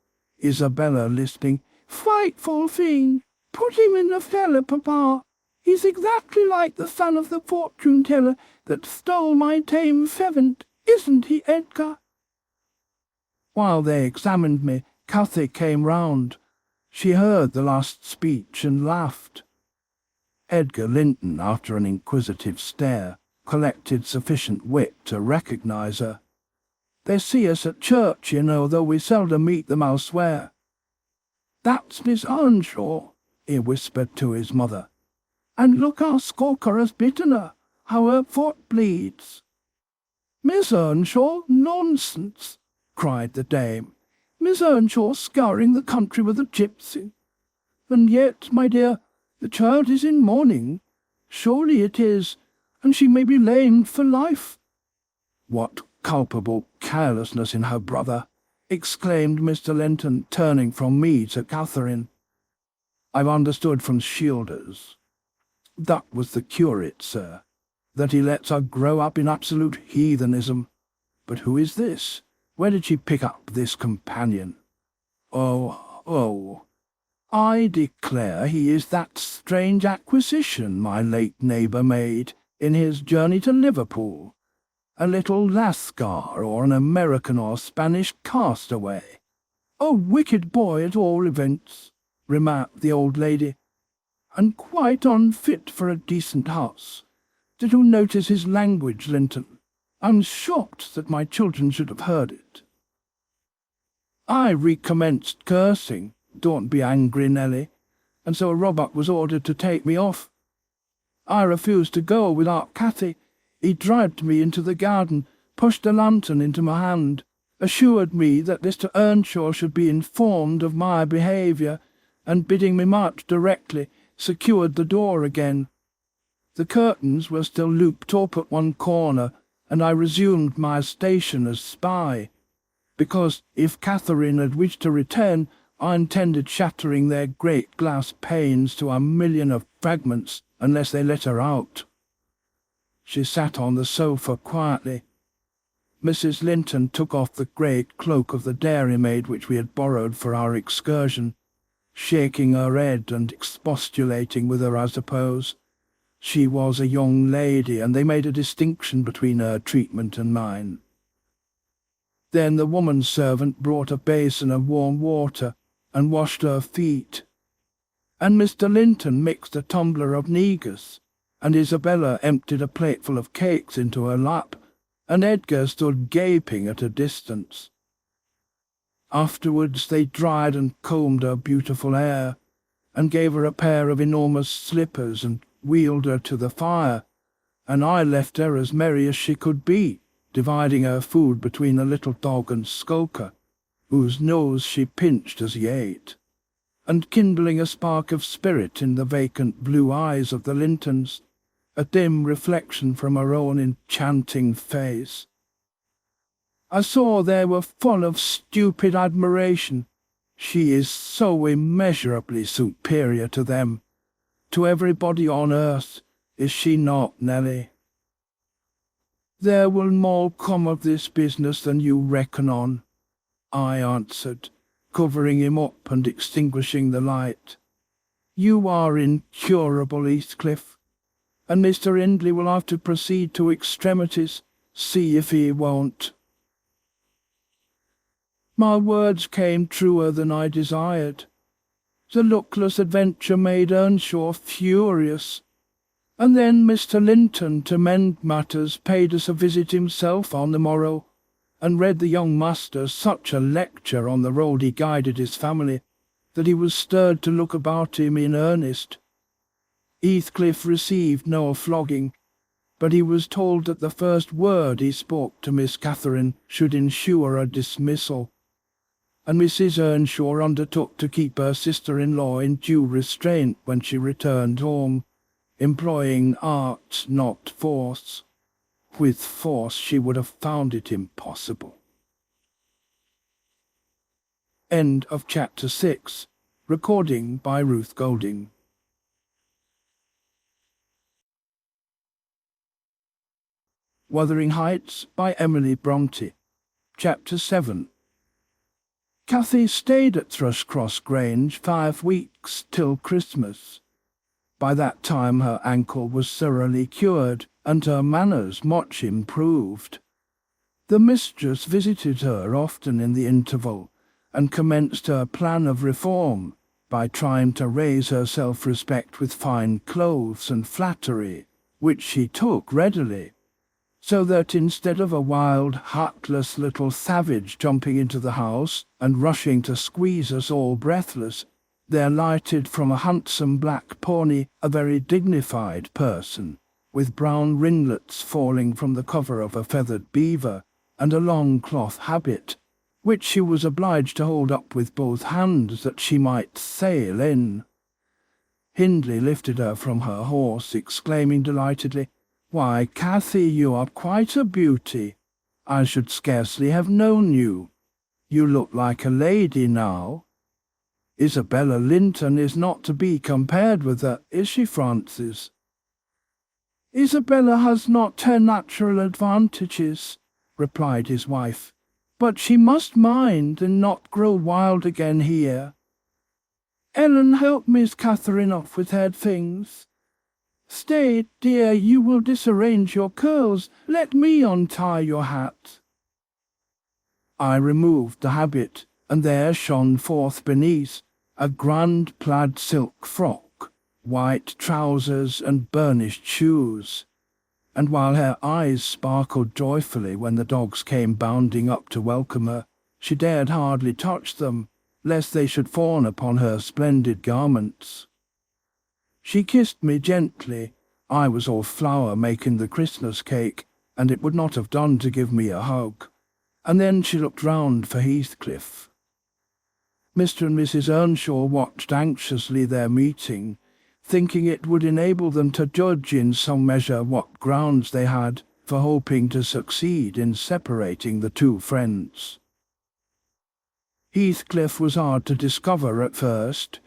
Isabella lisping, "Frightful thing! Put him in the cellar, Papa. He's exactly like the son of the fortune-teller that stole my tame pheasant, isn't he, Edgar?" While they examined me, Cathy came round. She heard the last speech and laughed. Edgar Linton, after an inquisitive stare, collected sufficient wit to recognise her. "They see us at church, you know, though we seldom meet them elsewhere." "That's Miss Earnshaw," he whispered to his mother. "And look how Skulker has bitten her, how her foot bleeds." "Miss Earnshaw? Nonsense!" cried the dame. "Miss Earnshaw scouring the country with a gipsy. And yet, my dear, the child is in mourning. Surely it is, and she may be lamed for life." "What culpable carelessness in her brother!" exclaimed Mr. Linton, turning from me to Catherine. "I've understood from Shielders, that was the curate, sir, that he lets her grow up in absolute heathenism. But who is this? Where did she pick up this companion? Oh, I declare he is that strange acquisition my late neighbour made in his journey to Liverpool. A little Lascar, or an American or Spanish castaway. A wicked boy at all events," remarked the old lady, "and quite unfit for a decent house. Did you notice his language, Linton? I'm shocked that my children should have heard it." I recommenced cursing. "Don't be angry, Nelly," and so Robert was ordered to take me off. I refused to go without Cathy. He dragged me into the garden, pushed a lantern into my hand, assured me that Mr. Earnshaw should be informed of my behaviour, and bidding me march directly, secured the door again. The curtains were still looped up at one corner, and I resumed my station as spy, because if Catherine had wished to return, I intended shattering their great glass panes to a million of fragments unless they let her out. She sat on the sofa quietly. Mrs. Linton took off the great cloak of the dairymaid which we had borrowed for our excursion, shaking her head and expostulating with her, I suppose. She was a young lady, and they made a distinction between her treatment and mine. Then the woman servant brought a basin of warm water and washed her feet, and Mr. Linton mixed a tumbler of negus, and Isabella emptied a plateful of cakes into her lap, and Edgar stood gaping at a distance. Afterwards they dried and combed her beautiful hair, and gave her a pair of enormous slippers and wheeled her to the fire, and I left her as merry as she could be, dividing her food between the little dog and Skulker, whose nose she pinched as he ate, and kindling a spark of spirit in the vacant blue eyes of the Lintons, a dim reflection from her own enchanting face. I saw they were full of stupid admiration. She is so immeasurably superior to them, to everybody on earth, is she not, Nelly? There will more come of this business than you reckon on, I answered, covering him up and extinguishing the light. You are incurable, Heathcliff, and Mr. Hindley will have to proceed to extremities, see if he won't. My words came truer than I desired. The luckless adventure made Earnshaw furious, and then Mr. Linton, to mend matters, paid us a visit himself on the morrow, and read the young master such a lecture on the road he guided his family, that he was stirred to look about him in earnest. Heathcliff received no flogging, but he was told that the first word he spoke to Miss Catherine should ensure a dismissal, and Mrs. Earnshaw undertook to keep her sister-in-law in due restraint when she returned home, employing art, not force. With force she would have found it impossible. End of Chapter 6. Recording by Ruth Golding. Wuthering Heights by Emily Brontë. Chapter 7. Cathy stayed at Thrushcross Grange 5 weeks till Christmas. By that time her ankle was thoroughly cured, and her manners much improved. The mistress visited her often in the interval, and commenced her plan of reform by trying to raise her self-respect with fine clothes and flattery, which she took readily, so that instead of a wild, heartless little savage jumping into the house and rushing to squeeze us all breathless, there alighted from a handsome black pony a very dignified person, with brown ringlets falling from the cover of a feathered beaver, and a long cloth habit, which she was obliged to hold up with both hands that she might sail in. Hindley lifted her from her horse, exclaiming delightedly, "Why, Cathy, you are quite a beauty. I should scarcely have known you. You look like a lady now. Isabella Linton is not to be compared with her, is she, Francis?" "Isabella has not her natural advantages," replied his wife, "but she must mind and not grow wild again here. Ellen, help Miss Catherine off with her things. Stay, dear, you will disarrange your curls. Let me untie your hat." I removed the habit, and there shone forth beneath a grand plaid silk frock, white trousers and burnished shoes, and while her eyes sparkled joyfully when the dogs came bounding up to welcome her, she dared hardly touch them, lest they should fawn upon her splendid garments. She kissed me gently. I was all flour making the Christmas cake, and it would not have done to give me a hug, and then she looked round for Heathcliff. Mr. and Mrs. Earnshaw watched anxiously their meeting, thinking it would enable them to judge in some measure what grounds they had for hoping to succeed in separating the two friends. Heathcliff was hard to discover at first.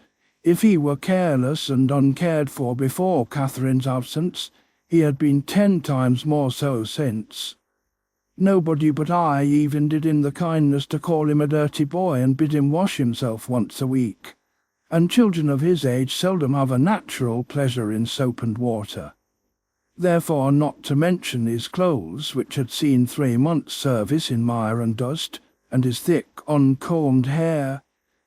If he were careless and uncared for before Catherine's absence, he had been 10 times more so since. Nobody but I even did him the kindness to call him a dirty boy and bid him wash himself once a week, and children of his age seldom have a natural pleasure in soap and water. Therefore, not to mention his clothes, which had seen 3 months' service in mire and dust, and his thick, uncombed hair,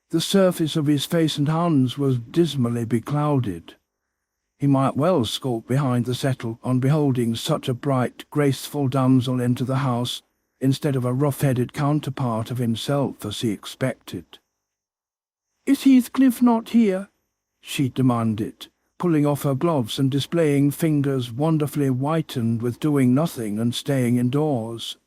the surface of his face and hands was dismally beclouded. He might well skulk behind the settle on beholding such a bright, graceful damsel enter the house, instead of a rough-headed counterpart of himself as he expected. "Is Heathcliff not here?" she demanded, pulling off her gloves and displaying fingers wonderfully whitened with doing nothing and staying indoors.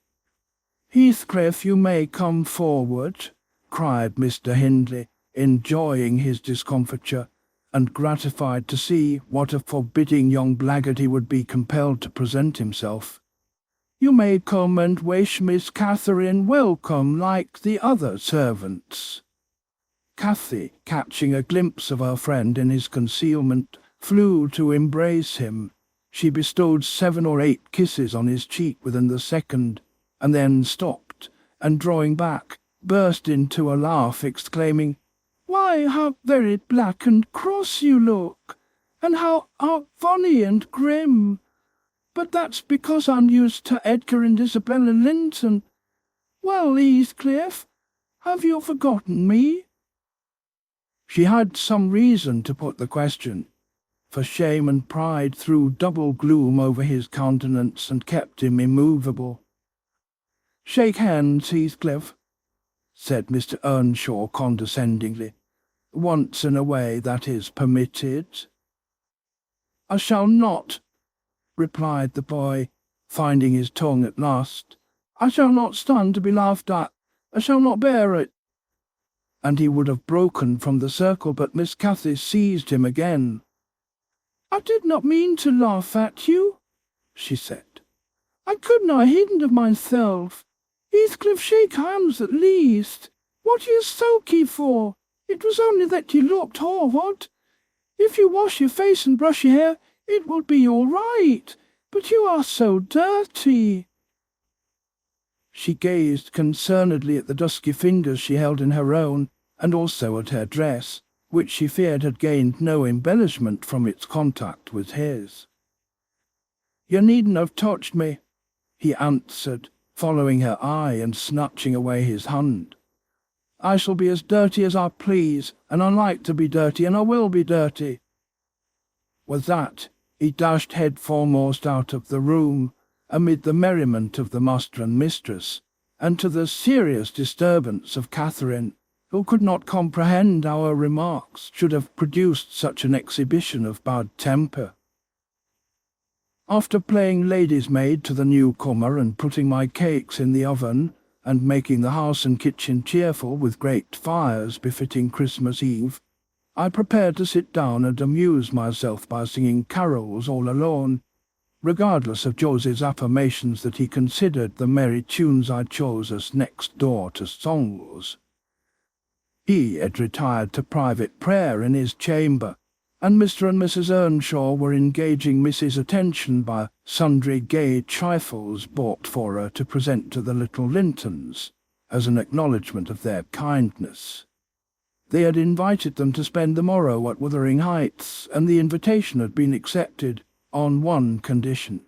"Heathcliff, you may come forward," cried Mr. Hindley, enjoying his discomfiture, and gratified to see what a forbidding young blackguard he would be compelled to present himself. "You may come and wish Miss Catherine welcome like the other servants." Cathy, catching a glimpse of her friend in his concealment, flew to embrace him. She bestowed 7 or 8 kisses on his cheek within the second, and then stopped, and drawing back, burst into a laugh, exclaiming, "Why, how very black and cross you look, and how funny and grim! But that's because I'm used to Edgar and Isabella Linton. Well, Heathcliff, have you forgotten me?" She had some reason to put the question, for shame and pride threw double gloom over his countenance and kept him immovable. "Shake hands, Heathcliff," said Mr. Earnshaw condescendingly. "Once in a way that is permitted." "I shall not," replied the boy, finding his tongue at last. "I shall not stand to be laughed at. I shall not bear it." And he would have broken from the circle, but Miss Cathy seized him again. "I did not mean to laugh at you," she said. "I could not hinder myself. Heathcliff, shake hands at least. What are you sulky for? It was only that you looked horrid. If you wash your face and brush your hair, it will be all right. But you are so dirty." She gazed concernedly at the dusky fingers she held in her own, and also at her dress, which she feared had gained no embellishment from its contact with his. "You needn't have touched me," he answered, following her eye and snatching away his hand. "I shall be as dirty as I please, and I like to be dirty, and I will be dirty." With that, he dashed head foremost out of the room, amid the merriment of the master and mistress, and to the serious disturbance of Catherine, who could not comprehend how our remarks should have produced such an exhibition of bad temper. After playing lady's maid to the newcomer and putting my cakes in the oven, and making the house and kitchen cheerful with great fires befitting Christmas Eve, I prepared to sit down and amuse myself by singing carols all alone, regardless of Josie's affirmations that he considered the merry tunes I chose as next door to songs. He had retired to private prayer in his chamber, and Mr. and Mrs. Earnshaw were engaging Miss's attention by sundry gay trifles bought for her to present to the little Lintons, as an acknowledgment of their kindness. They had invited them to spend the morrow at Wuthering Heights, and the invitation had been accepted on one condition.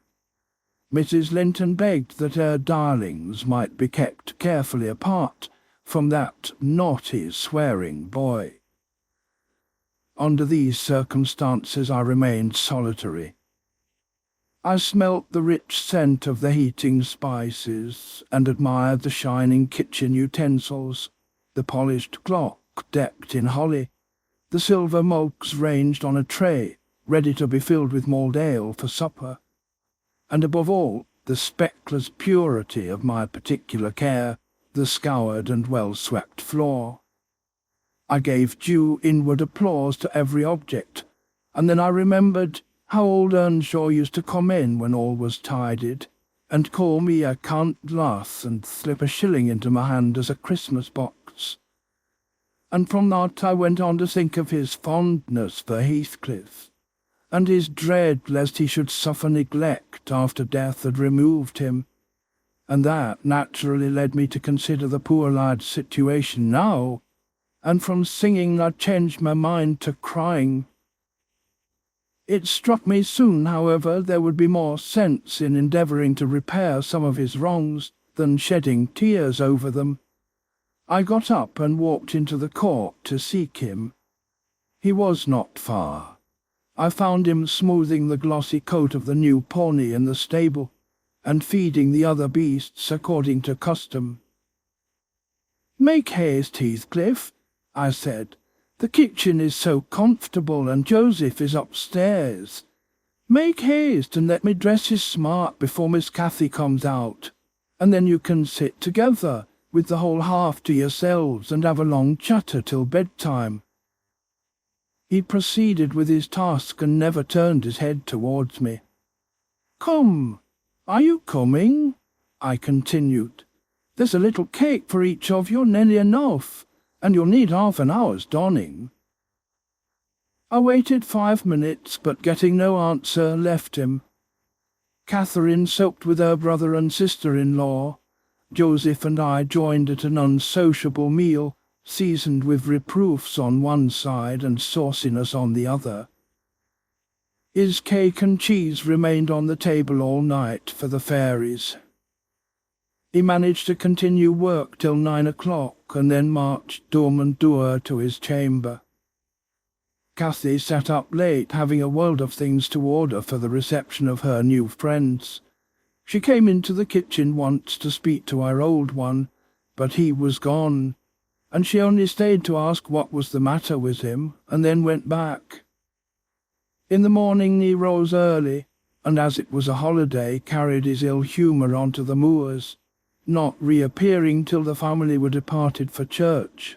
Mrs. Linton begged that her darlings might be kept carefully apart from that naughty, swearing boy. Under these circumstances I remained solitary. I smelt the rich scent of the heating spices, and admired the shining kitchen utensils, the polished clock decked in holly, the silver mugs ranged on a tray, ready to be filled with mulled ale for supper, and above all, the speckless purity of my particular care, the scoured and well-swept floor. I gave due inward applause to every object, And then I remembered how old Earnshaw used to come in when all was tidied, and call me a Count Lass and slip a shilling into my hand as a Christmas box. And from that I went on to think of his fondness for Heathcliff, and his dread lest he should suffer neglect after death had removed him, and that naturally led me to consider the poor lad's situation now, and from singing I changed my mind to crying. It struck me soon, however, there would be more sense in endeavouring to repair some of his wrongs than shedding tears over them. I got up and walked into the court to seek him. He was not far. I found him smoothing the glossy coat of the new pony in the stable, and feeding the other beasts according to custom. "Make haste, Heathcliff," I said. "The kitchen is so comfortable, and Joseph is upstairs. Make haste and let me dress his smart before Miss Cathy comes out, and then you can sit together, with the whole half to yourselves, and have a long chatter till bedtime." He proceeded with his task and never turned his head towards me. "Come, are you coming?" I continued. "There's a little cake for each of you, nearly enough, and you'll need half an hour's donning." I waited 5 minutes, but getting no answer, left him. Catherine soaked with her brother and sister-in-law. Joseph and I joined at an unsociable meal, seasoned with reproofs on one side and sauciness on the other. His cake and cheese remained on the table all night for the fairies. He managed to continue work till 9 o'clock, and then marched dumb and dour to his chamber. Cathy sat up late, having a world of things to order for the reception of her new friends. She came into the kitchen once to speak to our old one, but he was gone, and she only stayed to ask what was the matter with him, and then went back. In the morning he rose early, and as it was a holiday, carried his ill humour onto the moors, not reappearing till the family were departed for church.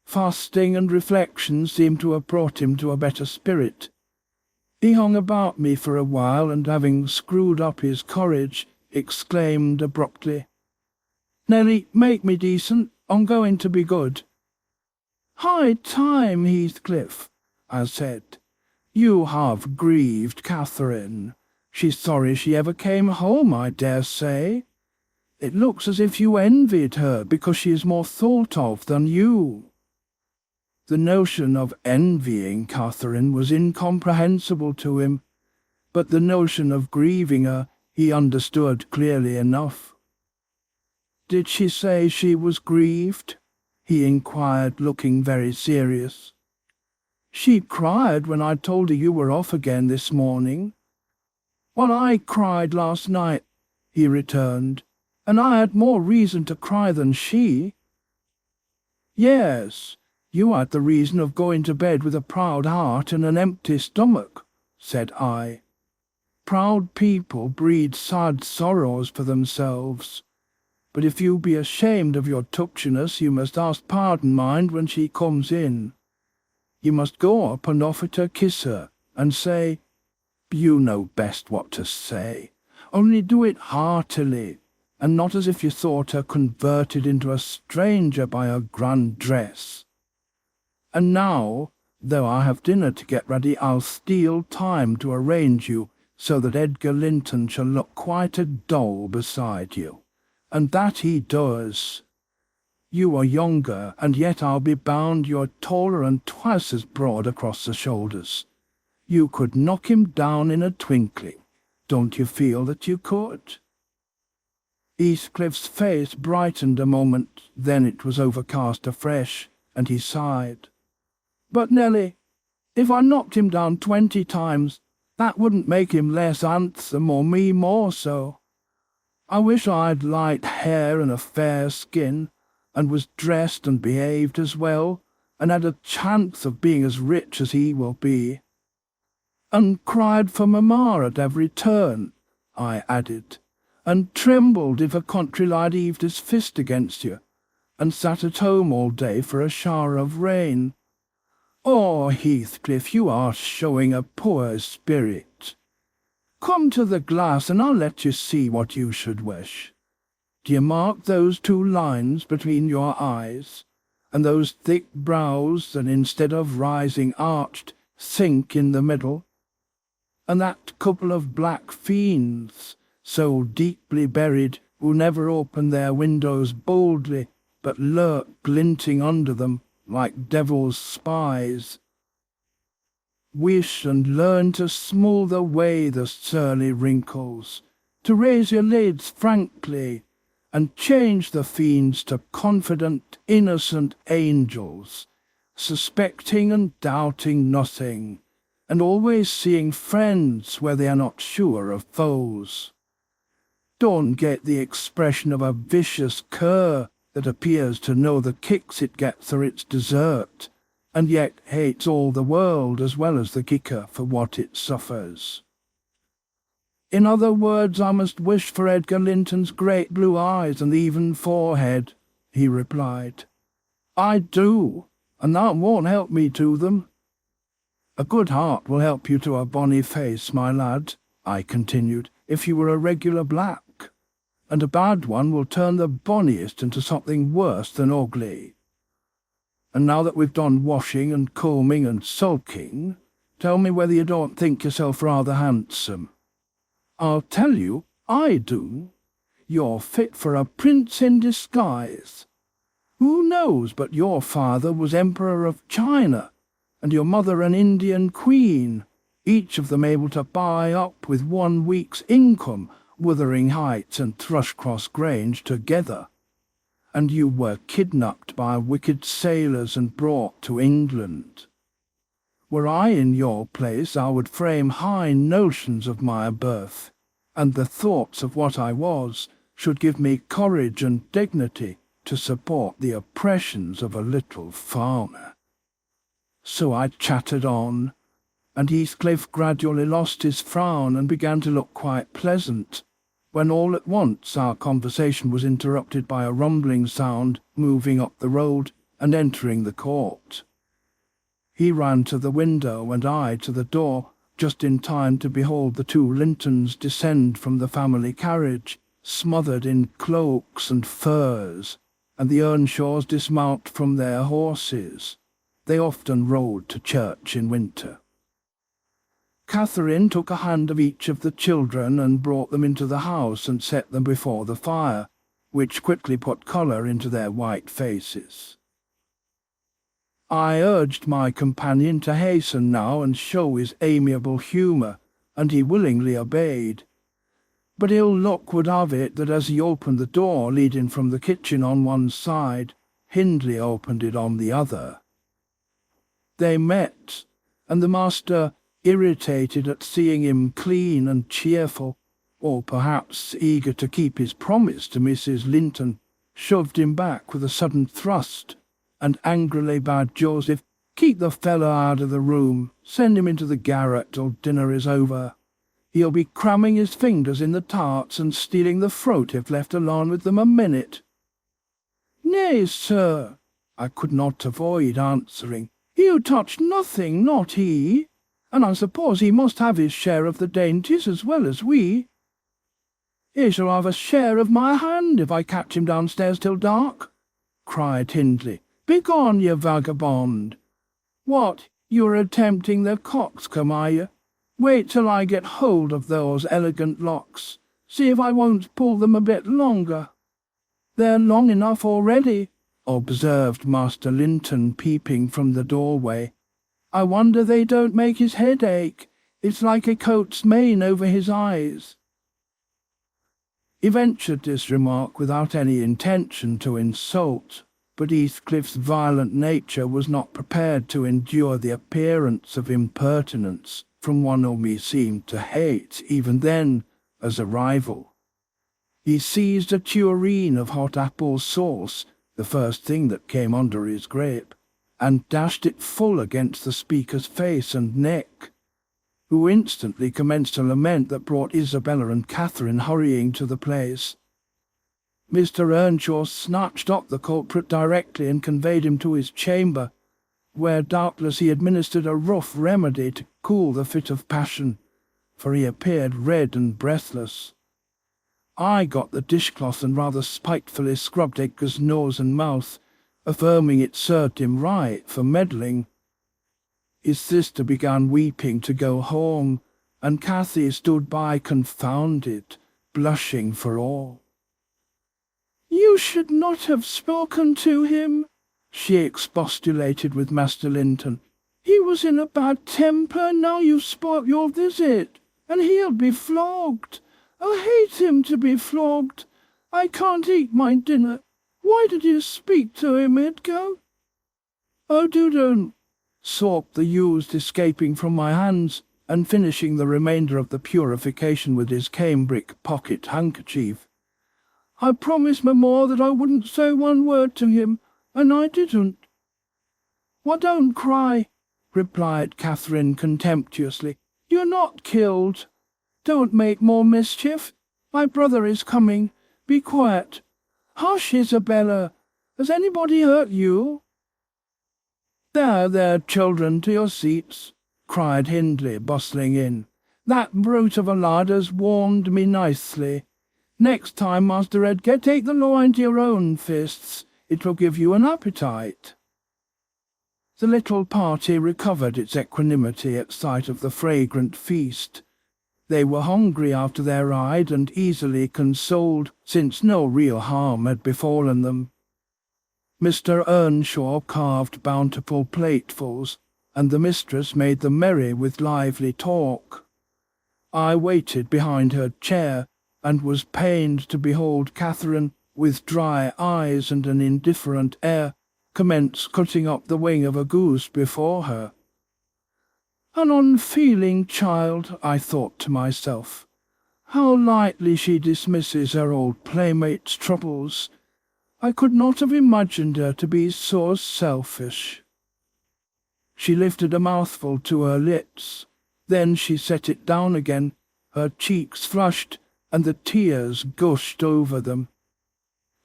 Fasting and reflection seemed to have brought him to a better spirit. He hung about me for a while, and having screwed up his courage, exclaimed abruptly, "Nelly, make me decent, I'm going to be good." "High time, Heathcliff," I said. "You have grieved Catherine. She's sorry she ever came home, I dare say. It looks as if you envied her because she is more thought of than you." The notion of envying Catherine was incomprehensible to him, but the notion of grieving her he understood clearly enough. "Did she say she was grieved?" he inquired, looking very serious. "She cried when I told her you were off again this morning." "Well, I cried last night," he returned, "and I had more reason to cry than she." "Yes, you had the reason of going to bed with a proud heart and an empty stomach," said I. "Proud people breed sad sorrows for themselves. But if you be ashamed of your touchiness, you must ask pardon, mind, when she comes in. You must go up and offer to kiss her, and say, you know best what to say, only do it heartily, and not as if you thought her converted into a stranger by her grand dress. And now, though I have dinner to get ready, I'll steal time to arrange you so that Edgar Linton shall look quite a doll beside you, and that he does. You are younger, and yet I'll be bound you're taller and twice as broad across the shoulders. You could knock him down in a twinkling. Don't you feel that you could?" Heathcliff's face brightened a moment, then it was overcast afresh, and he sighed. "But, Nelly, if I knocked him down 20 times, that wouldn't make him less handsome or me more so. I wish I'd light hair and a fair skin, and was dressed and behaved as well, and had a chance of being as rich as he will be. And cried for mamma at every turn," I added, "and trembled if a country lad heaved his fist against you, and sat at home all day for a shower of rain. "Oh, Heathcliff, you are showing a poor spirit. Come to the glass and I'll let you see what you should wish. Do you mark those 2 lines between your eyes, and those thick brows that instead of rising arched, sink in the middle? And that couple of black fiends, so deeply buried, who never open their windows boldly, but lurk glinting under them like devil's spies? Wish and learn to smooth away the surly wrinkles, to raise your lids frankly, and change the fiends to confident, innocent angels, suspecting and doubting nothing, and always seeing friends where they are not sure of foes. Don't get the expression of a vicious cur that appears to know the kicks it gets for its dessert, and yet hates all the world as well as the kicker for what it suffers. In other words, I must wish for Edgar Linton's great blue eyes and even forehead," he replied. "I do, and that won't help me to them." "A good heart will help you to a bonny face, my lad," I continued, "if you were a regular black, and a bad one will turn the bonniest into something worse than ugly. And now that we've done washing and combing and sulking, tell me whether you don't think yourself rather handsome." "I'll tell you, I do. You're fit for a prince in disguise. Who knows but your father was Emperor of China, and your mother an Indian queen, each of them able to buy up with 1 week's income Wuthering Heights and Thrushcross Grange together. And you were kidnapped by wicked sailors and brought to England. Were I in your place, I would frame high notions of my birth, and the thoughts of what I was should give me courage and dignity to support the oppressions of a little farmer." So I chattered on, and Heathcliff gradually lost his frown and began to look quite pleasant, when all at once our conversation was interrupted by a rumbling sound moving up the road and entering the court. He ran to the window and I to the door, just in time to behold the 2 Lintons descend from the family carriage, smothered in cloaks and furs, and the Earnshaws dismount from their horses. They often rode to church in winter. Catherine took a hand of each of the children and brought them into the house and set them before the fire, which quickly put colour into their white faces. I urged my companion to hasten now and show his amiable humour, and he willingly obeyed. But ill luck would have it that as he opened the door leading from the kitchen on one side, Hindley opened it on the other. They met, and the master, irritated at seeing him clean and cheerful, or perhaps eager to keep his promise to Mrs. Linton, shoved him back with a sudden thrust, and angrily bade Joseph keep the fellow out of the room, send him into the garret till dinner is over. He'll be cramming his fingers in the tarts and stealing the fruit if left alone with them a minute. "Nay, sir," I could not avoid answering, "he'll touch nothing, not he, and I suppose he must have his share of the dainties as well as we. He shall have a share of my hand if I catch him downstairs till dark," cried Hindley. "Begone, you vagabond! What, you are attempting the coxcomb, are you? Wait till I get hold of those elegant locks. See if I won't pull them a bit longer." "They're long enough already," observed Master Linton, peeping from the doorway. "I wonder they don't make his head ache. It's like a coat's mane over his eyes." He ventured this remark without any intention to insult, but Heathcliff's violent nature was not prepared to endure the appearance of impertinence from one whom he seemed to hate, even then, as a rival. He seized a tureen of hot apple sauce, the first thing that came under his grip, and dashed it full against the speaker's face and neck, who instantly commenced a lament that brought Isabella and Catherine hurrying to the place. Mr. Earnshaw snatched up the culprit directly and conveyed him to his chamber, where doubtless he administered a rough remedy to cool the fit of passion, for he appeared red and breathless. I got the dishcloth and rather spitefully scrubbed Edgar's nose and mouth, affirming it served him right for meddling. His sister began weeping to go home, and Cathy stood by confounded, blushing for all. "You should not have spoken to him," she expostulated with Master Linton. "He was in a bad temper, now you've spoilt your visit, and he'll be flogged. I hate him to be flogged. I can't eat my dinner. Why did you speak to him, Edgar?" "Oh, don't," sobbed the youth, escaping from my hands and finishing the remainder of the purification with his cambric pocket handkerchief. "I promised Mamma that I wouldn't say one word to him, and I didn't." "Well, don't cry," replied Catherine contemptuously. "You're not killed. Don't make more mischief. My brother is coming. Be quiet. Hush, Isabella. Has anybody hurt you?" There, children, to your seats," cried Hindley, bustling in. "That brute of a lad has warned me nicely. Next time, Master Edgar, take the law into your own fists. It will give you an appetite." The little party recovered its equanimity at sight of the fragrant feast. They were hungry after their ride and easily consoled, since no real harm had befallen them. Mr. Earnshaw carved bountiful platefuls, and the mistress made them merry with lively talk. I waited behind her chair, and was pained to behold Catherine, with dry eyes and an indifferent air, commence cutting up the wing of a goose before her. An unfeeling child, I thought to myself. How lightly she dismisses her old playmate's troubles. I could not have imagined her to be so selfish. She lifted a mouthful to her lips. Then she set it down again, her cheeks flushed, and the tears gushed over them.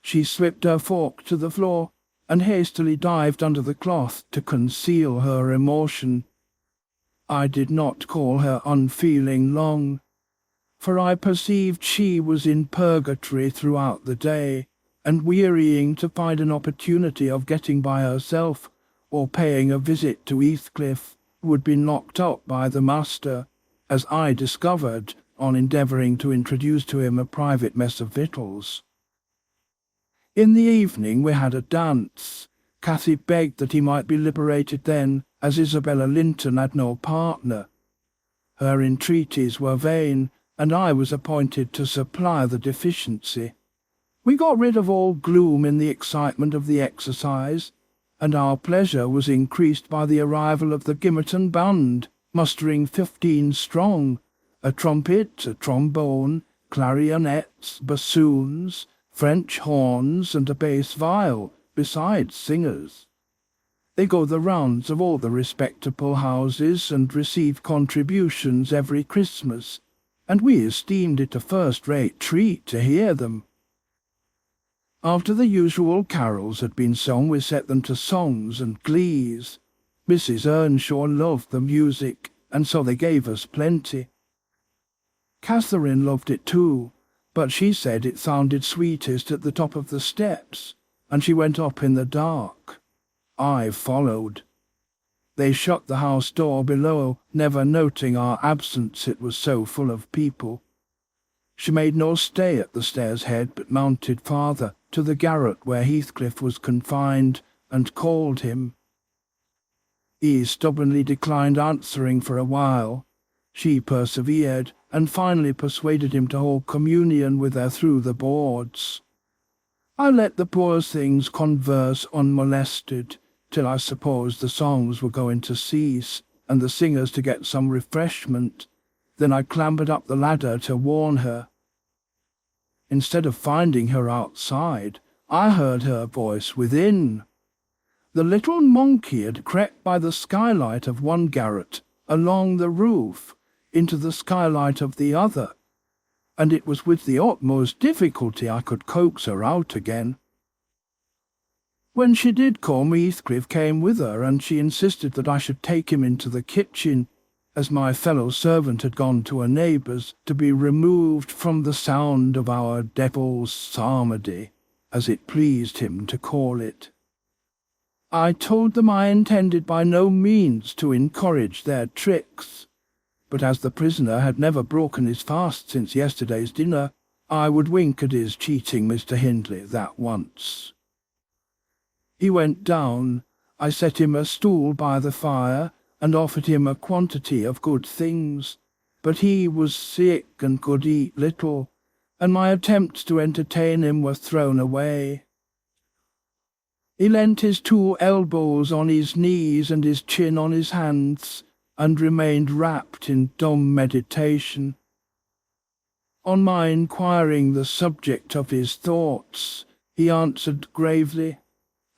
She slipped her fork to the floor, and hastily dived under the cloth to conceal her emotion. I did not call her unfeeling long, for I perceived she was in purgatory throughout the day, and wearying to find an opportunity of getting by herself, or paying a visit to Heathcliff, who had been locked up by the master, as I discovered on endeavouring to introduce to him a private mess of victuals. In the evening we had a dance. Cathy begged that he might be liberated then, as Isabella Linton had no partner. Her entreaties were vain, and I was appointed to supply the deficiency. We got rid of all gloom in the excitement of the exercise, and our pleasure was increased by the arrival of the Gimmerton band, mustering 15 strong, a trumpet, a trombone, clarionets, bassoons, French horns, and a bass viol, besides singers. They go the rounds of all the respectable houses and receive contributions every Christmas, and we esteemed it a first-rate treat to hear them. After the usual carols had been sung, we set them to songs and glees. Mrs. Earnshaw loved the music, and so they gave us plenty. Catherine loved it too, but she said it sounded sweetest at the top of the steps, and she went up in the dark. I followed. They shut the house door below, never noting our absence, it was so full of people. She made no stay at the stairs head, but mounted farther, to the garret where Heathcliff was confined, and called him. He stubbornly declined answering for a while. She persevered, and finally persuaded him to hold communion with her through the boards. I let the poor things converse unmolested, till I supposed the songs were going to cease, and the singers to get some refreshment. Then I clambered up the ladder to warn her. Instead of finding her outside, I heard her voice within. The little monkey had crept by the skylight of one garret, along the roof, into the skylight of the other, and it was with the utmost difficulty I could coax her out again. When she did come, Heathcliff came with her, and she insisted that I should take him into the kitchen, as my fellow servant had gone to a neighbour's to be removed from the sound of our devil's psalmody, as it pleased him to call it. I told them I intended by no means to encourage their tricks, but as the prisoner had never broken his fast since yesterday's dinner, I would wink at his cheating Mr. Hindley that once. He went down. I set him a stool by the fire, and offered him a quantity of good things, but he was sick and could eat little, and my attempts to entertain him were thrown away. He leant his 2 elbows on his knees and his chin on his hands, and remained wrapped in dumb meditation. On my inquiring the subject of his thoughts, he answered gravely,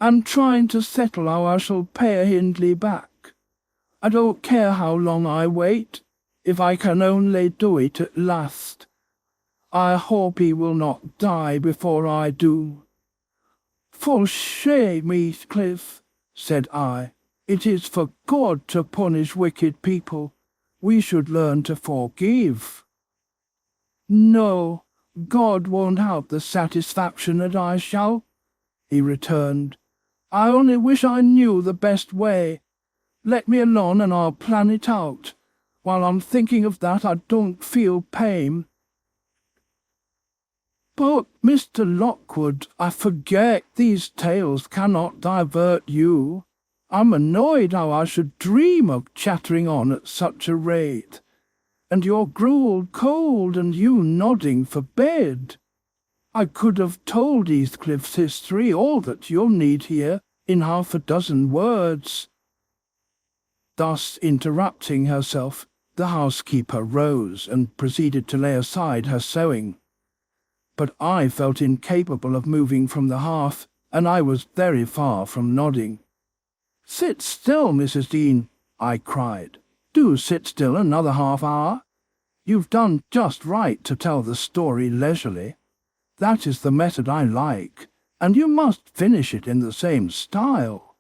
"I'm trying to settle how I shall pay Hindley back. I don't care how long I wait, if I can only do it at last. I hope he will not die before I do." "For shame, Heathcliff," said I. "It is for God to punish wicked people. We should learn to forgive." "No, God won't have the satisfaction that I shall," he returned. "I only wish I knew the best way. Let me alone and I'll plan it out. While I'm thinking of that, I don't feel pain." "But, Mr. Lockwood, I forget these tales cannot divert you. I'm annoyed how I should dream of chattering on at such a rate, and your gruel cold and you nodding for bed. I could have told Heathcliff's history, all that you'll need here, in 6 words." Thus interrupting herself, the housekeeper rose and proceeded to lay aside her sewing. But I felt incapable of moving from the hearth, and I was very far from nodding. "Sit still, Mrs. Dean," I cried. "Do sit still another half hour. You've done just right to tell the story leisurely. That is the method I like, and you must finish it in the same style.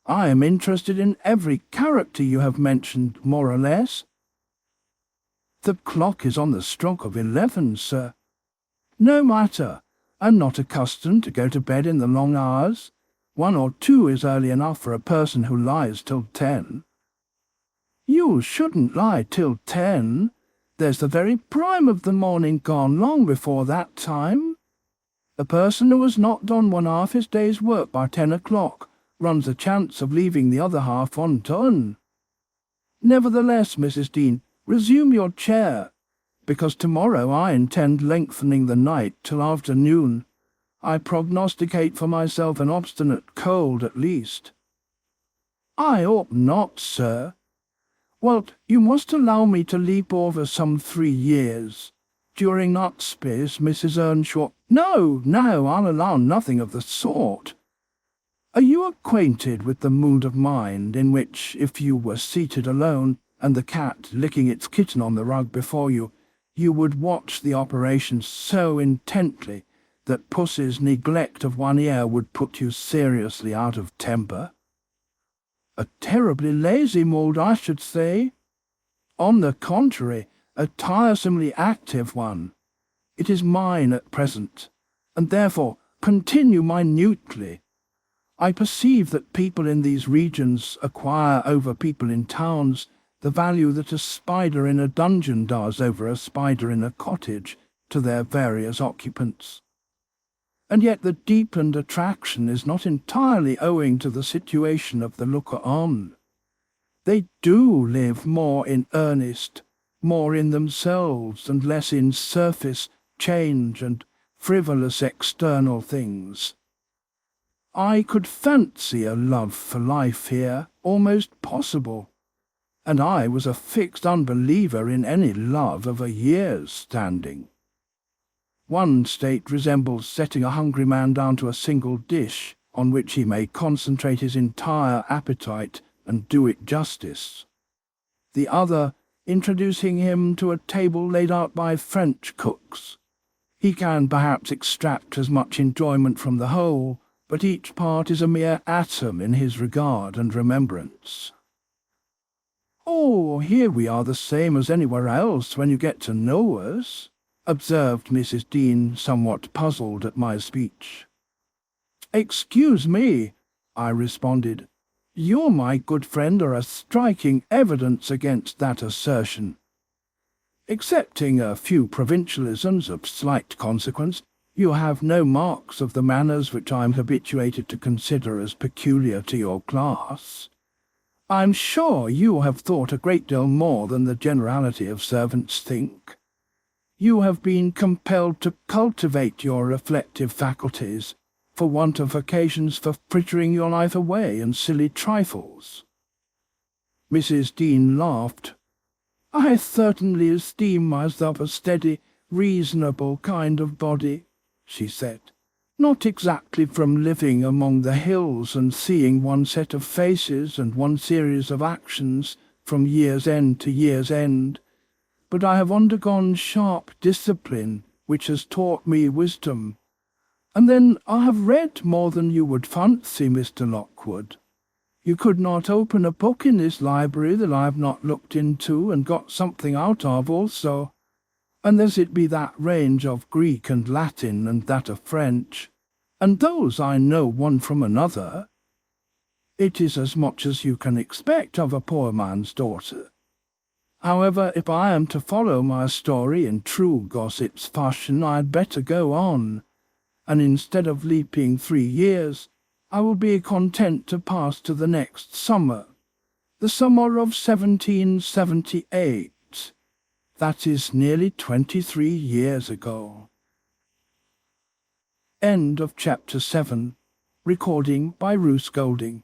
I am interested in every character you have mentioned, more or less." "The clock is on the stroke of 11, sir." "No matter. I'm not accustomed to go to bed in the long hours. 1 or 2 is early enough for a person who lies till 10. "You shouldn't lie till 10. There's the very prime of the morning gone long before that time. A person who has not done 1/2 his day's work by 10 o'clock runs a chance of leaving the other half undone. Nevertheless, Mrs. Dean, resume your chair, because tomorrow I intend lengthening the night till afternoon. I prognosticate for myself an obstinate cold at least." "I hope not, sir." "Well, you must allow me to leap over some 3 years. During that space, Mrs. Earnshaw—" No, I'll allow nothing of the sort. Are you acquainted with the mood of mind in which, if you were seated alone, and the cat licking its kitten on the rug before you, you would watch the operation so intently that Puss's neglect of one ear would put you seriously out of temper? A terribly lazy mood, I should say. On the contrary, a tiresomely active one. It is mine at present, and therefore continue minutely. I perceive that people in these regions acquire over people in towns the value that a spider in a dungeon does over a spider in a cottage to their various occupants. And yet the deepened attraction is not entirely owing to the situation of the looker-on. They do live more in earnest, more in themselves, and less in surface, change, and frivolous external things. I could fancy a love for life here almost possible, and I was a fixed unbeliever in any love of a year's standing. One state resembles setting a hungry man down to a single dish on which he may concentrate his entire appetite and do it justice. The other, introducing him to a table laid out by French cooks. He can perhaps extract as much enjoyment from the whole, but each part is a mere atom in his regard and remembrance. "Oh, here we are the same as anywhere else when you get to know us," observed Mrs. Dean, somewhat puzzled at my speech. "Excuse me," I responded. "You, my good friend, are a striking evidence against that assertion. Excepting a few provincialisms of slight consequence, you have no marks of the manners which I am habituated to consider as peculiar to your class. I'm sure you have thought a great deal more than the generality of servants think. You have been compelled to cultivate your reflective faculties, for want of occasions for frittering your life away in silly trifles." Mrs. Dean laughed. "I certainly esteem myself a steady, reasonable kind of body," she said. "Not exactly from living among the hills and seeing one set of faces and one series of actions from year's end to year's end, but I have undergone sharp discipline which has taught me wisdom. And then I have read more than you would fancy, Mr. Lockwood. You could not open a book in this library that I have not looked into and got something out of also, unless it be that range of Greek and Latin and that of French, and those I know one from another. It is as much as you can expect of a poor man's daughter. However, if I am to follow my story in true gossip's fashion, I'd better go on, and instead of leaping 3 years, I will be content to pass to the next summer, the summer of 1778. That is nearly 23 years ago. End of chapter 7. Recording by Ruth Golding.